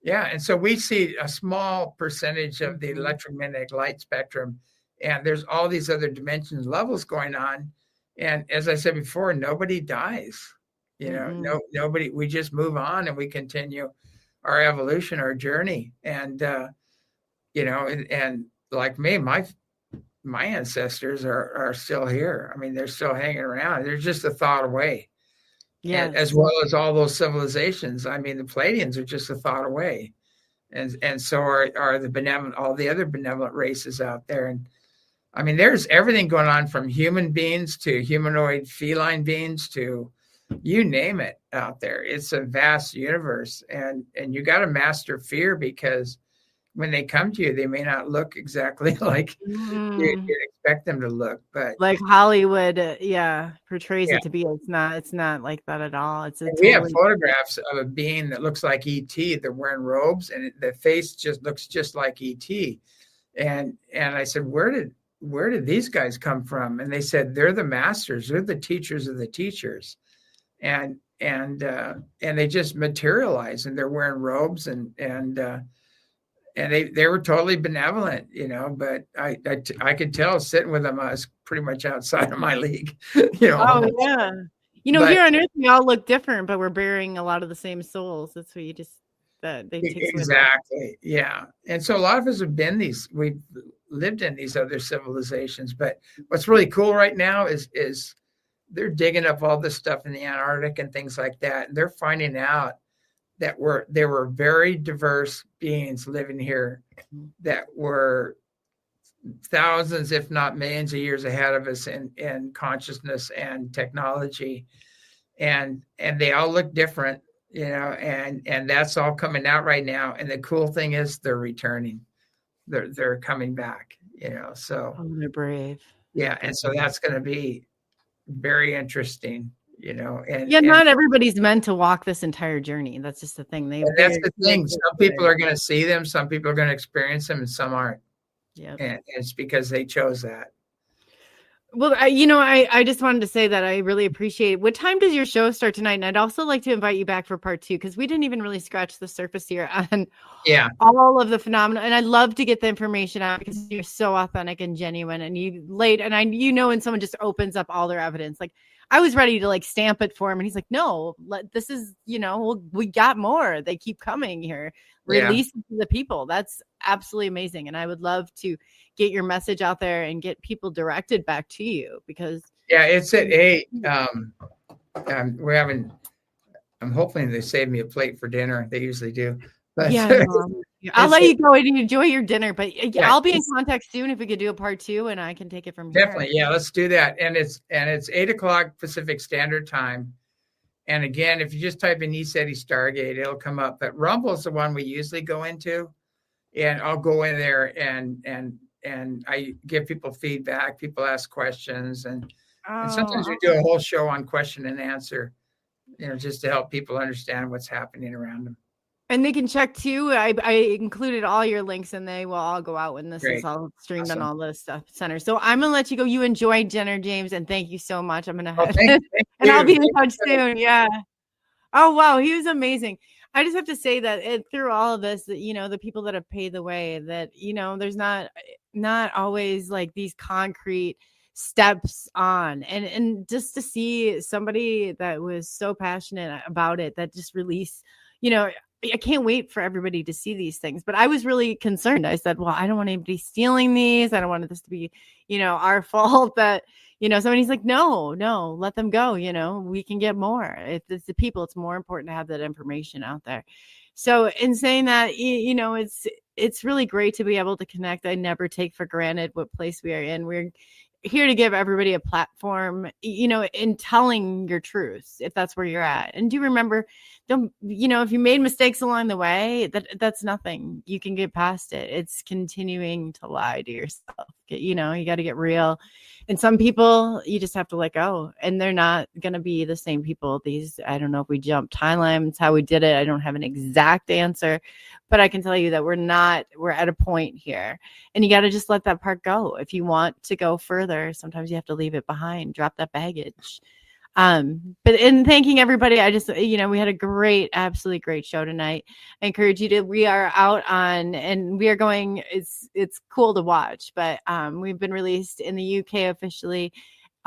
Yeah. And so we see a small percentage of the electromagnetic light spectrum. And there's all these other dimensions, levels going on. And as I said before, nobody dies. Nobody. We just move on and we continue our evolution, our journey. And and like me, my ancestors are still here. I mean, they're still hanging around. They're just a thought away. Yeah. As well as all those civilizations. I mean, the Pleiadians are just a thought away, and so are the benevolent, all the other benevolent races out there. And I mean, there's everything going on from human beings to humanoid feline beings to you name it out there. It's a vast universe, and you got to master fear, because when they come to you, they may not look exactly like you'd expect them to look, but like Hollywood, portrays it to be. It's not like that at all. We have photographs of a being that looks like ET. They're wearing robes, and the face just looks just like ET. And I said, where did these guys come from? And they said, they're the masters. They're the teachers of the teachers. And they just materialize, and they're wearing robes and they were totally benevolent, but I could tell sitting with them, I was pretty much outside of my league, Oh yeah. Here on Earth, we all look different, but we're bearing a lot of the same souls. That's what they take exactly. Yeah. And so a lot of us we've lived in these other civilizations, but what's really cool right now is they're digging up all this stuff in the Antarctic and things like that. And they're finding out that there were very diverse beings living here that were thousands, if not millions of years ahead of us in consciousness and technology. And they all look different, and that's all coming out right now. And the cool thing is they're returning. They're coming back, so. Oh, they're brave. Yeah. And so that's going to be very interesting. And not everybody's meant to walk this entire journey. That's just the thing. That's the thing. Some people are going to see them, some people are going to experience them, and some aren't. Yeah, and it's because they chose that. Well, I just wanted to say that I really appreciate it. What time does your show start tonight? And I'd also like to invite you back for part 2, because we didn't even really scratch the surface here on all of the phenomena. And I'd love to get the information out, because you're so authentic and genuine, and when someone just opens up all their evidence, like I was ready to stamp it for him, and he's like, no, this is, we got more. They keep coming here. Release it to the people. That's absolutely amazing. And I would love to get your message out there and get people directed back to you, because it's at 8. I'm hoping they save me a plate for dinner. They usually do. But I'll let you go and enjoy your dinner, but Yeah, I'll be in contact soon if we could do a part 2, and I can take it from here. definitely. Yeah, let's do that. And it's 8:00 Pacific Standard Time. And again, if you just type in ECETI Stargate, it'll come up. But Rumble's the one we usually go into, and I'll go in there and I give people feedback. People ask questions, and sometimes we do a whole show on question and answer, just to help people understand what's happening around them. And they can check too. I included all your links, and they will all go out when this is all streamed on all the stuff centers. So I'm gonna let you go. You enjoy dinner, James, and thank you so much. I'm gonna head and I'll be in touch soon. Yeah. Oh wow, he was amazing. I just have to say that through all of this, that the people that have paid the way, that there's not always like these concrete steps on, and just to see somebody that was so passionate about it that just released, I can't wait for everybody to see these things. But I was really concerned. I said, well, I don't want anybody stealing these. I don't want this to be, our fault that, somebody's like, no, let them go. We can get more. It's the people. It's more important to have that information out there. So in saying that, it's really great to be able to connect. I never take for granted what place we are in. We're here to give everybody a platform, in telling your truths, if that's where you're at. And do remember, if you made mistakes along the way, that's nothing. You can get past it. It's continuing to lie to yourself. You got to get real. And some people you just have to let go, and they're not going to be the same people. I don't know if we jumped timelines, how we did it. I don't have an exact answer, but I can tell you that we're at a point here, and you got to just let that part go. If you want to go further, sometimes you have to leave it behind, drop that baggage. But in thanking everybody, I just, we had a absolutely great show tonight. I encourage you we are out on, and we are going, it's cool to watch, but, we've been released in the UK officially,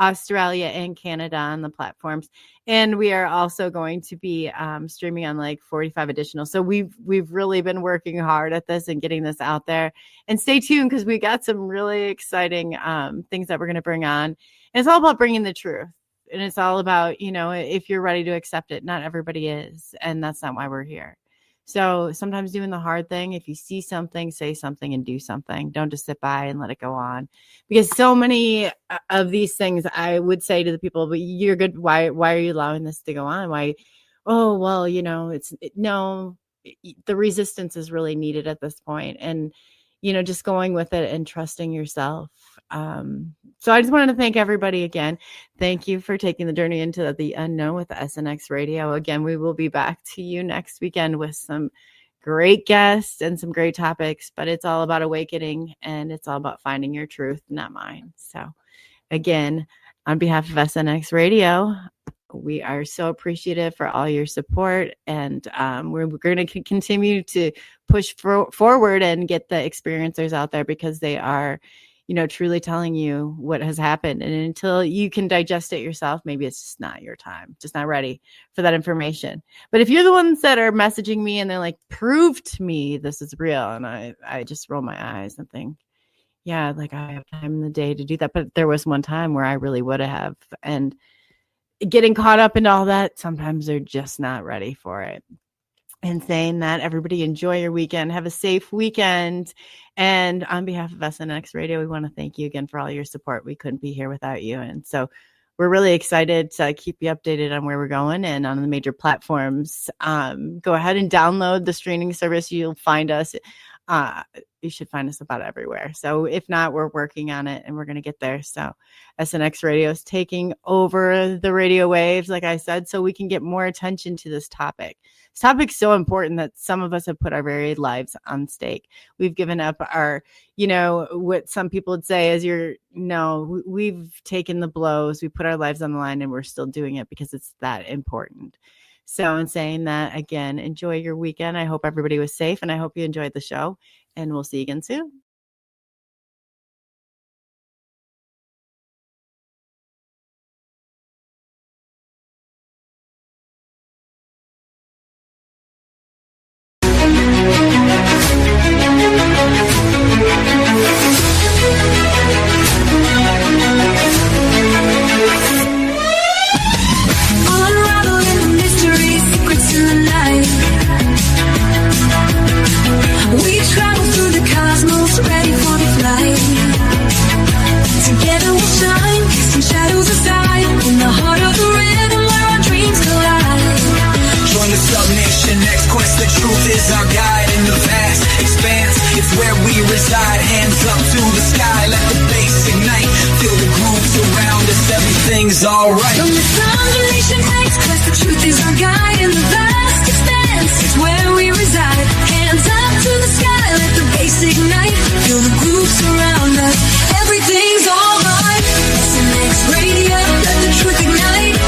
Australia and Canada on the platforms. And we are also going to be, streaming on like 45 additional. So we've really been working hard at this and getting this out there. And stay tuned, because we got some really exciting, things that we're going to bring on. And it's all about bringing the truth. And it's all about, if you're ready to accept it. Not everybody is. And that's not why we're here. So sometimes doing the hard thing, if you see something, say something and do something. Don't just sit by and let it go on. Because so many of these things, I would say to the people, but you're good. Why are you allowing this to go on? Why? Oh, well, no, the resistance is really needed at this point. And, just going with it and trusting yourself. So I just wanted to thank everybody again. Thank you for taking the journey into the unknown with the SNX Radio. Again, we will be back to you next weekend with some great guests and some great topics, but it's all about awakening, and it's all about finding your truth, not mine. So again, on behalf of SNX Radio, we are so appreciative for all your support, and we're going to continue to push forward and get the experiencers out there, because they are, truly telling you what has happened. And until you can digest it yourself, maybe it's just not your time, just not ready for that information. But if you're the ones that are messaging me and they're like, prove to me this is real, and I just roll my eyes and think, yeah, like I have time in the day to do that. But there was one time where I really would have. And getting caught up in all that, sometimes they're just not ready for it. And saying that, everybody enjoy your weekend. Have a safe weekend. And on behalf of SNX Radio, we want to thank you again for all your support. We couldn't be here without you. And so we're really excited to keep you updated on where we're going and on the major platforms. Go ahead and download the streaming service. You'll find us. You should find us about everywhere. So if not, we're working on it, and we're going to get there. So SNX Radio is taking over the radio waves, like I said, so we can get more attention to this topic. This topic's so important that some of us have put our very lives on stake. We've given up our, what some people would say is we've taken the blows, we put our lives on the line, and we're still doing it because it's that important. So in saying that, again, enjoy your weekend. I hope everybody was safe, and I hope you enjoyed the show, and we'll see you again soon. We alright. The misinformation makes quest, the truth is our guide in the vast expanse. It's where we reside. Hands up to the sky, let the bass ignite. Feel the groove surround us. Everything's alright. SNX Radio, let the truth ignite.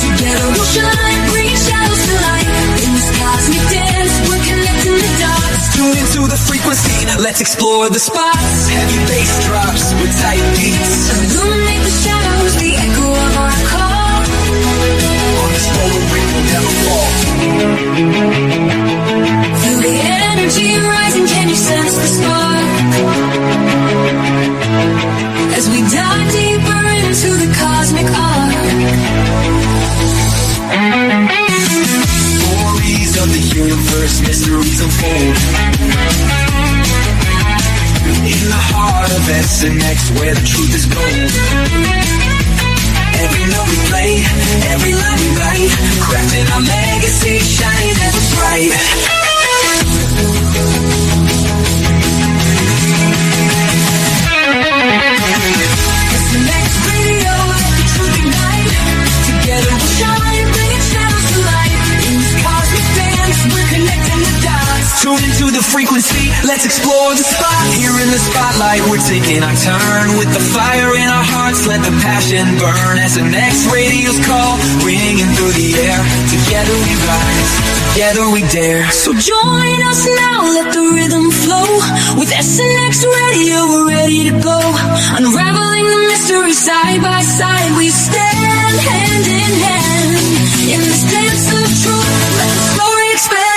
Together we'll shine, bringing shadows to light. In this cosmic dance, we're connecting the dots. Tune into the frequency, let's explore the spots. Heavy bass drops with tight beats. Illuminate the shadows, the echo of our call. On this road we will never fall. Feel the energy rising, can you sense the spark? As we dive deeper into the cosmic arc. Stories of the universe, mysteries unfold. In the heart of SNX, where the truth is gold. Every note we play, every line we write, crafting our legacy, shining ever bright. SNX Radio, let the truth ignite. Together we'll shine, bringing shadows to light. In this cosmic dance, we're connecting the dots. Tune into the frequency, let's explore the spot. Here in the spotlight, we're taking our turn. With the fire in our hearts, let the passion burn. SNX Radio's call, ringing through the air. Together we rise, together we dare. So join us now, let the rhythm flow. With SNX Radio, we're ready to go. Unraveling the mystery side by side, we stand hand in hand. In this dance of truth, let the story expand.